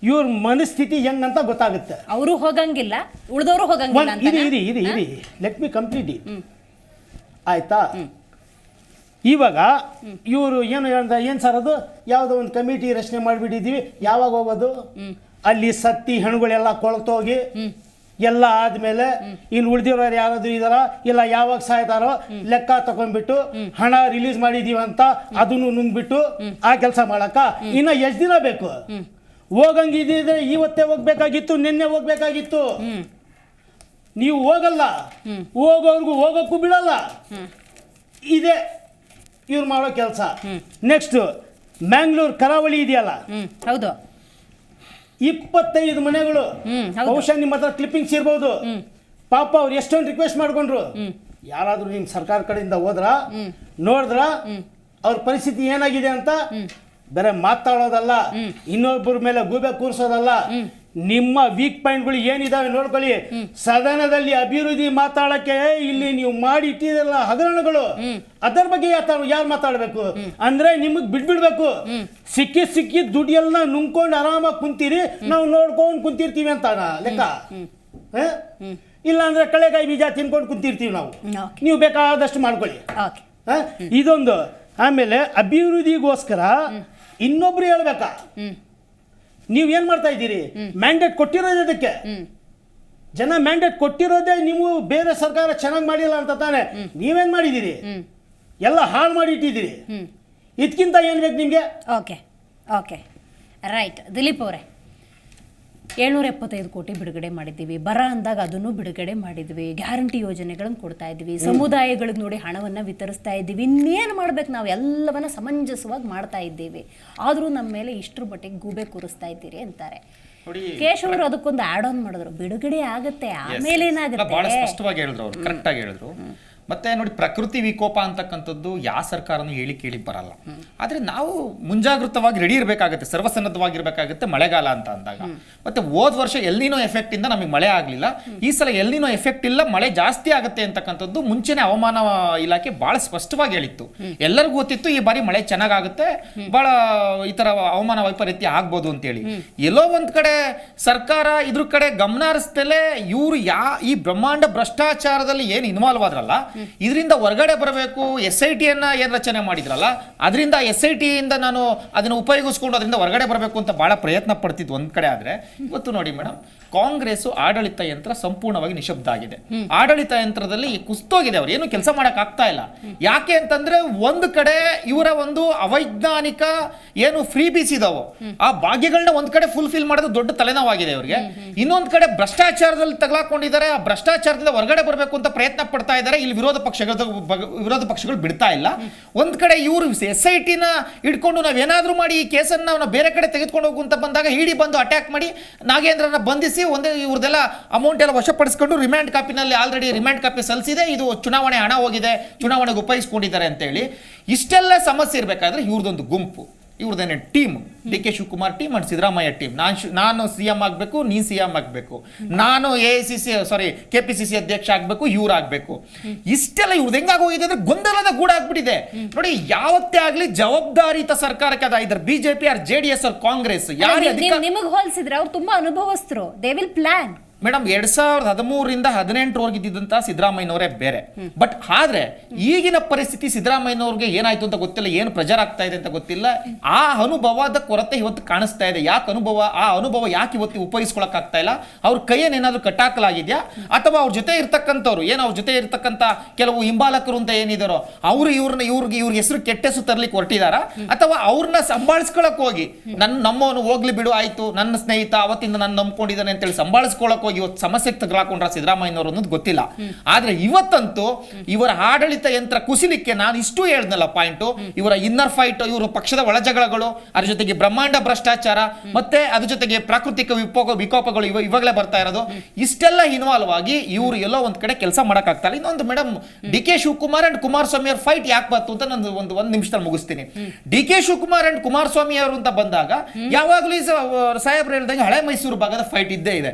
ಇವ್ರ ಮನಸ್ಥಿತಿ ಹೆಂಗಂತ ಗೊತ್ತಾಗುತ್ತೆ. ಅವರು ಹೋಗಂಗಿಲ್ಲ, ಉಳಿದವರು ಹೋಗಂಗಿಲ್ಲ. ಇರಿ ಲೆಟ್ ಮಿ ಕಂಪ್ಲೀಟ್. ಆಯ್ತಾ? ಇವಾಗ ಇವರು ಏನು ಹೇಳ್ದ, ಏನು ಸರ್ ಅದು ಯಾವುದೋ ಒಂದು ಕಮಿಟಿ ರಚನೆ ಮಾಡಿಬಿಟ್ಟಿದ್ದೀವಿ, ಯಾವಾಗ ಹೋಗೋದು? ಅಲ್ಲಿ ಸತ್ತಿ ಹೆಣುಗಳೆಲ್ಲ ಕೊಳ್ತೋಗಿ ಎಲ್ಲ ಆದಮೇಲೆ ಇನ್ನು ಉಳಿದಿರೋರು ಯಾರಾದರೂ ಇದಾರ, ಇಲ್ಲ ಯಾವಾಗ ಸಾಯ್ತಾರೋ ಲೆಕ್ಕ ತಗೊಂಡ್ಬಿಟ್ಟು ಹಣ ರಿಲೀಸ್ ಮಾಡಿದೀವಿ ಅಂತ ಅದನ್ನು ನುಂಗ್ಬಿಟ್ಟು ಆ ಕೆಲಸ ಮಾಡಕ್ಕ ಇನ್ನು ಎಷ್ಟು ದಿನ ಬೇಕು? ಹೋಗಂಗಿದ್ರೆ ಇವತ್ತೇ ಹೋಗ್ಬೇಕಾಗಿತ್ತು, ನಿನ್ನೆ ಹೋಗ್ಬೇಕಾಗಿತ್ತು. ನೀವು ಹೋಗಲ್ಲ, ಹೋಗೋರ್ಗು ಹೋಗೋಕ್ಕೂ ಬಿಡಲ್ಲ. ಇದೇ ಇವ್ರು ಮಾಡೋ ಕೆಲಸ. ನೆಕ್ಸ್ಟ್ ಮ್ಯಾಂಗ್ಳೂರ್ ಕರಾವಳಿ ಇದೆಯಲ್ಲ, ಹೌದು, 25 ಮನೆಗಳು. ಬಹುಶಃ ನಿಮ್ಮ ಹತ್ರ ಕ್ಲಿಪ್ಪಿಂಗ್ಸ್ ಇರ್ಬೋದು. ಪಾಪ ಅವ್ರು ಎಷ್ಟೊಂದು ರಿಕ್ವೆಸ್ಟ್ ಮಾಡ್ಕೊಂಡ್ರು. ಯಾರಾದ್ರೂ ನಿಮ್ಮ ಸರ್ಕಾರ ಕಡೆಯಿಂದ ಹೋದ್ರ ನೋಡಿದ್ರ ಅವ್ರ ಪರಿಸ್ಥಿತಿ ಏನಾಗಿದೆ ಅಂತ? ಬೇರೆ ಮಾತಾಡೋದಲ್ಲ, ಇನ್ನೊಬ್ಬರ ಮೇಲೆ ಗೂಬೆ ಕೂರಿಸೋದಲ್ಲ. ನಿಮ್ಮ ವೀಕ್ ಪಾಯಿಂಟ್ಗಳು ಏನಿದಾವೆ ನೋಡ್ಕೊಳ್ಳಿ. ಸದನದಲ್ಲಿ ಅಭಿವೃದ್ಧಿ ಮಾತಾಡಕ್ಕೆ ಇಲ್ಲಿ ನೀವು ಮಾಡಿ ಇಟ್ಟಿರಲ್ಲ ಹಗರಣಗಳು, ಅದರ ಬಗ್ಗೆ ಯಾರು ಮಾತಾಡಬೇಕು ಅಂದ್ರೆ ನಿಮಗೆ ಬಿಡ್ಬಿಡ್ಬೇಕು. ಸಿಕ್ಕಿ ದುಡ್ಡು ಎಲ್ಲ ನುಂಗ್ಕೊಂಡು ಆರಾಮಾಗಿ ಕುಂತೀರಿ, ನಾವು ನೋಡ್ಕೊಂಡು ಕುಂತಿರ್ತೀವಿ ಅಂತ ಲೆಕ್ಕ. ಇಲ್ಲ ಅಂದ್ರೆ ಕಳೆಗಾಯಿ ಬೀಜ ತಿನ್ಕೊಂಡು ಕುಂತಿರ್ತೀವಿ ನಾವು. ನೀವು ಬೇಕಾದಷ್ಟು ಮಾಡ್ಕೊಳ್ಳಿ. ಇದೊಂದು. ಆಮೇಲೆ ಅಭಿವೃದ್ಧಿಗೋಸ್ಕರ ಇನ್ನೊಬ್ರು ಹೇಳ್ಬೇಕಾ? ನೀವೇನ್ ಮಾಡ್ತಾ ಇದ್ದೀರಿ? ಮ್ಯಾಂಡೇಟ್ ಕೊಟ್ಟಿರೋದು ಅದಕ್ಕೆ. ಜನ ಮ್ಯಾಂಡೇಟ್ ಕೊಟ್ಟಿರೋದೇ ನೀವು ಬೇರೆ ಸರ್ಕಾರ ಚೆನ್ನಾಗಿ ಮಾಡಿಲ್ಲ ಅಂತ ತಾನೆ. ನೀವೇನ್ ಮಾಡಿದ್ದೀರಿ? ಎಲ್ಲ ಹಾಳು ಮಾಡಿ ಇಟ್ಟಿದ್ದೀರಿ. ಇದಕ್ಕಿಂತ ಏನು ಬೇಕು ನಿಮಗೆ? Okay right. ದಿಲೀಪ್ ಅವರೇ, 775 ಕೋಟಿ ಬಿಡುಗಡೆ ಮಾಡಿದ್ದೀವಿ. ಬರ ಅಂದಾಗ ಅದನ್ನು ಬಿಡುಗಡೆ ಮಾಡಿದ್ವಿ. ಗ್ಯಾರಂಟಿ ಯೋಜನೆಗಳನ್ನು ಕೊಡ್ತಾ ಇದ್ವಿ. ಸಮುದಾಯಗಳಿಗೆ ನೋಡಿ ಹಣವನ್ನು ವಿತರಿಸ್ತಾ ಇದ್ದೀವಿ. ಇನ್ನೇನು ಮಾಡ್ಬೇಕು? ನಾವು ಎಲ್ಲವನ್ನ ಸಮಂಜಸವಾಗಿ ಮಾಡ್ತಾ ಇದ್ದೀವಿ. ಆದರೂ ನಮ್ಮ ಮೇಲೆ ಇಷ್ಟರ ಮಟ್ಟಿಗೆ ಗೂಬೆ ಕೂರಿಸ್ತಾ ಇದ್ದೀರಿ ಅಂತಾರೆ. ನೋಡಿ ಕೇಶ್ ಅವರು ಅದಕ್ಕೊಂದು ಆಡ್ ಆನ್ ಮಾಡಿದ್ರು, ಬಿಡುಗಡೆ ಆಗುತ್ತೆ ಆಮೇಲೆ ಬಹಳ ಏನಾಗುತ್ತೆ. ಸ್ಪಷ್ಟವಾಗಿ ಹೇಳಿದ್ರು ಅವರು, ಕರೆಕ್ಟ್ ಆಗಿ ಹೇಳಿದ್ರು. ಮತ್ತೆ ನೋಡಿ, ಪ್ರಕೃತಿ ವಿಕೋಪ ಅಂತಕ್ಕಂಥದ್ದು ಯಾವ ಸರ್ಕಾರನೂ ಹೇಳಿ ಕೇಳಿ ಬರಲ್ಲ. ಆದ್ರೆ ನಾವು ಮುಂಜಾಗೃತವಾಗಿ ರೆಡಿ ಇರಬೇಕಾಗುತ್ತೆ, ಸರ್ವಸನ್ನದ್ಧವಾಗಿರ್ಬೇಕಾಗುತ್ತೆ ಮಳೆಗಾಲ ಅಂತ ಅಂದಾಗ. ಮತ್ತೆ ಹೋದ ವರ್ಷ ಎಲ್ನಿನೋ ಎಫೆಕ್ಟ್ ಇಂದ ನಮಗೆ ಮಳೆ ಆಗ್ಲಿಲ್ಲ, ಈ ಸಲ ಎಲ್ನಿನೋ ಎಫೆಕ್ಟ್ ಇಲ್ಲ, ಮಳೆ ಜಾಸ್ತಿ ಆಗುತ್ತೆ ಅಂತಕ್ಕಂಥದ್ದು ಮುಂಚೆನೆ ಹವಾಮಾನ ಇಲಾಖೆ ಬಹಳ ಸ್ಪಷ್ಟವಾಗಿ ಹೇಳಿತ್ತು. ಎಲ್ಲರಿಗೂ ಗೊತ್ತಿತ್ತು ಈ ಬಾರಿ ಮಳೆ ಚೆನ್ನಾಗುತ್ತೆ, ಬಹಳ ಈ ತರ ಹವಾಮಾನ ವೈಪರೀತ್ಯ ಆಗ್ಬೋದು ಅಂತೇಳಿ. ಎಲ್ಲೋ ಒಂದ್ ಕಡೆ ಸರ್ಕಾರ ಇದ್ರ ಕಡೆ ಗಮನ ಹರಿಸ್ತಲೇ ಇವರು ಈ ಬ್ರಹ್ಮಾಂಡ ಭ್ರಷ್ಟಾಚಾರದಲ್ಲಿ ಏನು ಇನ್ವಾಲ್ವ್ ಆದ್ರಲ್ಲ, ಇದರಿಂದ ಹೊರಗಡೆ ಬರಬೇಕು, SIT ಏನ್ ರಚನೆ ಮಾಡಿದ್ರಲ್ಲ, ಅದರಿಂದ SIT ಇಂದ ನಾನು ಅದನ್ನು ಉಪಯೋಗಿಸ್ಕೊಂಡು ಅದರಿಂದ ಹೊರಗಡೆ ಬರಬೇಕು ಅಂತ ಬಹಳ ಪ್ರಯತ್ನ ಪಡ್ತಿದ್ದು ಒಂದ್ ಕಡೆ. ಆದ್ರೆ ಇವತ್ತು ನೋಡಿ ಮೇಡಮ್, ಕಾಂಗ್ರೆಸ್ ಆಡಳಿತ ಯಂತ್ರ ಸಂಪೂರ್ಣವಾಗಿ ನಿಶಬ್ದ ಆಗಿದೆ. ಆಡಳಿತ ಯಂತ್ರದಲ್ಲಿ ಕುಸ್ತೋಗಿದೆ, ಅವ್ರು ಏನು ಕೆಲಸ ಮಾಡಕ್ ಆಗ್ತಾ ಇಲ್ಲ. ಯಾಕೆ ಅಂತಂದ್ರೆ ಒಂದು ಕಡೆ ಇವರ ಒಂದು ಅವೈಜ್ಞಾನಿಕ ಏನು ಫ್ರೀ ಬೀಸ್ ಇದಾವೋ ಆ ಭಾಗ್ಯಗಳನ್ನ ಒಂದ್ ಕಡೆ ಫುಲ್ಫಿಲ್ ಮಾಡೋದು ದೊಡ್ಡ ತಲೆನೋವಾಗಿದೆ ಅವರಿಗೆ. ಇನ್ನೊಂದ್ ಕಡೆ ಭ್ರಷ್ಟಾಚಾರದಲ್ಲಿ ತಗಲಾಕೊಂಡಿದ್ದಾರೆ, ಆ ಭ್ರಷ್ಟಾಚಾರದಿಂದ ಹೊರಗಡೆ ಬರಬೇಕು ಅಂತ ಪ್ರಯತ್ನ ಪಡ್ತಾ ಇದ್ದಾರೆ. ಇಲ್ಲಿ ವಿರೋಧ ಪಕ್ಷಗಳು ಬಿಡ್ತಾ ಇಲ್ಲ. ಒಂದ್ ಕಡೆ ಇವರು SIT ನ ಇಟ್ಕೊಂಡು ನಾವೇನಾದ್ರೂ ಮಾಡಿ ಈ ಕೇಸನ್ನ ನಾವು ಬೇರೆ ಕಡೆ ತೆಗೆದುಕೊಂಡು ಹೋಗುವಂತ ಬಂದಾಗ ಇಡಿ ಬಂದು ಅಟ್ಯಾಕ್ ಮಾಡಿ ನಾಗೇಂದ್ರನ ಬಂಧಿಸಿ ಒಂದೇ ಇವ್ರದೆಲ್ಲ ಅಮೌಂಟ್ ಎಲ್ಲ ವಶಪಡಿಸಿಕೊಂಡು ರಿಮ್ಯಾಂಡ್ ಕಾಪಿನಲ್ಲಿ ಆಲ್ರೆಡಿ ರಿಮ್ಯಾಂಡ್ ಕಾಪಿ ಸಲ್ಲಿಸಿದೆ, ಇದು ಚುನಾವಣೆ ಹಣ ಹೋಗಿದೆ, ಚುನಾವಣೆಗೆ ಉಪಯೋಗಿಸ್ಕೊಂಡಿದ್ದಾರೆ ಅಂತೇಳಿ. ಇಷ್ಟೆಲ್ಲ ಸಮಸ್ಯೆ ಇರಬೇಕಾದ್ರೆ ಇವ್ರದೊಂದು ಗುಂಪು, ಇವ್ರದೇನೆ team, DK Shivakumar team and Siddaramaiah team. ನಾನು CM ಆಗಬೇಕು, ನೀನು CM ಆಗಬೇಕು, ನಾನು KPCC ಅಧ್ಯಕ್ಷ ಆಗಬೇಕು, ಇವ್ರು ಆಗಬೇಕು. ಇಷ್ಟೆಲ್ಲ ಇವ್ರದ್ದು ಹೆಂಗಾಗೋಗಿದೆ ಅಂದ್ರೆ ಗೊಂದಲದ ಗೂಡ ಆಗ್ಬಿಟ್ಟಿದೆ. ನೋಡಿ, ಯಾವತ್ತೇ ಆಗ್ಲಿ ಜವಾಬ್ದಾರಿಯುತ ಸರ್ಕಾರಕ್ಕೆ ಅದ ಇದ್ರ BJP or JDS or Congress ನಿಮಗೆ ಹೋಲಿಸಿದ್ರೆ ಅವ್ರು ತುಂಬಾ ಅನುಭವಸ್ಥರು, ದೇ ವಿಲ್ ಪ್ಲಾನ್. ಮೇಡಮ್ 2013ರಿಂದ 2018 ಇದ್ದಂತ ಸಿದ್ದರಾಮಯ್ಯನವರೇ ಬೇರೆ. ಬಟ್ ಆದ್ರೆ ಈಗಿನ ಪರಿಸ್ಥಿತಿ ಸಿದ್ದರಾಮಯ್ಯನವ್ರಿಗೆ ಏನಾಯ್ತು ಅಂತ ಗೊತ್ತಿಲ್ಲ, ಏನು ಪ್ರೆಜರ್ ಆಗ್ತಾ ಇದೆ ಅಂತ ಗೊತ್ತಿಲ್ಲ. ಆ ಅನುಭವದ ಕೊರತೆ ಇವತ್ತು ಕಾಣಿಸ್ತಾ ಇದೆ. ಆ ಅನುಭವ ಯಾಕೆ ಇವತ್ತು ಉಪಯೋಗಿಸ್ಕೊಳಕ್ ಆಗ್ತಾ ಇಲ್ಲ? ಅವ್ರ ಕೈಯನ್ನೇನಾದ್ರೂ ಕಟ್ಟಾಕಲಾಗಿದ್ಯಾ, ಅಥವಾ ಅವ್ರ ಜೊತೆ ಇರ್ತಕ್ಕಂಥವ್ರು ಅವ್ರ ಜೊತೆ ಇರ್ತಕ್ಕಂಥ ಕೆಲವು ಹಿಂಬಾಲಕರು ಅಂತ ಏನಿದಾರೋ ಅವರು ಇವ್ರಿಗೆ ಹೆಸರು ಕೆಟ್ಟ ಹೆಸರು ತರ್ಲಿಕ್ಕೆ ಹೊರಟಿದಾರ, ಅಥವಾ ಅವ್ರನ್ನ ಸಂಭಾಳಿಸ್ಕೊಳಕ್ ಹೋಗಿ ನಮ್ಮವನು ಹೋಗ್ಲಿ ಬಿಡು ಆಯ್ತು, ನನ್ನ ಸ್ನೇಹಿತ ಅವತ್ತಿಂದ ನಾನು ನಂಬ್ಕೊಂಡಿದ್ದಾನೆ ಅಂತೇಳಿ ಸಂಭಾಳಿಸ್ಕೊಳಕ್ ಇವತ್ತು ಸಮಸ್ಯೆಗೆ ತಗಲಾಕೊಂಡ್ರ ಸಿದ್ದರಾಮಯ್ಯನವರು ಅನ್ನೋದು ಗೊತ್ತಿಲ್ಲ. ಆದ್ರೆ ಇವತ್ತಂತೂ ಇವರ ಆಡಳಿತ ಯಂತ್ರ ಕುಸಿಲಿಕ್ಕೆ ನಾನು ಇಷ್ಟು ಹೇಳ್ದಲ್ಲ ಪಾಯಿಂಟ್, ಇವರ ಇನ್ನರ್ ಫೈಟ್, ಇವರ ಪಕ್ಷದ ಒಳಜಗಳಗಳು, ಅದ್ರ ಜೊತೆಗೆ ಬ್ರಹ್ಮಾಂಡ ಭ್ರಷ್ಟಾಚಾರ, ಮತ್ತೆ ಅದ್ರ ಜೊತೆಗೆ ಪ್ರಾಕೃತಿಕ ವಿಕೋಪಗಳು ಇವಾಗಲೇ ಬರ್ತಾ ಇರೋದು, ಇಷ್ಟೆಲ್ಲ ಇನ್ವಾಲ್ವ್ ಆಗಿ ಇವರು ಎಲ್ಲೋ ಒಂದ್ ಕಡೆ ಕೆಲಸ ಮಾಡಕ್ ಆಗ್ತಾ ಇಲ್ಲ. ಇನ್ನೊಂದು madam, DK Shivakumar and Kumaraswamy ಅವ್ರ ಫೈಟ್ ಯಾಕೆ ಬಂತು ಅಂತ ನಾನು ಒಂದ್ ನಿಮಿಷದಲ್ಲಿ ಮುಗಿಸ್ತೀನಿ. DK ಶಿವಕುಮಾರ್ ಅಂಡ್ ಕುಮಾರಸ್ವಾಮಿ ಅವರು ಅಂತ ಬಂದಾಗ ಯಾವಾಗಲೂ ಸಾಹೇಬ್ರು ಹೇಳ್ದಂಗೆ ಹಳೆ ಮೈಸೂರು ಭಾಗದ ಫೈಟ್ ಇದ್ದೇ ಇದೆ.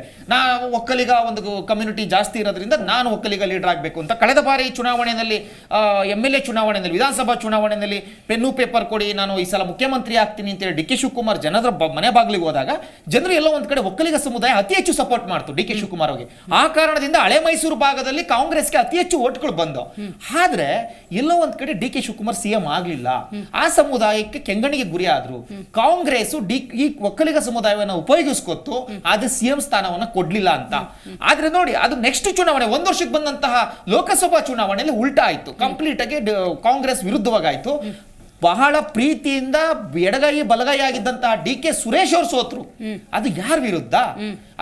ಒಕ್ಕಲಿಗ ಒಂದು ಕಮ್ಯುನಿಟಿ ಜಾಸ್ತಿ ಇರೋದ್ರಿಂದ ನಾನು ಒಕ್ಕಲಿಗ ಲೀಡರ್ ಆಗಬೇಕು ಅಂತ ಕಳೆದ ಬಾರಿ ಚುನಾವಣೆಯಲ್ಲಿ MLA ಚುನಾವಣೆಯಲ್ಲಿ, ವಿಧಾನಸಭಾ ಚುನಾವಣೆಯಲ್ಲಿ ಪೆನ್ನು ಪೇಪರ್ ಕೊಡಿ, ನಾನು ಈ ಸಲ ಮುಖ್ಯಮಂತ್ರಿ ಆಗ್ತೀನಿ ಅಂತೇಳಿ DK ಶಿವಕುಮಾರ್ ಜನರ ಮನೆ ಬಾಗಿಲಿಗೆ ಹೋದಾಗ ಜನರು ಎಲ್ಲೋ ಒಂದ್ ಕಡೆ ಒಕ್ಕಲಿಗ ಸಮುದಾಯ ಅತಿ ಹೆಚ್ಚು ಸಪೋರ್ಟ್ ಮಾಡ್ತು DK ಶಿವಕುಮಾರ್ ಅವರಿಗೆ. ಆ ಕಾರಣದಿಂದ ಹಳೆ ಮೈಸೂರು ಭಾಗದಲ್ಲಿ ಕಾಂಗ್ರೆಸ್ಗೆ ಅತಿ ಹೆಚ್ಚು ಓಟ್ಗಳು ಬಂದು. ಆದ್ರೆ ಎಲ್ಲೋ ಒಂದ್ ಕಡೆ DK ಶಿವಕುಮಾರ್ CM ಆಗ್ಲಿಲ್ಲ, ಆ ಸಮುದಾಯಕ್ಕೆ ಕೆಂಗಣಿಗೆ ಗುರಿ ಆದ್ರು. ಕಾಂಗ್ರೆಸ್ ಈ ಒಕ್ಕಲಿಗ ಸಮುದಾಯವನ್ನು ಉಪಯೋಗಿಸ್ಕೊತ್ತು, ಆದ್ರೆ CM ಸ್ಥಾನವನ್ನ ಕೊಡ್ಲಿಲ್ಲ ಅಂತ. ಆದ್ರೆ ನೋಡಿ, ಅದು ನೆಕ್ಸ್ಟ್ ಚುನಾವಣೆ 1 ವರ್ಷಕ್ಕೆ ಬಂದಂತಹ ಲೋಕಸಭಾ ಚುನಾವಣೆಯಲ್ಲಿ ಉಲ್ಟಾ ಆಯ್ತು, ಕಂಪ್ಲೀಟ್ ಆಗಿ ಕಾಂಗ್ರೆಸ್ ವಿರುದ್ಧವಾಗಾಯ್ತು. ಬಹಳ ಪ್ರೀತಿಯಿಂದ ಎಡಗೈ ಬಲಗೈ ಆಗಿದ್ದಂತಹ DK ಸುರೇಶ್ ಅವರು ಸೋತ್ರು. ಅದು ಯಾರ ವಿರುದ್ಧ?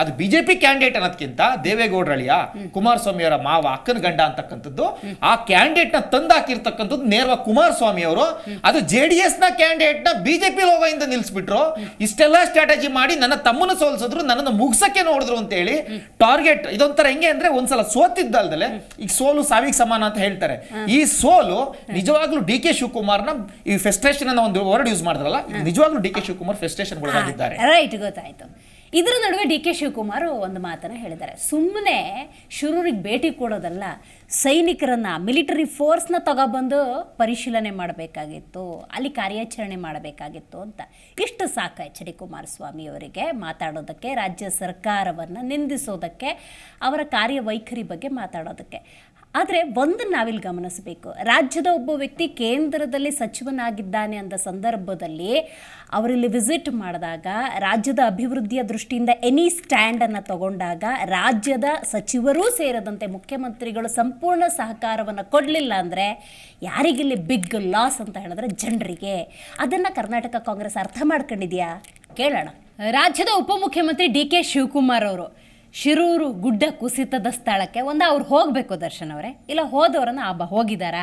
ಅದು BJP ಕ್ಯಾಂಡಿಡೇಟ್ ಅನ್ನೋದಕ್ಕಿಂತ ದೇವೇಗೌಡರಳಿಯ ಕುಮಾರಸ್ವಾಮಿ ಅವರ ಮಾವ, ಅಕ್ಕನ ಗಂಡ ಅಂತಕ್ಕಂಥದ್ದು, ಆ ಕ್ಯಾಂಡಿಡೇಟ್ ನ ತಂದಾಕಿರ್ತಕ್ಕಂಥದ್ದು ನೇರವಾಗಿ ಕುಮಾರಸ್ವಾಮಿ ಅವರು. ಅದು JDS ನ ಕ್ಯಾಂಡಿಡೇಟ್ ನ BJP ಲೋಗೋಯಿಂದ ನಿಲ್ಸ್ಬಿಟ್ರು. ಇಷ್ಟೆಲ್ಲ ಸ್ಟ್ರಾಟಜಿ ಮಾಡಿ ನನ್ನ ತಮ್ಮನ ಸೋಲ್ಸಿದ್ರು, ನನ್ನನ್ನು ಮುಗಿಸಕ್ಕೆ ನೋಡಿದ್ರು ಅಂತ ಹೇಳಿ ಟಾರ್ಗೆಟ್. ಇದೊಂಥರ ಹೆಂಗೆ ಅಂದ್ರೆ, ಒಂದ್ಸಲ ಸೋತಿದ್ದಲ್ದಲೆ ಈಗ ಸೋಲು ಸಾವಿಗೆ ಸಮಾನ ಅಂತ ಹೇಳ್ತಾರೆ. ಈ ಸೋಲು ನಿಜವಾಗ್ಲೂ DK ಶಿವಕುಮಾರ್ನ ಈ ಫೆಸ್ಟ್ರೇಷನ್ ಅನ್ನೋ ಒಂದು ವರ್ಡ್ ಯೂಸ್ ಮಾಡಿದ್ರಲ್ಲ, ನಿಜವಾಗ್ಲೂ DK ಶಿವಕುಮಾರ್ ಫೆಸ್ಟ್ರೇಷನ್ ಒಳಗಾಗಿದ್ದಾರೆ. ರೈಟ್, ಗೊತ್ತಾಯ್ತು. ಇದರ ನಡುವೆ DK ಶಿವಕುಮಾರ್ ಒಂದು ಮಾತನ್ನ ಹೇಳಿದ್ದಾರೆ. ಸುಮ್ಮನೆ ಶಿರೂರಿಗೆ ಭೇಟಿ ಕೊಡೋದಲ್ಲ, ಸೈನಿಕರನ್ನ, ಮಿಲಿಟರಿ ಫೋರ್ಸ್ನ ತಗೊಬಂದು ಪರಿಶೀಲನೆ ಮಾಡಬೇಕಾಗಿತ್ತು, ಅಲ್ಲಿ ಕಾರ್ಯಾಚರಣೆ ಮಾಡಬೇಕಾಗಿತ್ತು ಅಂತ. ಇಷ್ಟು ಸಾಕು HD ಕುಮಾರಸ್ವಾಮಿ ಅವರಿಗೆ ಮಾತಾಡೋದಕ್ಕೆ, ರಾಜ್ಯ ಸರ್ಕಾರವನ್ನು ನಿಂದಿಸೋದಕ್ಕೆ, ಅವರ ಕಾರ್ಯವೈಖರಿ ಬಗ್ಗೆ ಮಾತಾಡೋದಕ್ಕೆ. ಆದರೆ ಒಂದನ್ನು ನಾವಿಲ್ಲಿ ಗಮನಿಸಬೇಕು, ರಾಜ್ಯದ ಒಬ್ಬ ವ್ಯಕ್ತಿ ಕೇಂದ್ರದಲ್ಲಿ ಸಚಿವನಾಗಿದ್ದಾನೆ ಅಂದ ಸಂದರ್ಭದಲ್ಲಿ ಅವರಲ್ಲಿ ವಿಸಿಟ್ ಮಾಡಿದಾಗ, ರಾಜ್ಯದ ಅಭಿವೃದ್ಧಿಯ ದೃಷ್ಟಿಯಿಂದ ಎನಿ ಸ್ಟ್ಯಾಂಡನ್ನು ತಗೊಂಡಾಗ, ರಾಜ್ಯದ ಸಚಿವರೂ ಸೇರಿದಂತೆ ಮುಖ್ಯಮಂತ್ರಿಗಳು ಸಂಪೂರ್ಣ ಸಹಕಾರವನ್ನು ಕೊಡಲಿಲ್ಲ ಅಂದರೆ ಯಾರಿಗಿಲ್ಲಿ ಬಿಗ್ ಲಾಸ್ ಅಂತ ಹೇಳಿದ್ರೆ ಜನರಿಗೆ. ಅದನ್ನು ಕರ್ನಾಟಕ ಕಾಂಗ್ರೆಸ್ ಅರ್ಥ ಮಾಡ್ಕೊಂಡಿದೆಯಾ? ಕೇಳೋಣ. ರಾಜ್ಯದ ಉಪಮುಖ್ಯಮಂತ್ರಿ DK ಶಿವಕುಮಾರ್ ಅವರು ಶಿರೂರು ಗುಡ್ಡ ಕುಸಿತದ ಸ್ಥಳಕ್ಕೆ ಅವ್ರು ಹೋಗಬೇಕು ದರ್ಶನ್ ಅವರೇ, ಇಲ್ಲ ಹೋದವರನ್ನ ಹೋಗಿದ್ದಾರಾ,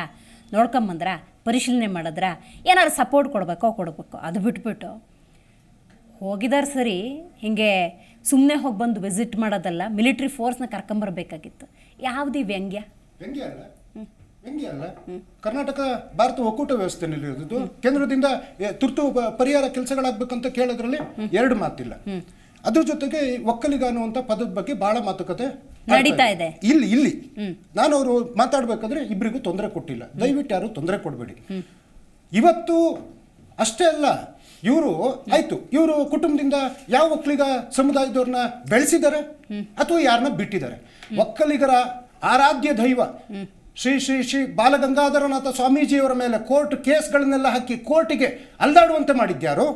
ನೋಡ್ಕೊಂಬಂದ್ರ, ಪರಿಶೀಲನೆ ಮಾಡಿದ್ರ, ಏನಾದ್ರು ಸಪೋರ್ಟ್ ಕೊಡಬೇಕು. ಅದು ಬಿಟ್ಬಿಟ್ಟು ಹೋಗಿದ್ದಾರೆ ಸರಿ, ಹೀಗೆ ಸುಮ್ಮನೆ ಹೋಗಿ ಬಂದು ವಿಸಿಟ್ ಮಾಡೋದಲ್ಲ, ಮಿಲಿಟ್ರಿ ಫೋರ್ಸ್ನ ಕರ್ಕೊಂಬರ್ಬೇಕಾಗಿತ್ತು. ಯಾವ್ದು ಈ ವ್ಯಂಗ್ಯ? ವ್ಯಂಗ್ಯ ಅಲ್ಲ. ಕರ್ನಾಟಕ ಭಾರತ ಒಕ್ಕೂಟ ವ್ಯವಸ್ಥೆಯಲ್ಲಿರೋದು, ಕೇಂದ್ರದಿಂದ ತುರ್ತು ಪರಿಹಾರ ಕೆಲಸಗಳಾಗಬೇಕಂತ ಕೇಳೋದ್ರಲ್ಲಿ ಎರಡು ಮಾತಿಲ್ಲ. ಅದ್ರ ಜೊತೆಗೆ ಒಕ್ಕಲಿಗ ಅನ್ನುವಂಥ ಪದದ ಬಗ್ಗೆ ಬಹಳ ಮಾತುಕತೆ ನಡೀತಾ ಇದೆ. ಇಲ್ಲಿ ನಾನು ಅವರು ಮಾತಾಡ್ಬೇಕಾದ್ರೆ ಇಬ್ಬರಿಗೂ ತೊಂದರೆ ಕೊಟ್ಟಿಲ್ಲ. ದಯವಿಟ್ಟು ಯಾರು ತೊಂದರೆ ಕೊಡಬೇಡಿ. ಇವತ್ತು ಅಷ್ಟೇ ಅಲ್ಲ, ಇವರು ಕುಟುಂಬದಿಂದ ಯಾವ ಒಕ್ಕಲಿಗ ಸಮುದಾಯದವ್ರನ್ನ ಬೆಳೆಸಿದ್ದಾರೆ ಅಥವಾ ಯಾರನ್ನ ಬಿಟ್ಟಿದ್ದಾರೆ. ಒಕ್ಕಲಿಗರ ಆರಾಧ್ಯ ದೈವ ಶ್ರೀ ಶ್ರೀ ಶ್ರೀ ಬಾಲಗಂಗಾಧರನಾಥ ಸ್ವಾಮೀಜಿಯವರ ಮೇಲೆ ಕೋರ್ಟ್ ಕೇಸ್ಗಳನ್ನೆಲ್ಲ ಹಾಕಿ ಕೋರ್ಟಿಗೆ ಅಲ್ದಾಡುವಂತೆ ಮಾಡಿದ್ಯಾರು?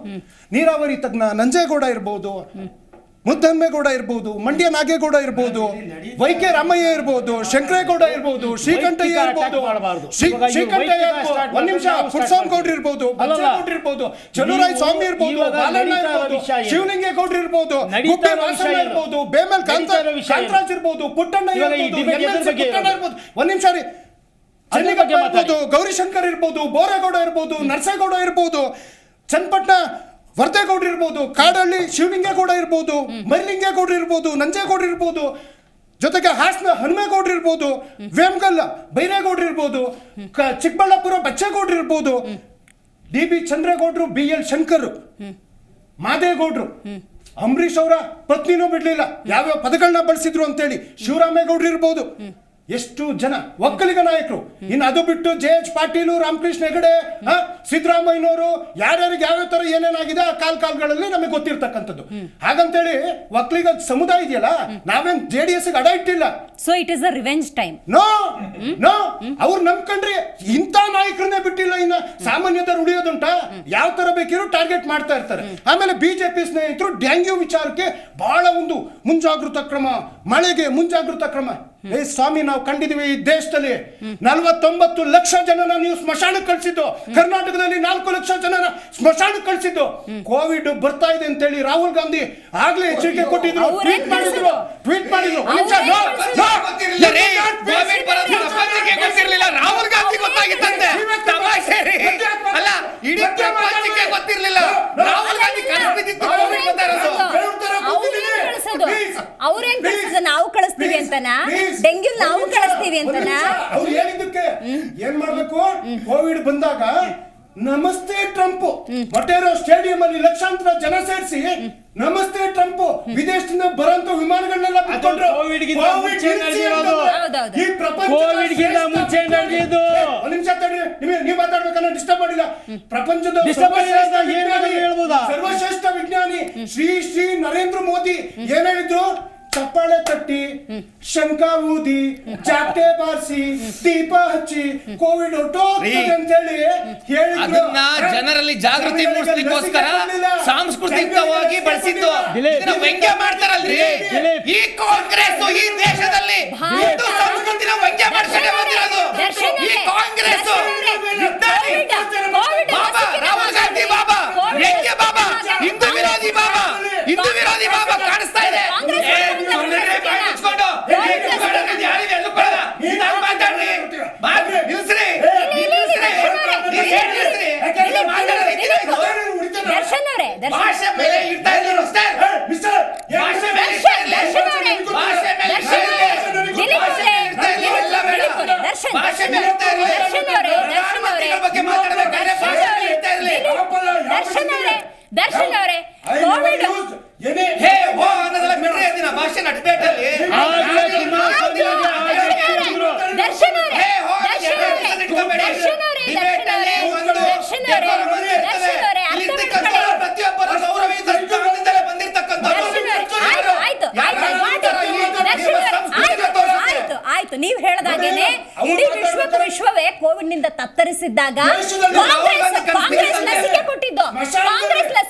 ನೀರಾವರಿ ತಜ್ಞ ನಂಜೇಗೌಡ ಇರ್ಬೋದು, ಮುದ್ದಮ್ಮೇಗೌಡ ಇರ್ಬೋದು, ಮಂಡ್ಯ ನಾಗೇಗೌಡ ಇರ್ಬೋದು, ವೈಕೆ ರಾಮಯ್ಯ ಇರ್ಬೋದು, ಶಂಕರೇಗೌಡ ಇರ್ಬೋದು, ಶ್ರೀಕಂಠಯ್ಯ ಇರ್ಬೋದು, ಒಂದ್ ನಿಮಿಷ ಪುಟ್ಸ್ವಾಮಿಗೌಡ್ರು ಇರ್ಬೋದು, ಬಚ್ಚೇಗೌಡ್ರು ಇರ್ಬೋದು, ಚಲುರಾಯ ಸ್ವಾಮಿ ಇರ್ಬೋದು, ಬಾಲಣ್ಣ ಇರ್ಬೋದು, ಶಿವಲಿಂಗೇಗೌಡ್ರು ಇರ್ಬೋದು, ಗುಬ್ಬೆ ವಾಸಣ್ಣ ಇರ್ಬೋದು, ಬೇಮೇಲ್ ಕಾಂತರಾಜ್ ಇರ್ಬೋದು, ಪುಟ್ಟಣ್ಣ ಇರ್ಬೋದು, ಒಂದ್ ನಿಮಿಷ ರೀ, ಚೆನ್ನಿಗಪ್ಪ ಇರ್ಬೋದು, ಗೌರಿಶಂಕರ್ ಇರ್ಬೋದು, ಬೋರೇಗೌಡ ಇರ್ಬೋದು, ನರಸೇಗೌಡ ಇರ್ಬೋದು, ಚನ್ನಪಟ್ಟಣ ವರ್ದೇಗೌಡ್ರು ಇರ್ಬೋದು, ಕಾಡಹಳ್ಳಿ ಶಿವಲಿಂಗೇಗೌಡ ಇರ್ಬೋದು, ಮರಿಲಿಂಗೇಗೌಡ್ರು ಇರ್ಬೋದು, ನಂಜೇಗೌಡ್ರು ಇರ್ಬೋದು, ಜೊತೆಗೆ ಹಾಸನ ಹನುಮೇಗೌಡ್ರು ಇರ್ಬೋದು, ವೇಮಗಲ್ಲ ಬೈರೇಗೌಡ್ರು ಇರ್ಬೋದು, ಚಿಕ್ಕಬಳ್ಳಾಪುರ ಬಚ್ಚೇಗೌಡ್ರು ಇರ್ಬೋದು, DB ಚಂದ್ರೇಗೌಡ್ರು, BL ಶಂಕರ್, ಮಾದೇಗೌಡ್ರು, ಅಂಬರೀಷ್ ಅವರ ಪತ್ನಿನೂ ಬಿಡ್ಲಿಲ್ಲ, ಯಾವ್ಯಾವ ಪದಗಳನ್ನ ಬಳಸಿದ್ರು ಅಂತೇಳಿ, ಶಿವರಾಮೇಗೌಡ್ರು ಇರ್ಬೋದು. ಎಷ್ಟು ಜನ ಒಕ್ಕಲಿಗ ನಾಯಕರು. ಇನ್ನು ಅದು ಬಿಟ್ಟು JH ಪಾಟೀಲು, ರಾಮಕೃಷ್ಣ ಹೆಗಡೆ, ಸಿದ್ದರಾಮಯ್ಯನವರು, ಯಾರ್ಯಾರಿಗೆ ಯಾವ್ಯಾವ ತರ ಏನೇನಾಗಿದೆ ಆ ಕಾಲಗಳಲ್ಲಿ ನಮಗೆ ಗೊತ್ತಿರ್ತಕ್ಕಂಥದ್ದು. ಹಾಗಂತೇಳಿ ಒಕ್ಕಲಿಗ ಸಮುದಾಯ ಇದೆಯಲ್ಲ, ನಾವೇನ್ JDS ಅಡ ಇಟ್ಟಿಲ್ಲ. So it is a revenge time. No ಅವ್ರು ನಂಬ್ಕೊಂಡ್ರಿ ಇಂಥ ನಾಯಕರನ್ನೇ ಬಿಟ್ಟಿಲ್ಲ. ಇನ್ನ ಸಾಮಾನ್ಯದವ್ರು ಉಳಿಯೋದುಂಟ, ಯಾವ ತರ ಬೇಕಿರೋ ಟಾರ್ಗೆಟ್ ಮಾಡ್ತಾ ಇರ್ತಾರೆ. ಆಮೇಲೆ BJP ಸ್ನೇಹಿತರು ಡೆಂಗ್ಯೂ ವಿಚಾರಕ್ಕೆ ಬಹಳ ಒಂದು ಮುಂಜಾಗೃತ ಕ್ರಮ, ಮಳೆಗೆ ಮುಂಜಾಗೃತ ಕ್ರಮ. ಸ್ವಾಮಿ, ನಾವು ಕಂಡಿದೀವಿ ಈ ದೇಶದಲ್ಲಿ 49 ಲಕ್ಷ ಜನನ ನೀವು ಸ್ಮಶಾನಕ್ಕೆ ಕಳಿಸಿದ್ದು, ಕರ್ನಾಟಕದಲ್ಲಿ 4 ಲಕ್ಷ ಜನನ ಸ್ಮಶಾನಕ್ಕೆ ಕಳಿಸಿದ್ದು. ಕೋವಿಡ್ ಬರ್ತಾ ಇದೆ ಅಂತೇಳಿ ರಾಹುಲ್ ಗಾಂಧಿ ಆಗ್ಲೇ ಎಚ್ಚರಿಕೆ ಕೊಟ್ಟಿದ್ರು, ಟ್ವೀಟ್ ಮಾಡಿದ್ರು. ರಾಹುಲ್ ಗಾಂಧಿ ಗೊತ್ತಾಗಿತ್ತಂತೆ, ಅಲ್ಲ ಇಡೀ ಪ್ರಪಂಚಕ್ಕೆ ಗೊತ್ತಿರಲಿಲ್ಲ. ರಾಹುಲ್ ಗಾಂಧಿ ಅವ್ರೇನ್ ಕಳಿಸಿದ, ನಾವು ಕಳಿಸ್ತೀವಿ ಅಂತನಾ? ಡೆಂಗ್ಯೂ ನಾವು ಕಳಿಸ್ತೀವಿ ಅಂತನಾ? ಅವ್ರು ಹೇಳಿದ್ದಕ್ಕೆ ಏನ್ ಮಾಡ್ಬೇಕು? ಕೋವಿಡ್ ಬಂದಾಗ ನಮಸ್ತೆ ಟ್ರಂಪ್ ಮೊಟೇರೋ ಸ್ಟೇಡಿಯಂ ಅಲ್ಲಿ ಲಕ್ಷಾಂತರ ಜನ ಸೇರಿಸಿ ನಮಸ್ತೆ ಟ್ರಂಪ್ ವಿದೇಶದಿಂದ ಬರಂತ ವಿಮಾನಗಳನ್ನೆಲ್ಲ ಬಿಟ್ಕೊಂಡ್ರು. ಈ ಪ್ರಪಂಚದ ಮುಂಚೆ ನಡೆದಿದ್ದು. ಒಂದ್ ನಿಮಿಷ ತಡಿ, ನೀವು ಮಾತಾಡ್ಬೇಕನ್ನ ಡಿಸ್ಟರ್ಬ್ ಮಾಡಿಲ್ಲ. ಪ್ರಪಂಚದ ಸರ್ವಶ್ರೇಷ್ಠ ವಿಜ್ಞಾನಿ ಶ್ರೀ ನರೇಂದ್ರ ಮೋದಿ ಏನ್ ಹೇಳಿದ್ರು? ಚಪ್ಪಾಳೆ ತಟ್ಟಿ, ಶಂಕ ಊದಿ, ಜಾಟೆ ಬಾರಿಸಿ, ದೀಪ ಹಚ್ಚಿ ಕೋವಿಡ್ ಹೊರಟೋಗ್ತದೆ ಅಂತೇಳಿ ಹೇಳಿದ್ರು. ಜನರಲ್ಲಿ ಜಾಗೃತಿ ಮೂಡಿಸಲಿಕ್ಕೋಸ್ಕರ ಸಾಂಸ್ಕೃತಿಕವಾಗಿ ಬಳಸಿದ್ದು. ವ್ಯಂಗ್ಯ ಮಾಡ್ತಾರಲ್ರಿ ಈ ಕಾಂಗ್ರೆಸ್, ಈ ದೇಶದಲ್ಲಿ ಹಿಂದೂ ಸಂಸ್ಕೃತಿನ ವ್ಯಂಗ್ಯ ಮಾಡ್ಕೊಂಡೆ ಬಂದಿರೋದು ಈ ಕಾಂಗ್ರೆಸ್. ಬಾಬಾ ರಾಹುಲ್ ಗಾಂಧಿ ಬಾಬಾ, ವ್ಯಂಗ್ಯ ಬಾಬಾ, ಹಿಂದೂ ವಿರೋಧಿ ಬಾಬಾ, ಹಿಂದೂ ವಿರೋಧಿ ಬಾಬಾ ಕಾಣಿಸ್ತಾ ಇದೆ. ಭಾಷೆ ಮೇಲೆ ಇಡ್ತಾ ಇದ್ರು ದರ್ಶನ್ ಅವರೇ, ಕೋವಿಡ್ ಹೇ ಓ ಅನ್ನೋದೆಲ್ಲ ಬಿಡ್ರಿ, ಅದನ್ನ ಭಾಷೆ ಡಿಬೇಟಲ್ಲಿ ಪ್ರತಿಯೊಬ್ಬರ ಗೌರವಿಂದಲೇ ಬಂದಿರ್ತಕ್ಕಂಥದ್ದು. ಆಯ್ತು, ನೀವು ಹೇಳದಾಗೇನೆ ಇಡೀ ವಿಶ್ವವೇ ಕೋವಿಡ್ ನಿಂದ ತತ್ತರಿಸಿದ್ದಾಗ ಕಾಂಗ್ರೆಸ್ ಲಸಿಕೆ ಕೊಟ್ಟಿದ್ದು,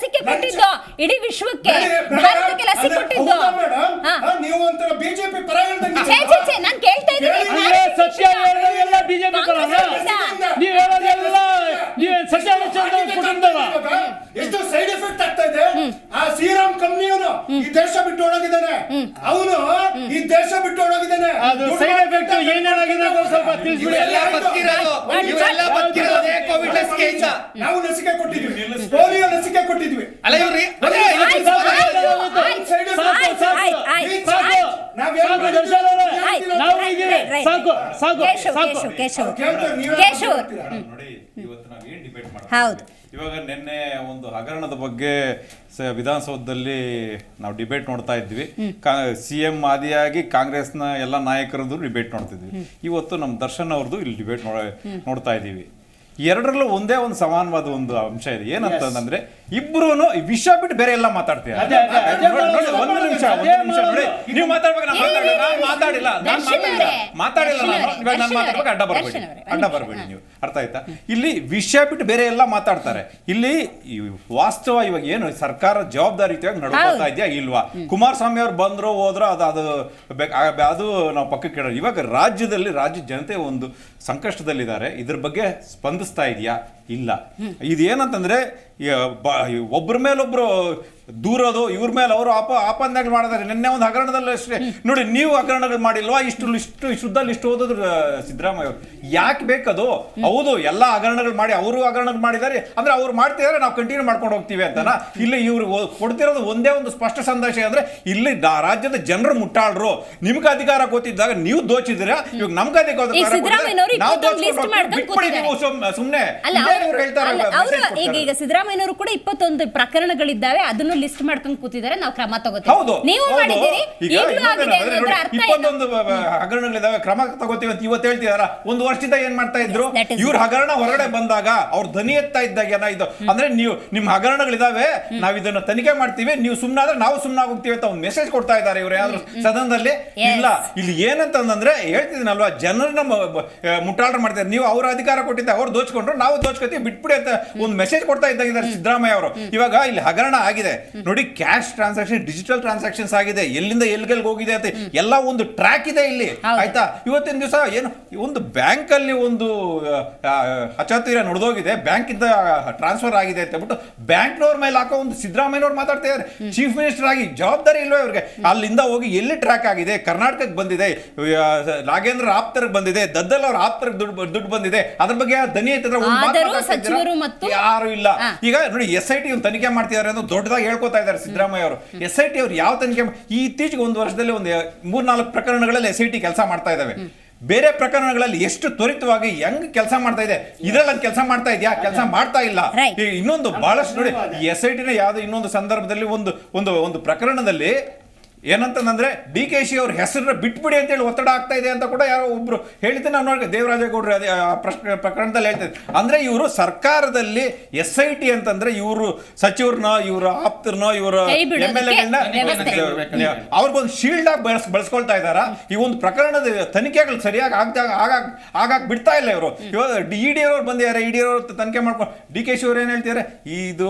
ಇಡೀ ವಿಶ್ವಕ್ಕೆ, ಭಾರತಕ್ಕೆ ಲಸಿಕೆ ಕೊಟ್ಟಿದ್ದು. ನೀವು ಒಂಥರ ಬಿಜೆಪಿ ಪರ ನಾನು ಕೇಳ್ತಾ ಇದ್ದೀನಿ. ಸತ್ಯ ಹೇಳೋದೆಲ್ಲ ಬಿಜೆಪಿ ಪರ, ನೀವು ಹೇಳೋದೆಲ್ಲ ಸತ್ಯ ಎಷ್ಟು ಸೈಡ್ ಎಫೆಕ್ಟ್ ಆಗ್ತಾ ಇದೆ. ಆ ಶ್ರೀರಾಮ್ ಕಂಪ್ನಿಯವನು ಈ ದೇಶ ಬಿಟ್ಟು ಓಡೋಗಿದ್ದಾನೆ, ಅವನು ಈ ದೇಶ ಬಿಟ್ಟು ಓಡೋಗಿದ್ದಾನೆ. ಸೈಡ್ ಎಫೆಕ್ಟ್ ಏನೇನಾಗಿದೆ ಅಂತ ಸ್ವಲ್ಪ ತಿಳಿಸ್ಬಿಡಿ. ಕೋವಿಡ್ ಲಸಿಕೆಯಿಂದ ನಾವು ಲಸಿಕೆ ಕೊಟ್ಟಿದ್ವಿ, ಪೋಲಿಯೋ ಲಸಿಕೆ ಕೊಟ್ಟಿದ್ವಿ. ಅಲ್ಲ ಇವ್ರಿ ಸೈಡ್ ಎಫೆಕ್ಟ್ ಆಯ್ತು. ಸಾಕು ಸಾಕು ದರ್ಶನ್ ಅವರೇ, ನಾವು ಇದ್ದೀವಿ. ಸಾಕು ಸಾಕು ಸಾಕು ಕೇಶವ್ ನೋಡಿ ಇವತ್ತು ನಾವು ಏನ್ ಡಿಬೇಟ್ ಹೌದು. ಇವಾಗ ನಿನ್ನೆ ಒಂದು ಹಗರಣದ ಬಗ್ಗೆ ವಿಧಾನಸೌಧದಲ್ಲಿ ನಾವು ಡಿಬೇಟ್ ನೋಡ್ತಾ ಇದ್ವಿ. CM ಆದಿಯಾಗಿ ಕಾಂಗ್ರೆಸ್ನ ಎಲ್ಲ ನಾಯಕರದ್ದು ಡಿಬೇಟ್ ನೋಡ್ತಿದ್ವಿ. ಇವತ್ತು ನಮ್ಮ ದರ್ಶನ್ ಅವ್ರದ್ದು ಇಲ್ಲಿ ಡಿಬೇಟ್ ನೋಡ್ತಾ ಇದ್ದೀವಿ. ಎರಡರಲ್ಲೂ ಒಂದೇ ಒಂದು ಸಮಾನವಾದ ಒಂದು ಅಂಶ ಇದೆ. ಏನಂತಂದ್ರೆ ಇಬ್ರು ವಿಷಯ ಬಿಟ್ಟು ಬೇರೆ ಎಲ್ಲ ಮಾತಾಡ್ತೀರಾ. ಒಂದು ನಿಮಿಷ ನೋಡಿ, ನೀವು ಮಾತಾಡ್ಬೇಕು, ನಾನು ಮಾತಾಡಿಲ್ಲ ಇವಾಗ ನಾನು ಮಾತಾಡ್ಬೇಕು, ಅಡ್ಡ ಬರಬೇಡಿ ನೀವು, ಅರ್ಥ ಆಯ್ತಾ? ಇಲ್ಲಿ ವಿಷಯ ಬಿಟ್ಟು ಬೇರೆ ಎಲ್ಲ ಮಾತಾಡ್ತಾರೆ. ಇಲ್ಲಿ ವಾಸ್ತವ ಇವಾಗ ಏನು ಸರ್ಕಾರ ಜವಾಬ್ದಾರಿಯುತವಾಗಿ ನಡ್ಕೊತಾ ಇದೆಯಾ ಇಲ್ವಾ? ಕುಮಾರಸ್ವಾಮಿ ಅವ್ರು ಬಂದ್ರು ಹೋದ್ರು ಅದು ನಾವು ಪಕ್ಕಕ್ಕೆ ಕೇಳೋಣ. ಇವಾಗ ರಾಜ್ಯದಲ್ಲಿ ರಾಜ್ಯ ಜನತೆ ಒಂದು ಸಂಕಷ್ಟದಲ್ಲಿದ್ದಾರೆ. ಇದ್ರ ಬಗ್ಗೆ ಸ್ಪಂದಿಸ್ತಾ ಇದೆಯಾ? ಇಲ್ಲ. ಇದೇನಂತಂದ್ರೆ ಒಬ್ಬರ ಮೇಲೊಬ್ರು ದೂರೋದು, ಇವ್ರ ಮೇಲೆ ಅವರು ಆಪಾದನೆಗಳು ಮಾಡಿದ್ದಾರೆ. ನಿನ್ನೆ ಒಂದು ಹಗರಣದಲ್ಲಿ ಅಷ್ಟೇ ನೋಡಿ, ನೀವು ಹಗರಣಗಳು ಮಾಡಿಲ್ವಾ? ಇಷ್ಟು ಶುದ್ಧಲ್ಲಿ ಇಷ್ಟು ಓದಿದ್ರು ಸಿದ್ದರಾಮಯ್ಯ ಅವರು. ಯಾಕೆ ಬೇಕದು? ಹೌದು, ಎಲ್ಲ ಹಗರಣಗಳು ಮಾಡಿ ಅವರು ಹಗರಣಗಳು ಮಾಡಿದ್ದಾರೆ ಅಂದ್ರೆ ಅವ್ರು ಮಾಡ್ತಿದ್ದಾರೆ, ನಾವು ಕಂಟಿನ್ಯೂ ಮಾಡ್ಕೊಂಡು ಹೋಗ್ತೀವಿ ಅಂತನಾ? ಇಲ್ಲಿ ಇವ್ರು ಕೊಡ್ತಿರೋದು ಒಂದೇ ಒಂದು ಸ್ಪಷ್ಟ ಸಂದೇಶ ಅಂದ್ರೆ ಇಲ್ಲಿ ರಾಜ್ಯದ ಜನರು ಮುಟ್ಟಾಳ್ರು. ನಿಮ್ಗೆ ಅಧಿಕಾರ ಗೊತ್ತಿದ್ದಾಗ ನೀವು ದೋಚಿದ್ರ, ಇವಾಗ ನಮ್ಗೆ ಅಧಿಕಾರ ಸುಮ್ನೆ ಈಗ ಸಿದ್ದರಾಮಯ್ಯನವರು ಕೂಡ 21 ಪ್ರಕರಣಗಳಿದ್ದಾವೆ, ಅದನ್ನು ಲಿಸ್ಟ್ ಮಾಡ್ಕೊಂಡು ಕೂತಿದ್ದಾರೆ, ನಾವು ಕ್ರಮ ತಗೋತೀವಿ. ನೀವು ಮಾಡಿದ್ದೀರಿ, 21 ಹಗರಣಗಳಿದಾವೆ, ಕ್ರಮ ತಗೋತೀವಿ ಅಂತ ಇವತ್ತು ಹೇಳ್ತಿದಾರ. ಒಂದು ವರ್ಷದಿಂದ ಏನ್ ಮಾಡ್ತಾ ಇದ್ರು ಇವ್ರ ಹಗರಣ ಹೊರಗಡೆ ಬಂದಾಗ ಅವ್ರ ಧ್ವನಿ ಎತ್ತಾ ಇದ್ದಾಗ ಏನಾಯ್ತು ಅಂದ್ರೆ, ನೀವು ನಿಮ್ಮ ಹಗರಣಗಳಿದಾವೆ, ನಾವ್ ಇದನ್ನ ತನಿಖೆ ಮಾಡ್ತೀವಿ, ನೀವು ಸುಮ್ನಾದ್ರೆ ನಾವು ಸುಮ್ನಾಗ ಹೋಗ್ತೀವಿ ಅಂತ ಒಂದು ಮೆಸೇಜ್ ಕೊಡ್ತಾ ಇದ್ದಾರೆ ಇವ್ರು ಯಾರು ಸದನದಲ್ಲಿ. ಇಲ್ಲ, ಇಲ್ಲಿ ಏನಂತಂದ್ರೆ ಹೇಳ್ತಿದ್ದೀನಲ್ವಾ, ಜನರನ್ನ ಮುಟ್ಟಾಳ್ರ ಮಾಡ್ತಾರೆ. ನೀವು ಅವ್ರ ಅಧಿಕಾರ ಕೊಟ್ಟಿದ್ದ ಅವ್ರು ದೋಚ್ಕೊಂಡ್ರು, ನಾವು ದೋಚ್ಕೊತೀವಿ, ಬಿಟ್ಬಿಡಿ ಅಂತ ಒಂದು ಮೆಸೇಜ್ ಕೊಡ್ತಾ ಇದ್ದಾರೆ ಸಿದ್ದರಾಮಯ್ಯ ಅವರು. ಇವಾಗ ಇಲ್ಲಿ ಹಗರಣ ಆಗಿದೆ ನೋಡಿ, ಕ್ಯಾಶ್ ಟ್ರಾನ್ಸಾಕ್ಷನ್, ಡಿಜಿಟಲ್ ಟ್ರಾನ್ಸಾಕ್ಷನ್ಸ್ ಆಗಿದೆ, ಎಲ್ಲಿಂದ ಎಲ್ಲಿಗೆ ಹೋಗಿದೆ ಅಂತ ಎಲ್ಲ ಒಂದು ಟ್ರ್ಯಾಕ್ ಇದೆ ಇಲ್ಲಿ, ಆಯ್ತಾ? ಇವತ್ತಿನ ದಿವಸ ಏನು ಒಂದು ಬ್ಯಾಂಕ್ ಅಲ್ಲಿ ಒಂದು ಅಚಾತುರ್ಯ ನಡೆದೋಗಿದೆ, ಬ್ಯಾಂಕ್ ಇಂದ ಟ್ರಾನ್ಸ್ಫರ್ ಆಗಿದೆ ಅಂತ ಹೇಳ್ಬಿಟ್ಟು ಬ್ಯಾಂಕ್ನವ್ರ ಮೇಲೆ ಹಾಕೋ ಒಂದು ಸಿದ್ದರಾಮಯ್ಯನವ್ರು ಮಾತಾಡ್ತಾ ಇದ್ದಾರೆ. ಚೀಫ್ ಮಿನಿಸ್ಟರ್ ಆಗಿ ಜವಾಬ್ದಾರಿ ಇಲ್ವೇ ಅವ್ರಿಗೆ? ಅಲ್ಲಿಂದ ಹೋಗಿ ಎಲ್ಲಿ ಟ್ರ್ಯಾಕ್ ಆಗಿದೆ? ಕರ್ನಾಟಕಕ್ಕೆ ಬಂದಿದೆ, ನಾಗೇಂದ್ರ ಆಪ್ತರ್ಗೆ ಬಂದಿದೆ, ದದ್ದಲ್ ಅವ್ರ ಆಪ್ತರ್ಗೆ ದುಡ್ಡು ಬಂದಿದೆ, ಅದ್ರ ಬಗ್ಗೆ ದನಿ ಯಾರು ಇಲ್ಲ. ಈಗ ನೋಡಿ, SIT ತನಿಖೆ ಮಾಡ್ತಿದ್ದಾರೆ ಅಂತ ದೊಡ್ಡದಾಗಿ ಹೇಳ್ಕೊತಾ ಇದ್ದಾರೆ ಸಿದ್ದರಾಮಯ್ಯ ಅವರು. SIT ಅವ್ರು ಯಾವ ತನಿಖೆ ಈ ಇತ್ತೀಚೆಗೆ ಒಂದು ವರ್ಷದಲ್ಲಿ ಒಂದು 3-4 ಪ್ರಕರಣಗಳಲ್ಲಿ SIT ಕೆಲಸ ಮಾಡ್ತಾ ಇದ್ದಾವೆ. ಬೇರೆ ಪ್ರಕರಣಗಳಲ್ಲಿ ಎಷ್ಟು ತ್ವರಿತವಾಗಿ ಹೆಂಗ್ ಕೆಲಸ ಮಾಡ್ತಾ ಇದೆ, ಇದ್ರಲ್ಲಿ ಕೆಲಸ ಮಾಡ್ತಾ ಇದೆಯಾ? ಕೆಲಸ ಮಾಡ್ತಾ ಇಲ್ಲ. ಇನ್ನೊಂದು ಬಹಳಷ್ಟು ನೋಡಿ, SIT ಯಾವ್ದು ಇನ್ನೊಂದು ಸಂದರ್ಭದಲ್ಲಿ ಒಂದು ಪ್ರಕರಣದಲ್ಲಿ ಏನಂತಂದ್ರೆ DKಶಿ ಅವ್ರ ಹೆಸರನ್ನ ಬಿಟ್ಬಿಡಿ ಅಂತೇಳಿ ಒತ್ತಡ ಆಗ್ತಾ ಇದೆ ಅಂತ ಕೂಡ ಯಾರೋ ಒಬ್ರು ಹೇಳಿದ್ದೆ. ನಾನು ನೋಡಿ, ದೇವರಾಜೇಗೌಡರು ಪ್ರಕರಣದಲ್ಲಿ ಹೇಳ್ತಿದ್ರು. ಅಂದ್ರೆ ಇವರು ಸರ್ಕಾರದಲ್ಲಿ SIT ಅಂತಂದ್ರೆ ಇವರು ಸಚಿವರನ್ನ, ಇವರ ಆಪ್ತರನ್ನ, ಇವರ MLAಗಳನ್ನ ಅವ್ರಿಗೊಂದು ಶೀಲ್ಡ್ ಆಗಿ ಬಳಸ್ಕೊಳ್ತಾ ಇದಾರ. ಈ ಒಂದು ಪ್ರಕರಣದ ತನಿಖೆಗಳು ಸರಿಯಾಗಿ ಆಗಾಗ ಬಿಡ್ತಾ ಇಲ್ಲ ಇವರು. ಇವಾಗ ED ಅವ್ರು ಬಂದಿದ್ದಾರೆ, ED ಅವರು ತನಿಖೆ ಮಾಡ್ಕೊಂಡು DKಶಿ ಅವ್ರು ಏನ್ ಹೇಳ್ತಿದ್ದಾರೆ, ಇದು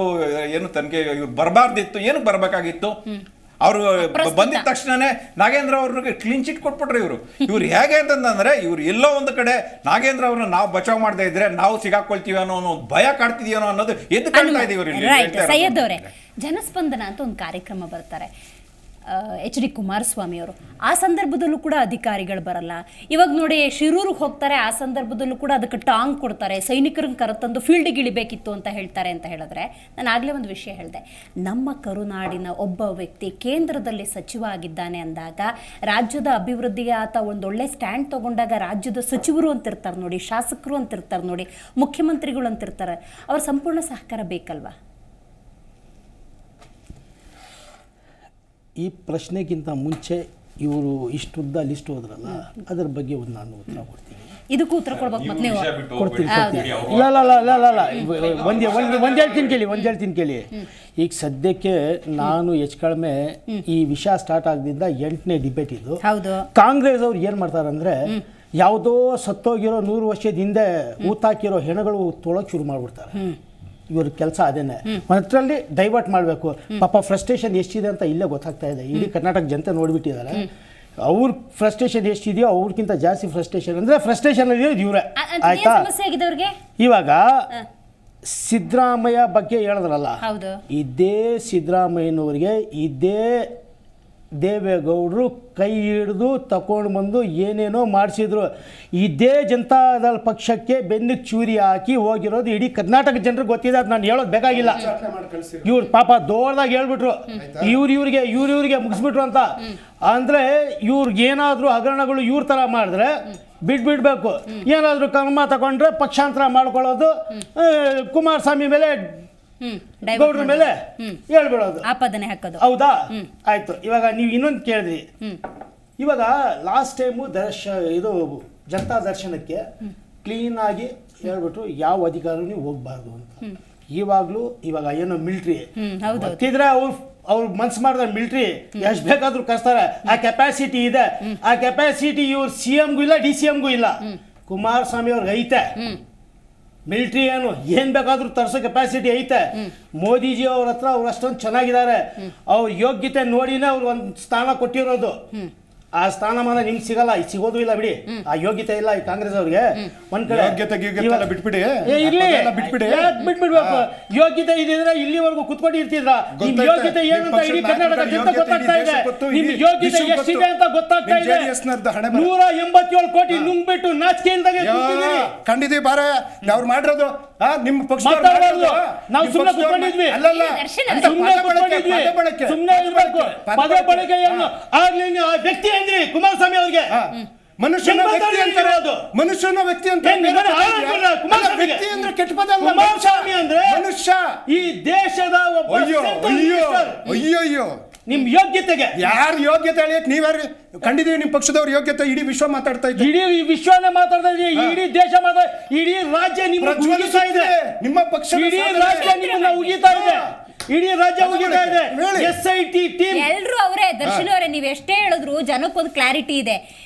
ಏನು ತನಿಖೆ ಇವ್ರು ಬರಬಾರ್ದಿತ್ತು, ಏನಕ್ಕೆ ಬರಬೇಕಾಗಿತ್ತು? ಅವರು ಬಂದಿದ ತಕ್ಷಣನೇ ನಾಗೇಂದ್ರ ಅವ್ರಿಗೆ ಕ್ಲೀನ್ ಚಿಟ್ ಕೊಟ್ಬಿಟ್ರು. ಇವ್ರು ಹೇಗೆ ಅಂತಂದ್ರೆ, ಇವ್ರು ಎಲ್ಲೋ ಒಂದು ಕಡೆ ನಾಗೇಂದ್ರ ಅವ್ರನ್ನ ನಾವು ಬಚಾವ್ ಮಾಡದೇ ಇದ್ರೆ ನಾವು ಸಿಗಾಕೊಳ್ತೀವಿ ಅನ್ನೋ ಒಂದು ಭಯ ಕಾಡ್ತಿದೀವೋ ಅನ್ನೋದು ಎದ್ದು ಕಾಣ್ತಾ ಇದೀವಿ. ಸೈಯದ್ ಅವರೇ, ಜನಸ್ಪಂದನ ಅಂತ ಒಂದು ಕಾರ್ಯಕ್ರಮ ಬರ್ತಾರೆ HD ಕುಮಾರಸ್ವಾಮಿ ಅವರು. ಆ ಸಂದರ್ಭದಲ್ಲೂ ಕೂಡ ಅಧಿಕಾರಿಗಳು ಬರಲ್ಲ. ಇವಾಗ ನೋಡಿ, ಶಿರೂರಿಗೆ ಹೋಗ್ತಾರೆ, ಆ ಸಂದರ್ಭದಲ್ಲೂ ಕೂಡ ಅದಕ್ಕೆ ಟಾಂಗ್ ಕೊಡ್ತಾರೆ, ಸೈನಿಕರನ್ನ ಕರೆತಂದು ಫೀಲ್ಡಿಗೆ ಇಳಿಬೇಕಿತ್ತು ಅಂತ ಹೇಳ್ತಾರೆ. ಅಂತ ಹೇಳಿದ್ರೆ, ನಾನು ಆಗಲೇ ಒಂದು ವಿಷಯ ಹೇಳಿದೆ, ನಮ್ಮ ಕರುನಾಡಿನ ಒಬ್ಬ ವ್ಯಕ್ತಿ ಕೇಂದ್ರದಲ್ಲಿ ಸಚಿವ ಆಗಿದ್ದಾನೆ ಅಂದಾಗ, ರಾಜ್ಯದ ಅಭಿವೃದ್ಧಿಗೆ ಆತ ಒಂದೊಳ್ಳೆ ಸ್ಟ್ಯಾಂಡ್ ತಗೊಂಡಾಗ ರಾಜ್ಯದ ಸಚಿವರು ಅಂತಿರ್ತಾರೆ ನೋಡಿ, ಶಾಸಕರು ಅಂತಿರ್ತಾರೆ ನೋಡಿ, ಮುಖ್ಯಮಂತ್ರಿಗಳು ಅಂತಿರ್ತಾರೆ, ಅವ್ರ ಸಂಪೂರ್ಣ ಸಹಕಾರ ಬೇಕಲ್ವಾ? ಈ ಪ್ರಶ್ನೆಗಿಂತ ಮುಂಚೆ ಇವರು ಇಷ್ಟುದ್ದ ಲಿಸ್ಟ್ ಹೋದ್ರಲ್ಲ, ಅದರ ಬಗ್ಗೆ ಒಂದು ನಾನು ಉತ್ತರ ಕೊಡ್ತೀನಿ. ಇದಕ್ಕೂ ಉತ್ತರ ಕೊಡ್ಬೇಕು ಮತ್ತೆ ನೀವು ಕೊಡ್ತೀನಿ. ಇಲ್ಲ ಒಂದು ಹೇಳ್ತೀನಿ ಕೇಳಿ. ಈಗ ಸದ್ಯಕ್ಕೆ ನಾನು ಕಡಿಮೆ ಈ ವಿಷಯ ಸ್ಟಾರ್ಟ್ ಆಗದಿಂದ 8ನೇ ಡಿಬೇಟ್ ಇದು. ಕಾಂಗ್ರೆಸ್ ಅವ್ರು ಏನು ಮಾಡ್ತಾರಂದ್ರೆ, ಯಾವುದೋ ಸತ್ತೋಗಿರೋ 100 ವರ್ಷದ ಹಿಂದೆ ಊತಾಕಿರೋ ಹೆಣಗಳು ತೊಳಕ್ ಶುರು ಮಾಡ್ಬಿಡ್ತಾರೆ. ಇವ್ರ ಕೆಲಸ ಅದೇನೆ, ಅದರಲ್ಲಿ ಡೈವರ್ಟ್ ಮಾಡಬೇಕು. ಪಾಪ ಫ್ರಸ್ಟ್ರೇಷನ್ ಎಷ್ಟಿದೆ ಅಂತ ಇಲ್ಲೇ ಗೊತ್ತಾಗ್ತಾ ಇದೆ. ಇಡೀ ಕರ್ನಾಟಕ ಜನತೆ ನೋಡ್ಬಿಟ್ಟಿದ್ದಾರೆ. ಅವ್ರ ಫ್ರಸ್ಟ್ರೇಷನ್ ಎಷ್ಟಿದೆಯೋ ಅವ್ರಿಗಿಂತ ಜಾಸ್ತಿ ಫ್ರಸ್ಟ್ರೇಷನ್ ಅಂದರೆ ಫ್ರಸ್ಟ್ರೇಷನ್ ಇವ್ರೆ, ಆಯ್ತಾ? ಇವಾಗ ಸಿದ್ದರಾಮಯ್ಯ ಬಗ್ಗೆ ಹೇಳಿದ್ರಲ್ಲ, ಇದೇ ಸಿದ್ದರಾಮಯ್ಯನವರಿಗೆ ಇದೇ ದೇವೇಗೌಡರು ಕೈ ಹಿಡಿದು ತಗೊಂಡು ಬಂದು ಏನೇನೋ ಮಾಡಿಸಿದ್ರು. ಇದೇ ಜನತಾದಳ ಪಕ್ಷಕ್ಕೆ ಬೆನ್ನು ಚೂರಿ ಹಾಕಿ ಹೋಗಿರೋದು ಇಡೀ ಕರ್ನಾಟಕ ಜನರಿಗೆ ಗೊತ್ತಿದೆ. ಅದು ನಾನು ಹೇಳೋದು ಬೇಕಾಗಿಲ್ಲ. ಇವ್ರು ಪಾಪ ದೊಡ್ಡದಾಗಿ ಹೇಳ್ಬಿಟ್ರು, ಇವ್ರಿಗೆ ಮುಗಿಸ್ಬಿಟ್ರು ಅಂತ. ಅಂದರೆ ಇವ್ರಿಗೆ ಏನಾದರೂ ಹಗರಣಗಳು ಇವ್ರ ಥರ ಮಾಡಿದ್ರೆ ಬಿಡ್ಬೇಕು, ಏನಾದರೂ ಕ್ರಮ ತಗೊಂಡ್ರೆ ಪಕ್ಷಾಂತರ ಮಾಡ್ಕೊಳ್ಳೋದು, ಕುಮಾರಸ್ವಾಮಿ ಮೇಲೆ ಗೌಡ್ರ ಮೇಲೆ ಹೇಳ್ಬಿಡೋದು, ಆಪಾದನೆ ಹಾಕೋದು. ಹೌದಾ? ಆಯ್ತು. ಇವಾಗ ನೀವು ಇನ್ನೊಂದು ಕೇಳಿದ್ರಿ. ಇವಾಗ ಲಾಸ್ಟ್ ಟೈಮು ಇದು ಜನತಾ ದರ್ಶನಕ್ಕೆ ಕ್ಲೀನ್ ಆಗಿ ಹೇಳ್ಬಿಟ್ರು ಯಾವ ಅಧಿಕಾರಿನೂ ಹೋಗ್ಬಾರ್ದು ಅಂತ. ಇವಾಗ ಏನೋ ಮಿಲಿಟ್ರಿ ಗೊತ್ತಿದ್ರೆ ಅವ್ರು ಮನ್ಸು ಮಾಡಿದ್ರೆ ಮಿಲಿಟ್ರಿ ಎಷ್ಟು ಬೇಕಾದ್ರೂ ಕಳಿಸ್ತಾರೆ. ಆ ಕೆಪಾಸಿಟಿ ಇದೆ. ಆ ಕೆಪಾಸಿಟಿ ಇವ್ರು CMಗೂ ಇಲ್ಲ, DCMಗೂ ಇಲ್ಲ. ಕುಮಾರಸ್ವಾಮಿ ಅವ್ರಿಗೆ ಐತೆ. ಮಿಲಿಟ್ರಿ ಏನ್ ಬೇಕಾದ್ರೂ ತರಿಸೋ ಕೆಪಾಸಿಟಿ ಐತೆ. ಮೋದಿಜಿ ಅವ್ರ ಹತ್ರ ಅವ್ರು ಅಷ್ಟೊಂದು ಚೆನ್ನಾಗಿದ್ದಾರೆ. ಅವ್ರ ಯೋಗ್ಯತೆ ನೋಡಿನೇ ಅವ್ರು ಒಂದು ಸ್ಥಾನ ಕೊಟ್ಟಿರೋದು. ಆ ಸ್ಥಾನಮಾನ ನಿಮ್ಗೆ ಸಿಗಲ್ಲ, ಸಿಗೋದು ಇಲ್ಲ ಬಿಡಿ. ಆ ಯೋಗ್ಯತೆ ಇಲ್ಲ ಈ ಕಾಂಗ್ರೆಸ್ ಅವ್ರಿಗೆ. ಒಂದ್ ಕಡೆ ಬಿಟ್ಬಿಡಿ, ಬಿಟ್ಬಿಡ್ಬೇಕು. ಯೋಗ್ಯತೆ ಇದ್ರೆ ಇಲ್ಲಿವರೆಗೂ ಕುತ್ಕೊಂಡು ಇರ್ತಿದ್ರ. ನಿಮ್ ಯೋಗ್ಯತೆ ಏನಂತ ಇಡೀ ಕರ್ನಾಟಕ ಜನತೆ ಗೊತ್ತಾಗ್ತಾ ಇದೆ. ನಿಮ್ ಯೋಗ್ಯತೆ ಎಷ್ಟಿದೆ ಅಂತ ಗೊತ್ತಾಗ್ತಾ ಇದೆ. 187 ಕೋಟಿ ನುಂಗ್ಬಿಟ್ಟು ನಾಚಿಕೆ ಇಲ್ದಾಗೆ ಕಂಡಿದ್ದೀವಿ. ಬಾರ ಅವ್ರು ಮಾಡಿರೋದು ನಿಮ್ಮ ಪಕ್ಷ ನಾವು ಸುಮ್ಮನೆ ಕುತ್ಕೊಂಡಿದ್ವಿ. ಸುಮ್ಮನೆ ಇರ್ಬೇಕು. ಪದ ಬಳಕೆಯನ್ನು ಆಗ್ಲಿ ಆ ವ್ಯಕ್ತಿ ಅಂದ್ರಿ ಕುಮಾರಸ್ವಾಮಿ ಅವ್ರಿಗೆ. ಮನುಷ್ಯನ ವ್ಯಕ್ತಿ ಅಂತ ವ್ಯಕ್ತಿ ಅಂದ್ರೆ ಕೆಟ್ಟ ಪದ ಅಲ್ಲ. ಕುಮಾರಸ್ವಾಮಿ ಅಂದ್ರೆ ಮನುಷ್ಯ, ಈ ದೇಶದ ಒಬ್ಬ ಅಯ್ಯೋ ನಿಮ್ ಯೋಗ್ಯತೆಗೆ ಯಾರು ಯೋಗ್ಯತೆ ಹೇಳಿಯಕ್ ನೀವ್ಯಾರು ಕಂಡಿದೀವಿ? ನಿಮ್ ಪಕ್ಷದವ್ರ ಯೋಗ್ಯತೆ ಇಡೀ ವಿಶ್ವ ಮಾತಾಡ್ತಾ ಇದ್ದೀವಿ. ಇಡೀ ವಿಶ್ವನೇ ಮಾತಾಡ್ತಾ ಇದೆ. ಇಡೀ ದೇಶ ಇಡೀ ರಾಜ್ಯ ಉಗಿತಾ ಇದೆ. ನಿಮ್ಮ ಪಕ್ಷ ಇಡೀ ರಾಜ್ಯ ನಿಮ್ಮನ್ನ ಉಗಿತಾ ಇದೆ. ಇಡೀ ರಾಜ್ಯ ಉಗಿತಾ ಇದೆ. SIT ಟೀಮ್ ಎಲ್ರು ಅವರೇ. ದರ್ಶನ್ ಅವರೇ, ನೀವ್ ಎಷ್ಟೇ ಹೇಳಿದ್ರು ಜನಕ್ಕೊಂದು ಕ್ಲಾರಿಟಿ ಇದೆ.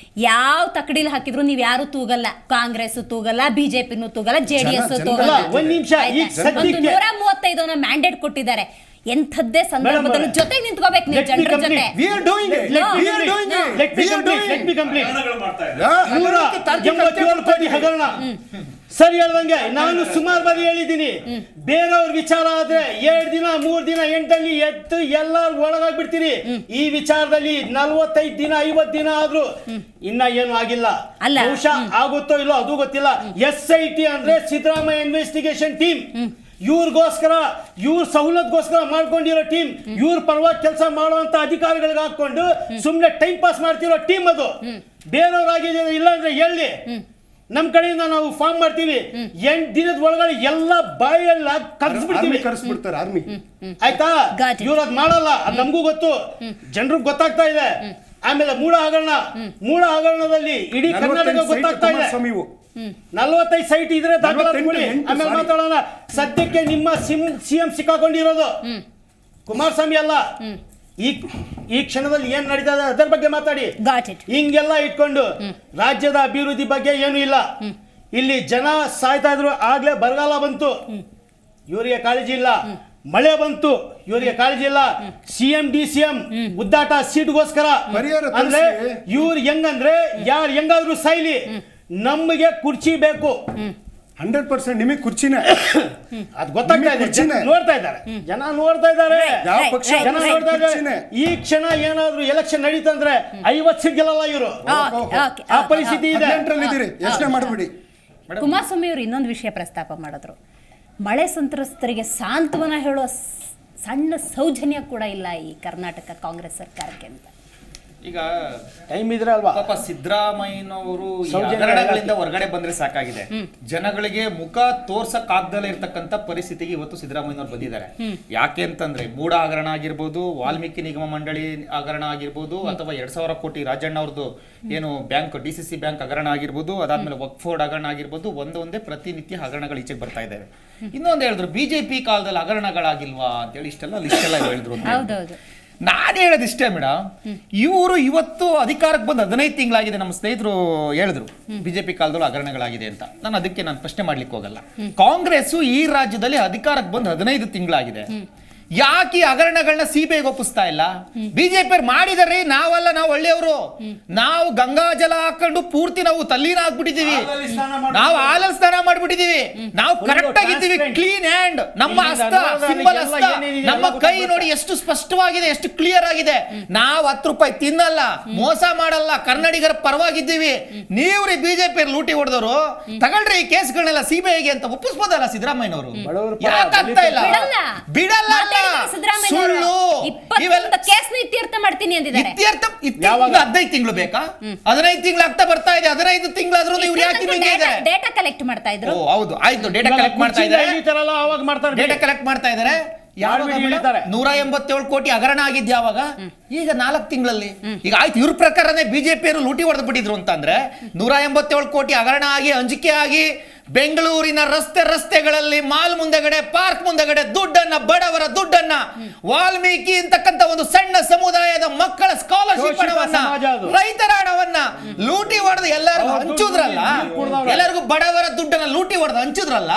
ಯಾವ ತಕಡಿಲ್ ಹಾಕಿದ್ರು ನೀವ್ ಯಾರು ತೂಗಲ್ಲ. ಕಾಂಗ್ರೆಸ್ ತೂಗಲ್ಲ, ಬಿಜೆಪಿನೂ ತೂಗಲ್ಲ, JDS ತೂಗಲ್ಲ. ಒಂದ್ ನಿಮಿಷ. ಈಗ ಸದ್ಯಕ್ಕೆ 135 ಮ್ಯಾಂಡೇಟ್ ಕೊಟ್ಟಿದ್ದಾರೆ. ಎಂಥದ್ದೇ ಸಂದರ್ಭದಲ್ಲಿ ಜೊತೆಗೆ ನಿಂತ್ಕೋಬೇಕು ನೀವು ಜನರ ಜೊತೆ. ಕೋಟಿ ಹಗರಣ ಸರಿ ಹೇಳ್ದಂಗೆ ನಾನು ಸುಮಾರು ಬಾರಿ ಹೇಳಿದ್ದೀನಿ. ಬೇರೆಯವ್ರ ವಿಚಾರ ಆದ್ರೆ 2 ದಿನ 3 ದಿನ ಎಂಟಲ್ಲಿ ಎದ್ದು ಎಲ್ಲರೂ ಒಳಗಾಗ್ಬಿಡ್ತೀರಿ. ಈ ವಿಚಾರದಲ್ಲಿ 45 ದಿನ 50 ದಿನ ಆದ್ರೂ ಇನ್ನ ಏನು ಆಗಿಲ್ಲ. ಬಹುಶಃ ಆಗುತ್ತೋ ಇಲ್ಲೋ ಅದು ಗೊತ್ತಿಲ್ಲ. SIT ಅಂದ್ರೆ ಸಿದ್ದರಾಮಯ್ಯ ಇನ್ವೆಸ್ಟಿಗೇಷನ್ ಟೀಮ್. ಇವ್ರಿಗೋಸ್ಕರ ಇವ್ರ ಸವಲತ್ಗೋಸ್ಕರ ಮಾಡ್ಕೊಂಡಿರೋ ಟೀಮ್. ಇವ್ರ ಪರವಾಗಿ ಕೆಲಸ ಮಾಡುವಂತ ಅಧಿಕಾರಿಗಳಿಗೆ ಹಾಕೊಂಡು ಸುಮ್ನೆ ಟೈಮ್ ಪಾಸ್ ಮಾಡ್ತಿರೋ ಟೀಮ್ ಅದು. ಬೇರೆಯವ್ರಾಗಿದೆ ಇಲ್ಲ ಅಂದ್ರೆ ಹೇಳಿ, ನಮ್ ಕಡೆಯಿಂದ ನಾವು ಫಾರ್ಮ್ ಮಾಡ್ತೀವಿ. 8 ದಿನದ ಒಳಗಡೆ ಎಲ್ಲ ಬಾಯೆಲ್ಲ ಕರ್ಸ್ಬಿಡ್ತಾರೆ ಆರ್ಮಿ. ಆಯ್ತಾ? ಇವ್ರು ಅದ್ ಮಾಡಲ್ಲ, ಅದ್ ನಮಗೂ ಗೊತ್ತು, ಜನರಿಗೆ ಗೊತ್ತಾಗ್ತಾ ಇದೆ. ಆಮೇಲೆ ಮೂಢ ಹಗರಣದಲ್ಲಿ ಇಡೀ ಕರ್ನಾಟಕ ಗೊತ್ತಾಗ್ತಾ ಇದೆ. 45 ಸೈಟ್ ಇದ್ರೆ ಆಮೇಲೆ ಮಾತಾಡೋಣ. ಸದ್ಯಕ್ಕೆ ನಿಮ್ಮ CM ಸಿಕ್ಕಾಕೊಂಡಿರೋದು ಕುಮಾರಸ್ವಾಮಿ ಅಲ್ಲ. ಈ ಕ್ಷಣದಲ್ಲಿ ಏನ್ ನಡೀತಾ ಇದೆ ಅದರ ಬಗ್ಗೆ ಮಾತಾಡಿ. ಹಿಂಗೆಲ್ಲ ಇಟ್ಕೊಂಡು ರಾಜ್ಯದ ಅಭಿವೃದ್ಧಿ ಬಗ್ಗೆ ಏನು ಇಲ್ಲ. ಇಲ್ಲಿ ಜನ ಸಾಯ್ತಾ ಇದ್ರು. ಆಗ್ಲೇ ಬರಗಾಲ ಬಂತು, ಇವರಿಗೆ ಕಾಳಜಿ ಇಲ್ಲ. ಮಳೆ ಬಂತು, ಇವರಿಗೆ ಕಾಳಜಿ ಇಲ್ಲ. CM DCM ಉದ್ದಾಟ ಸೀಟ್ಗೋಸ್ಕರ. ಅಂದ್ರೆ ಇವ್ರು ಹೆಂಗಂದ್ರೆ ಯಾರು ಹೆಂಗಾದ್ರೂ ಸೈಲಿ, ನಮಗೆ ಕುರ್ಚಿ ಬೇಕು. 100% ನಿಮಗೆ ಕುರ್ಚಿನೇ. ಅದು ಗೊತ್ತಾಗ್ತಾ ಇದೆ. ನೋಡ್ತಾ ಇದ್ದಾರೆ ಜನ, ನೋಡ್ತಾ ಇದ್ದಾರೆ. ಜನ ನೋಡ್ತಾ ಇದ್ದಾರೆ. ಈ ಕ್ಷಣ ಏನಾದ್ರು ಎಲೆಕ್ಷನ್ ನಡೀತಂದ್ರೆ 50 ಸೀಟ್ ಗೆಲ್ಲಲ್ಲ ಇವರು. ಆ ಪರಿಸ್ಥಿತಿ ಇದೆ. ಯೋಚನೆ ಮಾಡಬೇಡಿ. ಕುಮಾರಸ್ವಾಮಿ ಅವರು ಇನ್ನೊಂದು ವಿಷಯ ಪ್ರಸ್ತಾಪ ಮಾಡಿದ್ರು. ಮಳೆ ಸಂತ್ರಸ್ತರಿಗೆ ಸಾಂತ್ವನ ಹೇಳೋ ಸಣ್ಣ ಸೌಜನ್ಯ ಕೂಡ ಇಲ್ಲ ಈ ಕರ್ನಾಟಕ ಕಾಂಗ್ರೆಸ್ ಸರ್ಕಾರಕ್ಕೆ ಅಂತ. ಈಗ ಟೈಮ್ ಇದ್ರೆ ಅಲ್ವಾ ಪಾಪ ಸಿದ್ದರಾಮಯ್ಯನವರು ಹಗರಣಗಳಿಂದ ಹೊರಗಡೆ ಬಂದ್ರೆ ಸಾಕಾಗಿದೆ. ಜನಗಳಿಗೆ ಮುಖ ತೋರ್ಸಕ್ ಆಗ್ದಲೇ ಇರ್ತಕ್ಕಂಥ ಪರಿಸ್ಥಿತಿಗೆ ಇವತ್ತು ಸಿದ್ದರಾಮಯ್ಯನವರು ಬಂದಿದ್ದಾರೆ. ಯಾಕೆ ಅಂತಂದ್ರೆ ಮೂಢ ಹಗರಣ ಆಗಿರ್ಬೋದು, ವಾಲ್ಮೀಕಿ ನಿಗಮ ಮಂಡಳಿ ಹಗರಣ ಆಗಿರ್ಬೋದು, ಅಥವಾ 2,000 ಕೋಟಿ ರಾಜಣ್ಣ ಅವ್ರದ್ದು ಏನು ಬ್ಯಾಂಕ್ DCC ಬ್ಯಾಂಕ್ ಹಗರಣ ಆಗಿರ್ಬೋದು, ಅದಾದ್ಮೇಲೆ ವಕ್ಫ್ ಬೋರ್ಡ್ ಹಗರಣ ಆಗಿರ್ಬೋದು, ಒಂದೊಂದೇ ಪ್ರತಿನಿತ್ಯ ಹಗರಣಗಳು ಈಚೆಗೆ ಬರ್ತಾ ಇದ್ದಾವೆ. ಇನ್ನೊಂದು ಹೇಳಿದ್ರು BJP ಕಾಲದಲ್ಲಿ ಹಗರಣಗಳಾಗಿಲ್ವಾ ಅಂತೇಳಿ ಇಷ್ಟೆಲ್ಲ ಹೇಳಿದ್ರು. ನಾನು ಹೇಳೋದಿಷ್ಟೇ ಮೇಡಮ್, ಇವರು ಇವತ್ತು ಅಧಿಕಾರಕ್ಕೆ ಬಂದು 15 ತಿಂಗಳಾಗಿದೆ. ನಮ್ಮ ಸ್ನೇಹಿತರು ಹೇಳಿದ್ರು ಬಿಜೆಪಿ ಕಾಲದಲ್ಲೂ ಹಗರಣಗಳಾಗಿದೆ ಅಂತ. ನಾನು ಅದಕ್ಕೆ ಪ್ರಶ್ನೆ ಮಾಡ್ಲಿಕ್ಕೆ ಹೋಗಲ್ಲ. ಕಾಂಗ್ರೆಸ್ ಈ ರಾಜ್ಯದಲ್ಲಿ ಅಧಿಕಾರಕ್ಕೆ ಬಂದು 15 ತಿಂಗಳಾಗಿದೆ. ಯಾಕೆ ಈ ಹಗರಣಗಳನ್ನ ಸಿಬಿಐಗೆ ಒಪ್ಪಿಸ್ತಾ ಇಲ್ಲ? ಬಿಜೆಪಿ ಮಾಡಿದಾರೆ, ನಾವಲ್ಲ, ನಾವು ಒಳ್ಳೆಯವರು. ನಾವು ಗಂಗಾ ಜಲ ಹಾಕೊಂಡು ಪೂರ್ತಿ ನಾವು ತಲ್ಲೀನ ಆಗ್ಬಿಟ್ಟಿದೀವಿ, ನಾವು ಹಾಲಲ್ಲಿ ಸ್ನಾನ ಮಾಡ್ಬಿಟ್ಟಿದೀವಿ, ನಾವು ಕರೆಕ್ಟ್ ಆಗಿದ್ದೀವಿ, ಕ್ಲೀನ್ ಹ್ಯಾಂಡ್, ನಮ್ಮ ಹಸ್ತ ಸಿಂಬಲ್ ಹಸ್ತ, ನಮ್ಮ ಕೈ ನೋಡಿ ಎಷ್ಟು ಸ್ಪಷ್ಟವಾಗಿದೆ, ಎಷ್ಟು ಕ್ಲಿಯರ್ ಆಗಿದೆ. ನಾವು 10 ರೂಪಾಯಿ ತಿನ್ನಲ್ಲ, ಮೋಸ ಮಾಡಲ್ಲ, ಕನ್ನಡಿಗರ ಪರವಾಗಿದ್ದೀವಿ. ನೀವು ರೀ ಬಿಜೆಪಿ ಲೂಟಿ ಹೊಡೆದವರು, ತಗೊಳ್ರಿ ಈ ಕೇಸ್ಗಳನ್ನೆಲ್ಲ ಸಿಬಿಐಗೆ ಅಂತ ಒಪ್ಪಿಸ್ಬೋದಲ್ಲ ಸಿದ್ದರಾಮಯ್ಯನವರು? ಯಾಕಾಗ್ತಾ ಇಲ್ಲ? ಬಿಡಲ್ಲ, ಸುಳ್ಳು. ಇತ್ಯರ್ಥ ಮಾಡ್ತೀನಿ ಅಂದಿದ್ದಾರೆ. ಇತ್ಯರ್ಥ 15 ತಿಂಗಳು ಬೇಕಾ? 15 ತಿಂಗಳು ಆಗ್ತಾ ಬರ್ತಾ ಇದೆ. 15 ತಿಂಗಳಾದ್ರೂ ಇವ್ರು ಯಾಕೆ ಡೇಟಾ ಕಲೆಕ್ಟ್ ಮಾಡ್ತಾ ಇದ್ರು? ಹೌದು, ಆಯ್ತು, ಡೇಟಾ ಕಲೆಕ್ಟ್ ಮಾಡ್ತಾ ಇದ್ದಾರೆ, ಡೇಟಾ ಕಲೆಕ್ಟ್ ಮಾಡ್ತಾ ಇದ್ದಾರೆ. 187 ಕೋಟಿ ಹಗರಣ ಆಗಿದ್ದು ಯಾವಾಗ? ಈಗ 4 ತಿಂಗಳಲ್ಲಿ. ಈಗ ಆಯ್ತು, ಇವ್ರ ಪ್ರಕಾರನೇ ಬಿಜೆಪಿಯವರು ಲೂಟಿ ಹೊಡೆದು ಬಿಟ್ಟಿದ್ರು ಅಂತಂದ್ರೆ 187 ಕೋಟಿ ಹಗರಣ ಆಗಿ, ಹಂಚಿಕೆ ಆಗಿ, ಬೆಂಗಳೂರಿನ ರಸ್ತೆಗಳಲ್ಲಿ, ಮಾಲ್ ಮುಂದೆಗಡೆ, ಪಾರ್ಕ್ ಮುಂದೆಗಡೆ ದುಡ್ಡನ್ನ, ಬಡವರ ದುಡ್ಡನ್ನ, ವಾಲ್ಮೀಕಿ ಅಂತಕ್ಕಂಥ ಒಂದು ಸಣ್ಣ ಸಮುದಾಯದ ಮಕ್ಕಳ ಸ್ಕಾಲರ್ಶಿಪ್ ಹಣವನ್ನ, ರೈತರ ಹಣವನ್ನ ಲೂಟಿ ಹೊಡೆದು ಎಲ್ಲರಿಗೂ ಹಂಚುದ್ರಲ್ಲ, ಎಲ್ಲರಿಗೂ ಬಡವರ ದುಡ್ಡನ್ನ ಲೂಟಿ ಹೊಡೆದು ಹಂಚುದ್ರಲ್ಲ.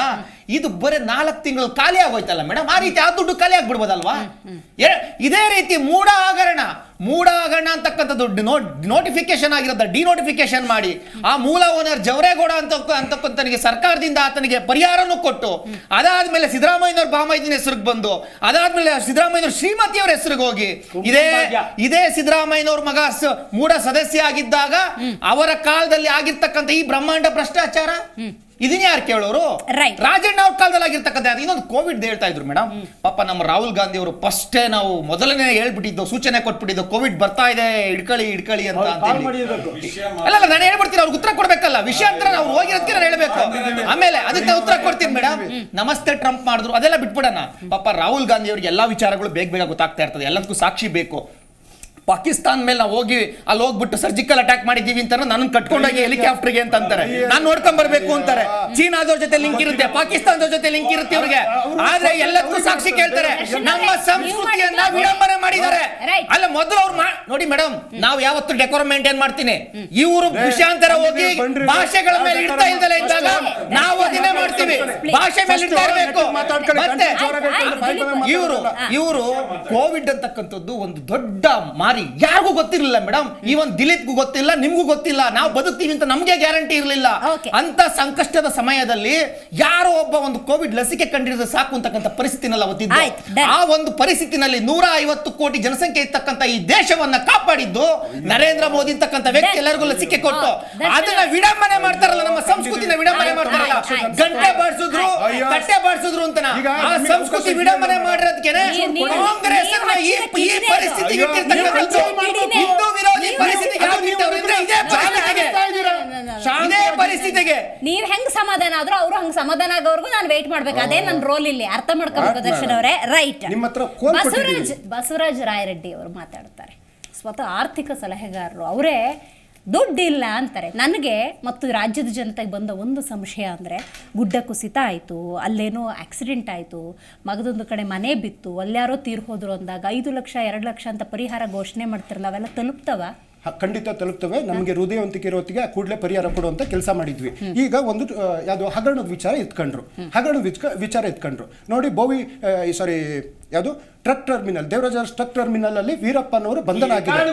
ಇದು ಬರೀ 4 ತಿಂಗಳು ಖಾಲಿ ಆಗೋಯ್ತಲ್ಲ ಮೇಡಮ್. ಆ ರೀತಿ ಆ ದುಡ್ಡು ಖಾಲಿ ಆಗ್ಬಿಡ್ಬೋದಲ್ವಾ? ಇದೇ ರೀತಿ ಮೂಢ ಹಗರಣ ಅಂತಕ್ಕಂಥದ್ದು ನೋಟಿಫಿಕೇಶನ್ ಆಗಿರೋದ ಡಿನೋಟಿಫಿಕೇಶನ್ ಮಾಡಿ, ಆ ಮೂಲ ಓನರ್ ಜವರೇಗೌಡ ಅಂತಕ್ಕಂಥನಿಗೆ ಸರ್ಕಾರದಿಂದ ಆತನಿಗೆ ಪರಿಹಾರನೂ ಕೊಟ್ಟು, ಅದಾದ್ಮೇಲೆ ಸಿದ್ದರಾಮಯ್ಯನವ್ರ ಬಾಮೈದಿನ ಹೆಸರಿಗೆ ಬಂದು, ಅದಾದ್ಮೇಲೆ ಸಿದ್ದರಾಮಯ್ಯನವ್ರ ಶ್ರೀಮತಿಯವರ ಹೆಸರಿಗೆ ಹೋಗಿ, ಇದೇ ಸಿದ್ದರಾಮಯ್ಯನವ್ರ ಮಗ ಮೂಢ ಸದಸ್ಯ ಆಗಿದ್ದಾಗ ಅವರ ಕಾಲದಲ್ಲಿ ಆಗಿರ್ತಕ್ಕಂಥ ಈ ಬ್ರಹ್ಮಾಂಡ ಭ್ರಷ್ಟಾಚಾರ ಇದನ್ನ ಯಾರು ಕೇಳೋರು? ರಾಜಣ್ಣ ಅವ್ರ ಕಾಲದಲ್ಲಿ ಆಗಿರ್ತಕ್ಕಂಥ ಇನ್ನೊಂದು ಕೋವಿಡ್ ಹೇಳ್ತಾ ಇದ್ರು ಮೇಡಮ್. ಪಾಪ ನಮ್ಮ ರಾಹುಲ್ ಗಾಂಧಿ ಅವರು ಫಸ್ಟೇ ನಾವು ಮೊದಲನೇ ಹೇಳ್ಬಿಟ್ಟಿದ್ದು, ಸೂಚನೆ ಕೊಟ್ಬಿಟ್ಟಿದ್ದು, ಕೋವಿಡ್ ಬರ್ತಾ ಇದೆ, ಇಡ್ಕಳಿ ಅಂತ. ಅಲ್ಲ, ನಾನು ಹೇಳ್ಬಿಡ್ತೀನಿ, ಅವ್ರಿಗೆ ಉತ್ತರ ಕೊಡ್ಬೇಕಲ್ಲ. ವಿಷಯ ಅಂತ ನಾವು ಹೋಗಿರೋದಕ್ಕೆ ನಾನು ಹೇಳ್ಬೇಕು, ಆಮೇಲೆ ಅದಕ್ಕೆ ಉತ್ತರ ಕೊಡ್ತೀನಿ ಮೇಡಮ್. ನಮಸ್ತೆ ಟ್ರಂಪ್ ಮಾಡಿದ್ರು, ಅದೆಲ್ಲ ಬಿಟ್ಬಿಡೋಣ. ಪಾಪ ರಾಹುಲ್ ಗಾಂಧಿ ಅವ್ರಿಗೆ ಎಲ್ಲಾ ವಿಚಾರಗಳು ಬೇಗ ಗೊತ್ತಾಗ್ತಾ ಇರ್ತದೆ, ಎಲ್ಲದಕ್ಕೂ ಸಾಕ್ಷಿ ಬೇಕು. ಪಾಕಿಸ್ತಾನ ಮೇಲೆ ನಾವು ಅಲ್ಲಿ ಹೋಗ್ಬಿಟ್ಟು ಸರ್ಜಿಕಲ್ ಅಟ್ಯಾಕ್ ಮಾಡಿದೀವಿ ಅಂತ ನನ್ನ ಕಟ್ಕೊಂಡೋಗಿ ಹೆಲಿಕಾಪ್ಟರ್ಗೆ ಅಂತ ಅಂತಾರೆ, ನಾನು ನೋಡ್ಕೊಂಡ್ ಬರ್ಬೇಕು ಅಂತಾರೆ. ಚೀನಾದವ್ರ ಜೊತೆ ಲಿಂಕ್ ಇರುತ್ತೆ, ಪಾಕಿಸ್ತಾನದವ್ರ ಜೊತೆ ಲಿಂಕ್ ಇರುತ್ತೆ ಇವ್ರಿಗೆ. ಆದ್ರೆ ಎಲ್ಲದಕ್ಕೂ ಸಾಕ್ಷಿ ಕೇಳ್ತಾರೆ. ನಮ್ಮ ಸಂಸ್ಕೃತಿಯನ್ನ ವಿಡಂಬನೆ ಮಾಡಿದ್ದಾರೆ. ಅಲ್ಲ, ಮೊದಲು ಅವ್ರು ನೋಡಿ ಮೇಡಮ್, ನಾವು ಯಾವತ್ತು ಡೆಕೋರಂ ಮೇಂಟೈನ್ ಮಾಡ್ತೀನಿ. ಇವರು ವಿಷಯಾಂತರ ಹೋಗಿ ಭಾಷೆಗಳ ಮೇಲೆ ಇಡ್ತಾ ಇಲ್ದಲ್ಲ ಇದ್ದಾಗ ನಾವು ಅದನ್ನೇ ಮಾಡ್ತೀವಿ, ಭಾಷೆ ಮೇಲೆ ಇಡ್ತಾ ಇರಬೇಕು. ಮತ್ತೆ ಇವರು ಕೋವಿಡ್ ಅಂತಕ್ಕಂಥದ್ದು ಒಂದು ದೊಡ್ಡ ಮಾರಿ, ಯಾರಿಗೂ ಗೊತ್ತಿರಲಿಲ್ಲ ಮೇಡಮ್. ಈವನ್ ದಿಲೀಪ್ಗೂ ಗೊತ್ತಿಲ್ಲ, ನಿಮ್ಗೂ ಗೊತ್ತಿಲ್ಲ, ನಾವು ಬದುಕ್ತೀವಿ ಅಂತ ನಮ್ಗೆ ಗ್ಯಾರಂಟಿ ಇರಲಿಲ್ಲ. ಅಂತ ಸಂಕಷ್ಟದ ಸಮಯದಲ್ಲಿ ಯಾರೋ ಒಬ್ಬ ಒಂದು ಕೋವಿಡ್ ಲಸಿಕೆ ಕಂಡಿಡಿದ್ರೆ ಸಾಕು ಅಂತಕ್ಕಂಥ ಪರಿಸ್ಥಿತಿನೆಲ್ಲ ಒತ್ತಿದ್ದು. ಆ ಒಂದು ಪರಿಸ್ಥಿತಿನಲ್ಲಿ 150 ಕೋಟಿ ಜನಸಂಖ್ಯೆ ಇರ್ತಕ್ಕಂಥ ಈ ದೇಶವನ್ನ ಕಾಪಾಡಿದ್ದು ನರೇಂದ್ರ ಮೋದಿ ಅಂತಕ್ಕಂಥ ವ್ಯಕ್ತಿ ಎಲ್ಲರಿಗೂ ಲಸಿಕೆ ಕೊಟ್ಟು. ಅದನ್ನ ವಿಡಂಬನೆ ಮಾಡ್ತಾರಲ್ಲ, ನಮ್ಮ ಸಂಸ್ಕೃತಿನ ವಿಡಂಬನೆ ಮಾಡ್ತಾರಲ್ಲ, ಗಂಟೆ ಬಾರಿಸಿದ್ರು, ತಟ್ಟೆ ಬಾರಿಸಿದ್ರು ಅಂತ. ಆ ಸಂಸ್ಕೃತಿ ವಿಡಂಬನೆ ಮಾಡಿರೋದಕ್ಕೆ ಕಾಂಗ್ರೆಸ್ ಈ ಪರಿಸ್ಥಿತಿ ಹಿಂದೂ ವಿರೋಧಿ ಪರಿಸ್ಥಿತಿಗೆ ನೀವ್ ಹೆಂಗ್ ಸಮಾಧಾನ ಆದ್ರೂ ಅವ್ರು ಹಂಗ್ ಸಮಾಧಾನ ಆಗೋವರೆಗೂ ನಾನು ವೇಟ್ ಮಾಡ್ಬೇಕು. ಅದೇ ನನ್ನ ರೋಲ್ ಇಲ್ಲಿ, ಅರ್ಥ ಮಾಡ್ಕೋಬೇಕು ದರ್ಶನ್ ಅವರೇ. ರೈಟ್. ಬಸವರಾಜ ರಾಯರೆಡ್ಡಿ ಅವರು ಮಾತಾಡ್ತಾರೆ, ಸ್ವತಃ ಆರ್ಥಿಕ ಸಲಹೆಗಾರರು ಅವರೇ. ದುಡ್ಡಿಲ್ಲ ಅಂತಾರೆ. ನನಗೆ ಮತ್ತು ರಾಜ್ಯದ ಜನತೆಗೆ ಬಂದ ಒಂದು ಸಂಶಯ ಅಂದರೆ, ಗುಡ್ಡ ಕುಸಿತ ಆಯಿತು, ಅಲ್ಲೇನೋ ಆಕ್ಸಿಡೆಂಟ್ ಆಯಿತು, ಮಗದೊಂದು ಕಡೆ ಮನೆ ಬಿತ್ತು, ಅಲ್ಯಾರೋ ತೀರ್ ಹೋದ್ರು ಅಂದಾಗ 5 ಲಕ್ಷ 2 ಲಕ್ಷ ಅಂತ ಪರಿಹಾರ ಘೋಷಣೆ ಮಾಡ್ತಿರಲ್ಲ, ಅವೆಲ್ಲ ತಲುಪ್ತವ? ಖಂಡಿತ ತಲುಪ್ತವೆ. ನಮಗೆ ಹೃದಯವಂತಿಕೆ ಇರೋತ್ತಿಗೆ ಕೂಡಲೇ ಪರಿಹಾರ ಕೊಡುವಂತ ಕೆಲಸ ಮಾಡಿದ್ವಿ. ಈಗ ಒಂದು ಯಾವುದು ಹಗರಣದ ವಿಚಾರ ಎತ್ಕೊಂಡ್ರು ನೋಡಿ. ಯಾವುದು truck terminal, Devaraja truck terminal ಅಲ್ಲಿ ವೀರಪ್ಪನವರು ಬಂಧನ ಆಗಿದ್ದಾರೆ.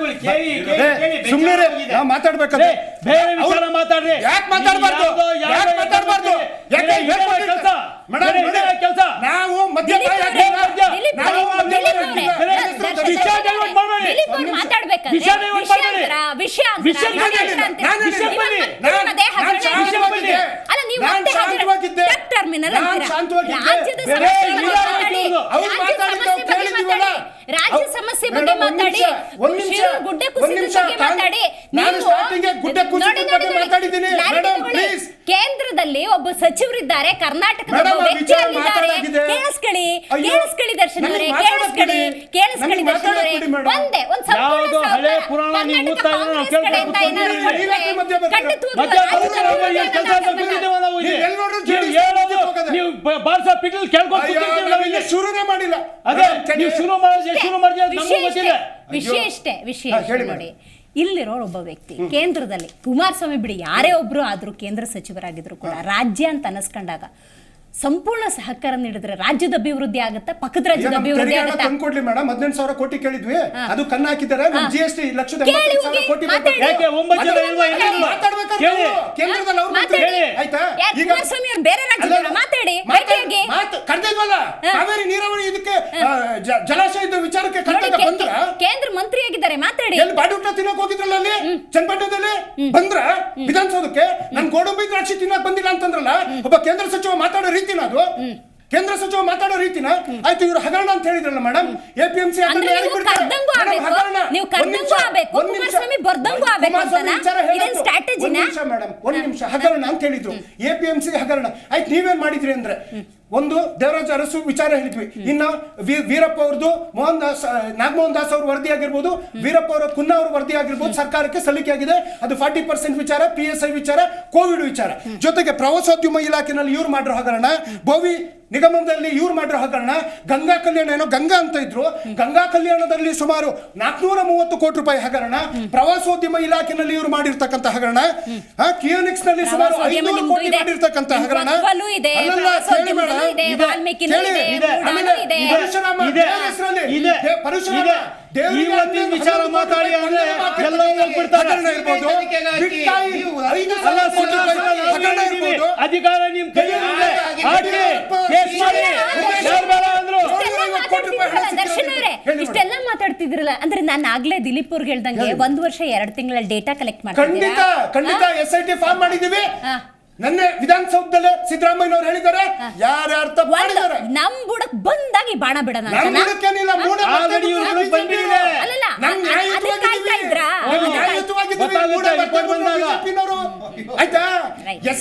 ಸುಮ್ಮನೆ ನಾವು ಮಾತಾಡ್ಬೇಕಾದ್ರೆ ಯಾಕೆ ಮಾತಾಡಬಾರ್ದು? ನಾವು ರಾಜ್ಯ ಸಮಸ್ಯೆ ಬಗ್ಗೆ ಮಾತಾಡಿ, ಗುಡ್ಡ ಕುಸಿತ ಬಗ್ಗೆ ಮಾತಾಡಿ. ಕೇಂದ್ರದಲ್ಲಿ ಒಬ್ಬ ಸಚಿವರಿದ್ದಾರೆ, ಕರ್ನಾಟಕದ ವ್ಯಕ್ತಿಯಲ್ಲಿದ್ದಾರೆ. ಕೇಳಿಸ್ಕೊಳ್ಳಿ ದರ್ಶನ್ ಅವರೇ, ಕೇಳಿಸ್ಕೊಳ್ಳಿ ದರ್ಶನ್ ಅವರೇ. ಒಂದೇ ಒಂದು ವಿಷಯ ನೋಡಿ, ಇಲ್ಲಿರೋರು ಒಬ್ಬ ವ್ಯಕ್ತಿ ಕೇಂದ್ರದಲ್ಲಿ, ಕುಮಾರಸ್ವಾಮಿ ಬಿಡಿ ಯಾರೇ ಒಬ್ರು ಆದ್ರೂ ಕೇಂದ್ರ ಸಚಿವರಾಗಿದ್ರು ಕೂಡ, ರಾಜ್ಯ ಅಂತ ಅನಿಸ್ಕೊಂಡಾಗ ಸಂಪೂರ್ಣ ಸಹಕಾರ ನೀಡಿದ್ರೆ ರಾಜ್ಯದ ಅಭಿವೃದ್ಧಿ ಆಗುತ್ತೆ, ಪಕ್ಕದ ರಾಜ್ಯದ ಅಭಿವೃದ್ಧಿ ಆಗುತ್ತೆ. ತಂದ್ಕೊಡ್ಲಿ ಮೇಡಮ್, 18,000 ಕೋಟಿ ಕೇಳಿದ್ವಿ, ಅದು ಕಣ್ಣು ಹಾಕಿದ್ದಾರೆ. GST 1,85,000 ಕೋಟಿ ಯಾಕೆ 9 ಜನ ಇಲ್ವಾ? ಇಲ್ಲಿಲ್ವಾ? ಕೇಳಿ. ಕೇಂದ್ರದಲ್ಲಿ ಅವ್ರು ಮಾತಾಡಿ ಆಯ್ತಾ? ಈಗ ಕುಮಾರಸ್ವಾಮಿ ಅವರು ಬೇರೆ ರಾಜ್ಯದವರು ಮಾತಾಡಿ ಭೇಟಿಯಾಗಿ ಕರ್ದಿಲ್ವಲ್ಲ, ಕಾವೇರಿ ನೀರಾವರಿ ಇದಕ್ಕೆ ಜಲಾಶಯದ ವಿಚಾರಕ್ಕೆ ಕರ್ನಾಟಕ ಬಂದ್ರ, ಕೇಂದ್ರ ಮಂತ್ರಿ ಆಗಿದ್ದಾರೆ, ಮಾತಾಡಿ. ಎಲ್ಲಿ ಬಾಡಿ ಊಟ ತಿನ್ನಕ್ ಹೋಗಿದ್ರಲ್ಲ ಅಲ್ಲಿ ಚನ್ನಪಟ್ಟಣದಲ್ಲಿ, ಬಂದ್ರ ವಿಧಾನಸೌಧಕ್ಕೆ ನಾನು ಗೋಡಂಬಿ ದ್ರಾಕ್ಷಿ ತಿನ್ನಕ್ ಬಂದಿಲ್ಲ ಅಂತಂದ್ರಲ್ಲ, ಒಬ್ಬ ಕೇಂದ್ರ ಸಚಿವ ಮಾತಾಡೋ ರೀತಿನ ಅದು, ಕೇಂದ್ರ ಸಚಿವ ಮಾತಾಡೋ ರೀತಿನ ಆಯ್ತು. ಇವರು ಹಗರಣ ಅಂತ ಹೇಳಿದ್ರಲ್ಲ ಮೇಡಮ್, APMC ಒಂದ್ ನಿಮಿಷ ಹಗರಣ ಅಂತ ಹೇಳಿದ್ರು, APMC ಹಗರಣ ಆಯ್ತು. ನೀವೇನ್ ಮಾಡಿದ್ರಿ ಅಂದ್ರೆ, ಒಂದು ದೇವರಾಜ ಅರಸು ವಿಚಾರ ಹೇಳಿದ್ವಿ, ಇನ್ನು ವೀರಪ್ಪ ಅವ್ರದ್ದು ನಾಗಮೋಹನ್ ದಾಸ್ ಅವ್ರ ವರದಿ ಆಗಿರ್ಬೋದು, ವೀರಪ್ಪ ಅವರ ಕುನ್ನಾ ಅವ್ರ ವರದಿ ಆಗಿರ್ಬೋದು, ಸರ್ಕಾರಕ್ಕೆ ಸಲ್ಲಿಕೆ ಆಗಿದೆ. ಅದು 40% ವಿಚಾರ, PSI ವಿಚಾರ, ಕೋವಿಡ್ ವಿಚಾರ, ಜೊತೆಗೆ ಪ್ರವಾಸೋದ್ಯಮ ಇಲಾಖೆನಲ್ಲಿ ಇವ್ರು ಮಾಡಿರೋ ಹಗರಣ, ಬೋವಿ ನಿಗಮದಲ್ಲಿ ಇವ್ರು ಮಾಡಿರೋ ಹಗರಣ, ಗಂಗಾ ಕಲ್ಯಾಣ ಏನೋ ಗಂಗಾ ಅಂತ ಇದ್ರು, ಗಂಗಾ ಕಲ್ಯಾಣದಲ್ಲಿ ಸುಮಾರು 430 ಕೋಟಿ ರೂಪಾಯಿ ಹಗರಣ, ಪ್ರವಾಸೋದ್ಯಮ ಇಲಾಖೆನಲ್ಲಿ ಇವ್ರು ಮಾಡಿರ್ತಕ್ಕಂಥ ಹಗರಣ, ಕಿಯೋನಿಕ್ಸ್ ನಲ್ಲಿ ಸುಮಾರು 500 ಕೋಟಿ ಮಾಡಿರ್ತಕ್ಕಂಥ ಹಗರಣ. ವಿಚಾರ ಮಾತಾಡಿ ಅಧಿಕಾರ ನಿಮ್ ದರ್ಶನ್ ಅವರೇ ಇಷ್ಟೆಲ್ಲ ಮಾತಾಡ್ತಿದ್ರಲ್ಲ ಅಂದ್ರೆ ನಾನು ಆಗ್ಲೇ ದಿಲೀಪ್ ಅವ್ರಿಗೆ ಹೇಳ್ದಂಗೆ 1 ವರ್ಷ 2 ತಿಂಗಳಲ್ಲಿ ಡೇಟಾ ಕಲೆಕ್ಟ್ ಮಾಡ್ತಿದ್ದೀರಾ? ಖಂಡಿತ SIT ಫಾರ್ಮ್ ಮಾಡಿದೀವಿ. ನನ್ನೆ ವಿಧಾನಸೌಧದಲ್ಲಿ ಸಿದ್ದರಾಮಯ್ಯನವರು ಹೇಳಿದ್ದಾರೆ, ಯಾರ್ಯಾರು ತಪ್ಪು ಮಾಡಿದ್ದಾರೆ ನಮ್ ಬುಡಕ್ ಬಂದಾಗಿ ಬಾಣ ಬಿಡೋಣ ಅಂತ. ಆಯ್ತಾ?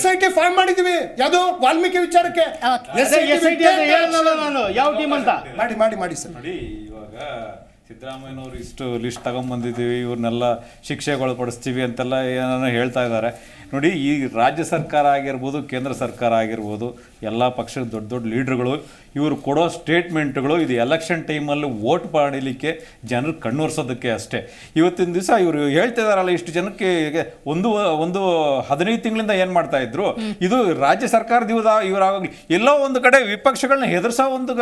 SIT ಫಾರ್ಮ್ ಮಾಡಿದೀವಿ, ಯಾವುದು ವಾಲ್ಮೀಕಿ ವಿಚಾರಕ್ಕೆ. ಯಾವ ಟೀಮ್ ಅಂತ ಮಾಡಿ ಸರ್. ನೋಡಿ, ಇವಾಗ ಸಿದ್ದರಾಮಯ್ಯನವರು ಇಷ್ಟು ಲಿಸ್ಟ್ ತಗೊಂಡ್ಬಂದಿದ್ದೀವಿ, ಇವ್ರನ್ನೆಲ್ಲ ಶಿಕ್ಷೆಗೊಳಪಡಿಸ್ತೀವಿ ಅಂತೆಲ್ಲ ಏನೋ ಹೇಳ್ತಾ ಇದ್ದಾರೆ. ನೋಡಿ, ಈ ರಾಜ್ಯ ಸರ್ಕಾರ ಆಗಿರ್ಬೋದು, ಕೇಂದ್ರ ಸರ್ಕಾರ ಆಗಿರ್ಬೋದು, ಎಲ್ಲ ಪಕ್ಷದ ದೊಡ್ಡ ದೊಡ್ಡ ಲೀಡ್ರುಗಳು ಇವರು ಕೊಡೋ ಸ್ಟೇಟ್ಮೆಂಟ್ಗಳು ಇದು ಎಲೆಕ್ಷನ್ ಟೈಮಲ್ಲಿ ವೋಟ್ ಮಾಡಲಿಕ್ಕೆ ಜನರು ಕಣ್ಣೊರ್ಸೋದಕ್ಕೆ ಅಷ್ಟೇ. ಇವತ್ತಿನ ದಿವಸ ಇವರು ಹೇಳ್ತಿದಾರಲ್ಲ, ಇಷ್ಟು ಜನಕ್ಕೆ ಒಂದು 15 ತಿಂಗಳಿಂದ ಏನು ಮಾಡ್ತಾ ಇದ್ರು, ಇದು ರಾಜ್ಯ ಸರ್ಕಾರದ ಇವರಾಗಲಿ ಎಲ್ಲೋ ಒಂದು ಕಡೆ ವಿಪಕ್ಷಗಳನ್ನ ಹೆದರ್ಸೋ ಒಂದು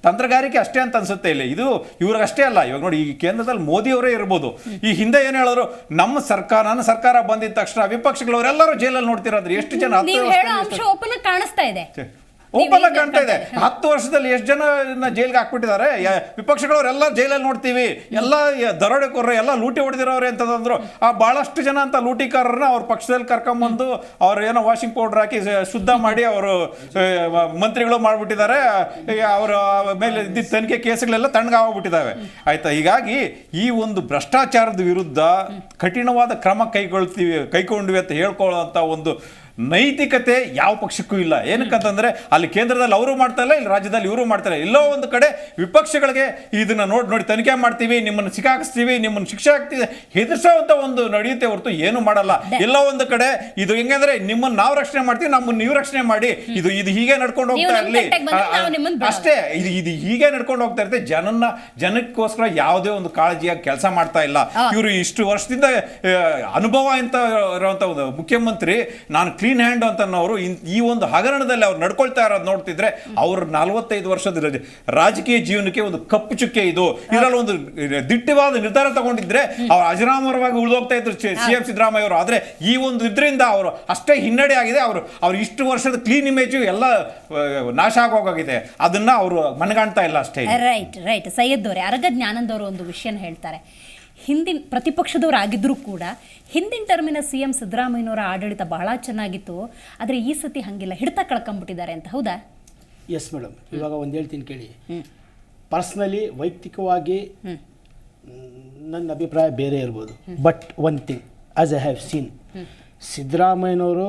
ತಂತ್ರಗಾರಿಕೆ ಅಷ್ಟೇ ಅಂತ ಅನ್ಸುತ್ತೆ. ಇಲ್ಲಿ ಇದು ಇವ್ರಿಗಷ್ಟೇ ಅಲ್ಲ. ಇವಾಗ ನೋಡಿ, ಈ ಕೇಂದ್ರದಲ್ಲಿ ಮೋದಿಯವರೇ ಇರ್ಬೋದು, ಈ ಹಿಂದೆ ಏನು ಹೇಳಿದ್ರು, ನನ್ನ ಸರ್ಕಾರ ಬಂದಿದ ತಕ್ಷಣ ವಿಪಕ್ಷಗಳವರೆಲ್ಲರೂ ಜೈಲಲ್ಲಿ ನೋಡ್ತಿರೋದ್ರೆ ಎಷ್ಟು ಜನ ಕಾಣಿಸ್ತಾ ಇದೆ, ಓಪನ್ ಆಗಿ ಕಾಣ್ತಾ ಇದೆ. 10 ವರ್ಷದಲ್ಲಿ ಎಷ್ಟು ಜನ ಜೈಲ್ಗೆ ಹಾಕ್ಬಿಟ್ಟಿದ್ದಾರೆ. ವಿಪಕ್ಷಗಳವರೆಲ್ಲ ಜೈಲಲ್ಲಿ ನೋಡ್ತೀವಿ, ಎಲ್ಲ ದರೋಡೆಕೋರ್ರು, ಎಲ್ಲ ಲೂಟಿ ಹೊಡೆದಿರೋರು ಅಂತಂದ್ರು. ಆ ಭಾಳಷ್ಟು ಜನ ಅಂತ ಲೂಟಿಕಾರರನ್ನ ಅವ್ರ ಪಕ್ಷದಲ್ಲಿ ಕರ್ಕೊಂಬಂದು ಅವ್ರು ಏನೋ ವಾಷಿಂಗ್ ಪೌಡರ್ ಹಾಕಿ ಶುದ್ಧ ಮಾಡಿ ಅವರು ಮಂತ್ರಿಗಳು ಮಾಡಿಬಿಟ್ಟಿದ್ದಾರೆ. ಅವರ ಮೇಲೆ ಇದ್ದಿದ್ದ ತನಿಖೆ ಕೇಸುಗಳೆಲ್ಲ ತಣ್ಣಗಾಗ್ಬಿಟ್ಟಿದ್ದಾವೆ. ಆಯ್ತಾ? ಹೀಗಾಗಿ ಈ ಒಂದು ಭ್ರಷ್ಟಾಚಾರದ ವಿರುದ್ಧ ಕಠಿಣವಾದ ಕ್ರಮ ಕೈಗೊಂಡ್ವಿ ಅಂತ ಹೇಳ್ಕೊಳ್ಳೋಂಥ ಒಂದು ನೈತಿಕತೆ ಯಾವ ಪಕ್ಷಕ್ಕೂ ಇಲ್ಲ. ಏನಕ್ಕಂತಂದ್ರೆ ಅಲ್ಲಿ ಕೇಂದ್ರದಲ್ಲಿ ಅವರು ಮಾಡ್ತಾ ಇಲ್ಲ, ಇಲ್ಲಿ ರಾಜ್ಯದಲ್ಲಿ ಇವರು ಮಾಡ್ತಾ ಇಲ್ಲ. ಎಲ್ಲೋ ಒಂದು ಕಡೆ ವಿಪಕ್ಷಗಳಿಗೆ ಇದನ್ನ ನೋಡಿ ತನಿಖೆ ಮಾಡ್ತೀವಿ, ನಿಮ್ಮನ್ನು ಸಿಕ್ಕಾಕಿಸ್ತೀವಿ, ನಿಮ್ಮನ್ನು ಶಿಕ್ಷೆ ಆಗ್ತೀವಿ ಹೆದರ್ಸೋವಂಥ ಒಂದು ನಡೆಯುತ್ತೆ ಹೊರತು ಏನು ಮಾಡಲ್ಲ. ಎಲ್ಲೋ ಒಂದು ಕಡೆ ಇದು ಹೆಂಗಂದ್ರೆ ನಿಮ್ಮನ್ನು ನಾವು ರಕ್ಷಣೆ ಮಾಡ್ತೀವಿ, ನಮ್ಮನ್ನು ನೀವು ರಕ್ಷಣೆ ಮಾಡಿ, ಇದು ಹೀಗೆ ನಡ್ಕೊಂಡು ಹೋಗ್ತಾ ಇರಲಿ ಅಷ್ಟೇ. ಇದು ಹೀಗೆ ನಡ್ಕೊಂಡು ಹೋಗ್ತಾ ಇರುತ್ತೆ. ಜನಕ್ಕೋಸ್ಕರ ಯಾವುದೇ ಒಂದು ಕಾಳಜಿಯಾಗಿ ಕೆಲಸ ಮಾಡ್ತಾ ಇಲ್ಲ. ಇವರು ಇಷ್ಟು ವರ್ಷದಿಂದ ಅನುಭವ ಅಂತ ಇರುವಂತ ಒಂದು ಮುಖ್ಯಮಂತ್ರಿ, ನಾನು ಕ್ಲೀನ್ ಹ್ಯಾಂಡ್ ಅಂತ ಅನ್ನೋರು ಈ ಒಂದು ಹಗರಣದಲ್ಲಿ ಅವ್ರು ನಡ್ಕೊಳ್ತಾ ಇರೋದು ನೋಡ್ತಿದ್ರೆ ಅವ್ರ 45 ವರ್ಷದ ರಾಜಕೀಯ ಜೀವನಕ್ಕೆ ಒಂದು ಕಪ್ಪು ಚುಕ್ಕೆ ಇದು. ಇದರಲ್ಲಿ ಒಂದು ದಿಟ್ಟವಾದ ನಿರ್ಧಾರ ತಗೊಂಡಿದ್ರೆ ಅವ್ರು ಅಜರಾಮರವಾಗಿ ಉಳಿದೋಗ್ತಾ ಇದ್ರು CM ಸಿದ್ದರಾಮಯ್ಯ ಅವರು. ಆದ್ರೆ ಈ ಒಂದು ಇದರಿಂದ ಅವರು ಅಷ್ಟೇ ಹಿನ್ನಡೆ ಆಗಿದೆ. ಅವ್ರು ಇಷ್ಟು ವರ್ಷದ ಕ್ಲೀನ್ ಇಮೇಜ್ ಎಲ್ಲ ನಾಶ ಆಗೋಗಿದೆ. ಅದನ್ನ ಅವರು ಮನಗಾಣ್ತಾ ಇಲ್ಲ ಅಷ್ಟೇ. ರೈಟ್ ಸೈಯದ್ ಅವರೇ, ಅರಗ ಜ್ಞಾನಂದವರು ಒಂದು ವಿಷಯನ ಹೇಳ್ತಾರೆ. ಹಿಂದಿನ ಪ್ರತಿಪಕ್ಷದವ್ರು ಆಗಿದ್ರೂ ಕೂಡ ಹಿಂದಿನ ಟರ್ಮಿನ CM ಸಿದ್ದರಾಮಯ್ಯನವರ ಆಡಳಿತ ಬಹಳ ಚೆನ್ನಾಗಿತ್ತು, ಆದರೆ ಈ ಸತಿ ಹಂಗಿಲ್ಲ, ಹಿಡಿತ ಕಳ್ಕೊಂಡ್ಬಿಟ್ಟಿದ್ದಾರೆ ಅಂತ. ಹೌದಾ? Yes madam. ಇವಾಗ ಒಂದು ಹೇಳ್ತೀನಿ ಕೇಳಿ. ಪರ್ಸ್ನಲಿ ವೈಯಕ್ತಿಕವಾಗಿ ನನ್ನ ಅಭಿಪ್ರಾಯ ಬೇರೆ ಇರ್ಬೋದು, but one thing as I have seen, ಸಿದ್ದರಾಮಯ್ಯನವರು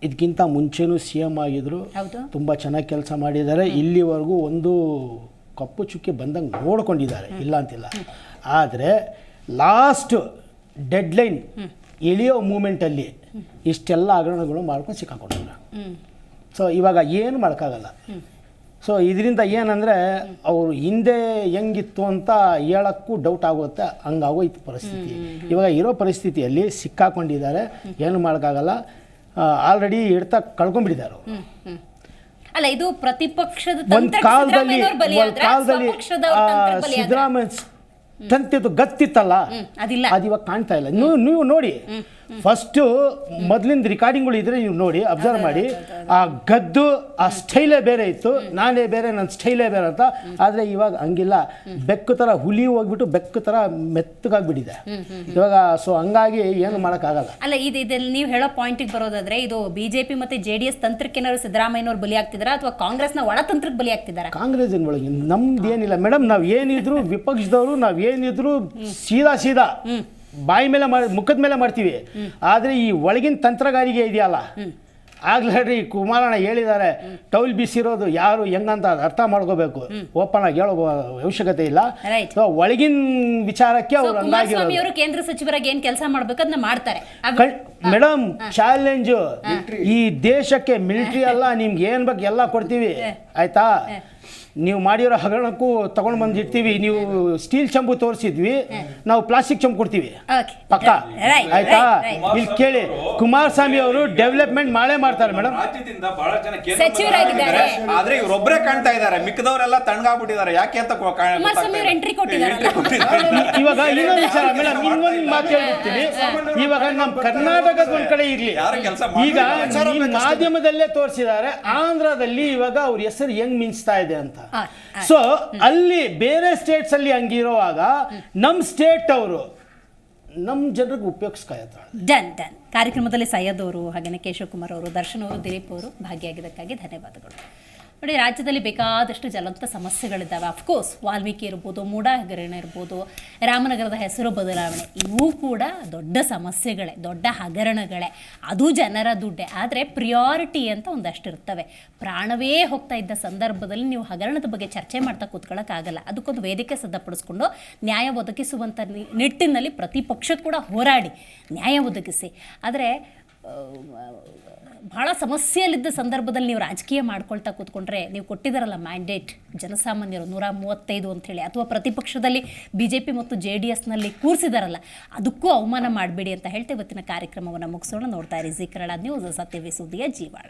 ಇದಕ್ಕಿಂತ ಮುಂಚೆನೂ CM ಆಗಿದ್ರು, ತುಂಬ ಚೆನ್ನಾಗಿ ಕೆಲಸ ಮಾಡಿದ್ದಾರೆ. ಇಲ್ಲಿವರೆಗೂ ಒಂದು ಕಪ್ಪು ಚುಕ್ಕೆ ಬಂದಂಗೆ ನೋಡ್ಕೊಂಡಿದ್ದಾರೆ, ಇಲ್ಲ ಅಂತಿಲ್ಲ. ಆದರೆ ಲಾಸ್ಟ್ ಡೆಡ್ಲೈನ್ ಇಳಿಯೋ ಮೂಮೆಂಟಲ್ಲಿ ಇಷ್ಟೆಲ್ಲ ಹಗರಣಗಳು ಮಾಡ್ಕೊಂಡು ಸಿಕ್ಕಾಕೊಂಡ್ರು. ಸೊ ಇವಾಗ ಏನು ಮಾಡೋಕ್ಕಾಗಲ್ಲ. ಸೊ ಇದರಿಂದ ಏನಂದರೆ ಅವರು ಹಿಂದೆ ಹೆಂಗಿತ್ತು ಅಂತ ಹೇಳೋಕ್ಕೂ ಡೌಟ್ ಆಗುತ್ತೆ, ಹಂಗಾಗೋಯ್ತು ಪರಿಸ್ಥಿತಿ. ಇವಾಗ ಇರೋ ಪರಿಸ್ಥಿತಿಯಲ್ಲಿ ಸಿಕ್ಕಾಕೊಂಡಿದ್ದಾರೆ, ಏನು ಮಾಡೋಕ್ಕಾಗಲ್ಲ. ಆಲ್ರೆಡಿ ಹಿಡ್ತಾ ಕಳ್ಕೊಂಡ್ಬಿಟ್ಟಿದ್ದಾರೆ. ಅಲ್ಲ ಇದು ಪ್ರತಿಪಕ್ಷದ ಒಂದ್ ತಂತ್ರಕ್ಕೆ ಕಾಲದಲ್ಲಿ ಸಿದ್ದರಾಮಯ್ಯನವ್ರು ಬಲಿಯಾದ್ರ, ಸ್ವಪಕ್ಷದವ್ರ ತಂತ್ರಕ್ಕೆ ಬಲಿಯಾದ್ರ? ಸಿದ್ದರಾಮಯ್ಯ ತಂತಿದ್ದು ಗತ್ತಿತ್ತಲ್ಲ, ಅದಿಲ್ಲ. ಅದು ಇವಾಗ ಕಾಣ್ತಾ ಇಲ್ಲ. ನೀವು ನೋಡಿ, ಫಸ್ಟು ಮೊದಲಿಂದ ರಿಕಾರ್ಡಿಂಗ್ಗಳು ಇದ್ರೆ ನೀವು ನೋಡಿ, ಅಬ್ಸರ್ವ್ ಮಾಡಿ, ಆ ಗದ್ದು ಆ ಸ್ಟೈಲೇ ಬೇರೆ ಇತ್ತು, ನಾನೇ ಬೇರೆ, ನನ್ನ ಸ್ಟೈಲೇ ಬೇರೆ ಅಂತ. ಆದರೆ ಇವಾಗ ಹಂಗಿಲ್ಲ, ಬೆಕ್ಕು ಥರ ಹುಲಿ ಹೋಗ್ಬಿಟ್ಟು ಬೆಕ್ಕು ಥರ ಮೆತ್ತಗಾಗ್ಬಿಟ್ಟಿದೆ ಇವಾಗ. ಸೊ ಹಂಗಾಗಿ ಏನು ಮಾಡೋಕ್ಕಾಗಲ್ಲ. ಅಲ್ಲ ಇದ್ರಲ್ಲಿ ನೀವು ಹೇಳೋ ಪಾಯಿಂಟಿಗೆ ಬರೋದಾದ್ರೆ ಇದು ಬಿಜೆಪಿ ಮತ್ತೆ JDS ತಂತ್ರಕ್ಕೆ ಏನಾದ್ರು ಸಿದ್ದರಾಮಯ್ಯನವ್ರು ಬಲಿ ಆಗ್ತಿದಾರಾ ಅಥವಾ ಕಾಂಗ್ರೆಸ್ನ ಒಳತಂತ್ರಕ್ಕೆ ಬಲಿ ಆಗ್ತಿದಾರಾ? ಕಾಂಗ್ರೆಸ್ಸಿನ ಒಳಗೆ ನಮ್ದು ಏನಿಲ್ಲ ಮೇಡಮ್, ನಾವು ಏನಿದ್ರು ವಿಪಕ್ಷದವರು, ನಾವು ಏನಿದ್ರು ಸೀದಾ ಬಾಯಿ ಮೇಲೆ ಮುಖದ ಮೇಲೆ ಮಾಡ್ತೀವಿ. ಆದರೆ ಈ ಒಳಗಿನ ತಂತ್ರಗಾರಿಕೆ ಇದೆಯಲ್ಲ, ಆಗ್ಲೇ ಹೇಳ್ರಿ ಕುಮಾರಣ್ಣ ಹೇಳಿದ್ದಾರೆ, ಟೌಲ್ ಬಿಸಿರೋದು ಯಾರು ಹೆಂಗಂತ ಅರ್ಥ ಮಾಡ್ಕೋಬೇಕು, ಓಪನ್ ಆಗಿ ಹೇಳೋ ಅವಶ್ಯಕತೆ ಇಲ್ಲ. Right. So, ಒಳಗಿನ ವಿಚಾರಕ್ಕೆ ಅವ್ರು ಕುಮಾರಸ್ವಾಮಿ ಅಂದಾಗಿರೋದು. ಅವರು ಕೇಂದ್ರ ಸಚಿವರಾಗಿ ಏನ್ ಕೆಲಸ ಮಾಡ್ಬೇಕು ಅದನ್ನ ಮಾಡ್ತಾರೆ. ಮೇಡಮ್, ಚಾಲೆಂಜು ಈ ದೇಶಕ್ಕೆ ಮಿಲಿಟರಿ ಅಲ್ಲ, ನಿಮ್ಗೆ ಏನ್ ಬೇಕು ಎಲ್ಲ ಕೊಡ್ತೀವಿ, ಆಯ್ತಾ? ನೀವು ಮಾಡಿರೋ ಹಗರಣಕ್ಕೂ ತಗೊಂಡು ಬಂದಿರ್ತೀವಿ. ನೀವು ಸ್ಟೀಲ್ ಚಂಬು ತೋರಿಸಿದ್ವಿ, ನಾವು ಪ್ಲಾಸ್ಟಿಕ್ ಚಂಬು ಕೊಡ್ತೀವಿ Okay. ಪಕ್ಕ, Right, ಆಯ್ತಾ? right. ಇಲ್ಲಿ ಕೇಳಿ, ಕುಮಾರಸ್ವಾಮಿ ಅವರು ಡೆವಲಪ್ಮೆಂಟ್ ಮಾಡೇ ಮಾಡ್ತಾರೆ ಮೇಡಮ್. ರಾಜ್ಯದಿಂದ ಬಹಳ ಜನ ಸಚಿವರಾಗಿದ್ದಾರೆ. ಆದ್ರೆ ಇವರೊಬ್ಬರೇ ಕಾಣ್ತಾ ಇದ್ದಾರೆ, ಮಿಕ್ಕದವರೆಲ್ಲ ತಣ್ಣಗಾಗ್ಬಿಟ್ಟಿದ್ದಾರೆ. ಯಾಕೆ ಅಂತ ಕುಮಾರಸ್ವಾಮಿ ಅವರು ಎಂಟ್ರಿ ಕೊಟ್ಟಿದ್ದಾರಲ್ಲ. ಇವಾಗ ಇನ್ನೊಂದು ವಿಚಾರ ಮೇಡಮ್, ಇನ್ನೊಂದು ಮಾತು ಹೇಳ್ಬಿಡ್ತೀವಿ. ಇವಾಗ ನಮ್ಮ ಕರ್ನಾಟಕದ ಒಂದ್ ಕಡೆ ಇರ್ಲಿ, ಯಾರು ಕೆಲಸ ಈಗ ನಿಮ್ಮ ಮಾಧ್ಯಮದಲ್ಲೇ ತೋರಿಸಿದ್ದಾರೆ, ಆಂಧ್ರದಲ್ಲಿ ಇವಾಗ ಅವ್ರ ಹೆಸರು ಹೆಂಗ್ ಮಿಂಚ್ತಾ ಇದೆ ಅಂತ. ಸೊ ಅಲ್ಲಿ ಬೇರೆ ಸ್ಟೇಟ್ಸ್ ಅಲ್ಲಿ ಹಂಗಿರುವಾಗ ನಮ್ ಸ್ಟೇಟ್ ಅವರು ನಮ್ಮ ಜನರಿಗೆ ಉಪಯೋಗಿಸ್ಕಾಯ್ತಾರೆ. ಡನ್. ಕಾರ್ಯಕ್ರಮದಲ್ಲಿ ಸೈಯದ್ ಅವರು, ಹಾಗೆಯೇ ಕೇಶವ್ ಕುಮಾರ್ ಅವರು, ದರ್ಶನ್ ಅವರು, ದಿಲೀಪ್ ಅವರು ಭಾಗಿಯಾಗಿದ್ದಕ್ಕಾಗಿ ಧನ್ಯವಾದಗಳು. ನೋಡಿ, ರಾಜ್ಯದಲ್ಲಿ ಬೇಕಾದಷ್ಟು ಜ್ವಲಂತ ಸಮಸ್ಯೆಗಳಿದ್ದಾವೆ. ಅಫ್ಕೋರ್ಸ್ ವಾಲ್ಮೀಕಿ ಇರ್ಬೋದು, ಮೂಡ ಹಗರಣ ಇರ್ಬೋದು, ರಾಮನಗರದ ಹೆಸರು ಬದಲಾವಣೆ, ಇವು ಕೂಡ ದೊಡ್ಡ ಸಮಸ್ಯೆಗಳೇ, ದೊಡ್ಡ ಹಗರಣಗಳೇ, ಅದು ಜನರ ದುಡ್ಡೇ. ಆದರೆ ಪ್ರಿಯಾರಿಟಿ ಅಂತ ಒಂದಷ್ಟು ಇರ್ತವೆ. ಪ್ರಾಣವೇ ಹೋಗ್ತಾ ಇದ್ದ ಸಂದರ್ಭದಲ್ಲಿ ನೀವು ಹಗರಣದ ಬಗ್ಗೆ ಚರ್ಚೆ ಮಾಡ್ತಾ ಕೂತ್ಕೊಳ್ಳೋಕ್ಕಾಗಲ್ಲ. ಅದಕ್ಕೊಂದು ವೇದಿಕೆ ಸಿದ್ಧಪಡಿಸ್ಕೊಂಡು ನ್ಯಾಯ ಒದಗಿಸುವಂಥ ನಿಟ್ಟಿನಲ್ಲಿ ಪ್ರತಿಪಕ್ಷ ಕೂಡ ಹೋರಾಡಿ ನ್ಯಾಯ ಒದಗಿಸಿ. ಆದರೆ ಭಾಳ ಸಮಸ್ಯೆಯಲ್ಲಿದ್ದ ಸಂದರ್ಭದಲ್ಲಿ ನೀವು ರಾಜಕೀಯ ಮಾಡ್ಕೊಳ್ತಾ ಕೂತ್ಕೊಂಡ್ರೆ, ನೀವು ಕೊಟ್ಟಿದ್ದಾರಲ್ಲ ಮ್ಯಾಂಡೇಟ್ ಜನಸಾಮಾನ್ಯರು 135 ಅಂಥೇಳಿ, ಅಥವಾ ಪ್ರತಿಪಕ್ಷದಲ್ಲಿ BJP ಮತ್ತು JDSನಲ್ಲಿ ಕೂರಿಸಿದಾರಲ್ಲ, ಅದಕ್ಕೂ ಅವಮಾನ ಮಾಡಬೇಡಿ ಅಂತ ಹೇಳ್ತಾ ಇವತ್ತಿನ ಕಾರ್ಯಕ್ರಮವನ್ನು ಮುಗಿಸೋಣ. ನೋಡ್ತಾ ಇರಿ ಜೀ ಕನ್ನಡ ನ್ಯೂಸ್, ಸತ್ಯವೇ ಸುದ್ದಿಯ ಜೀವಾಳ.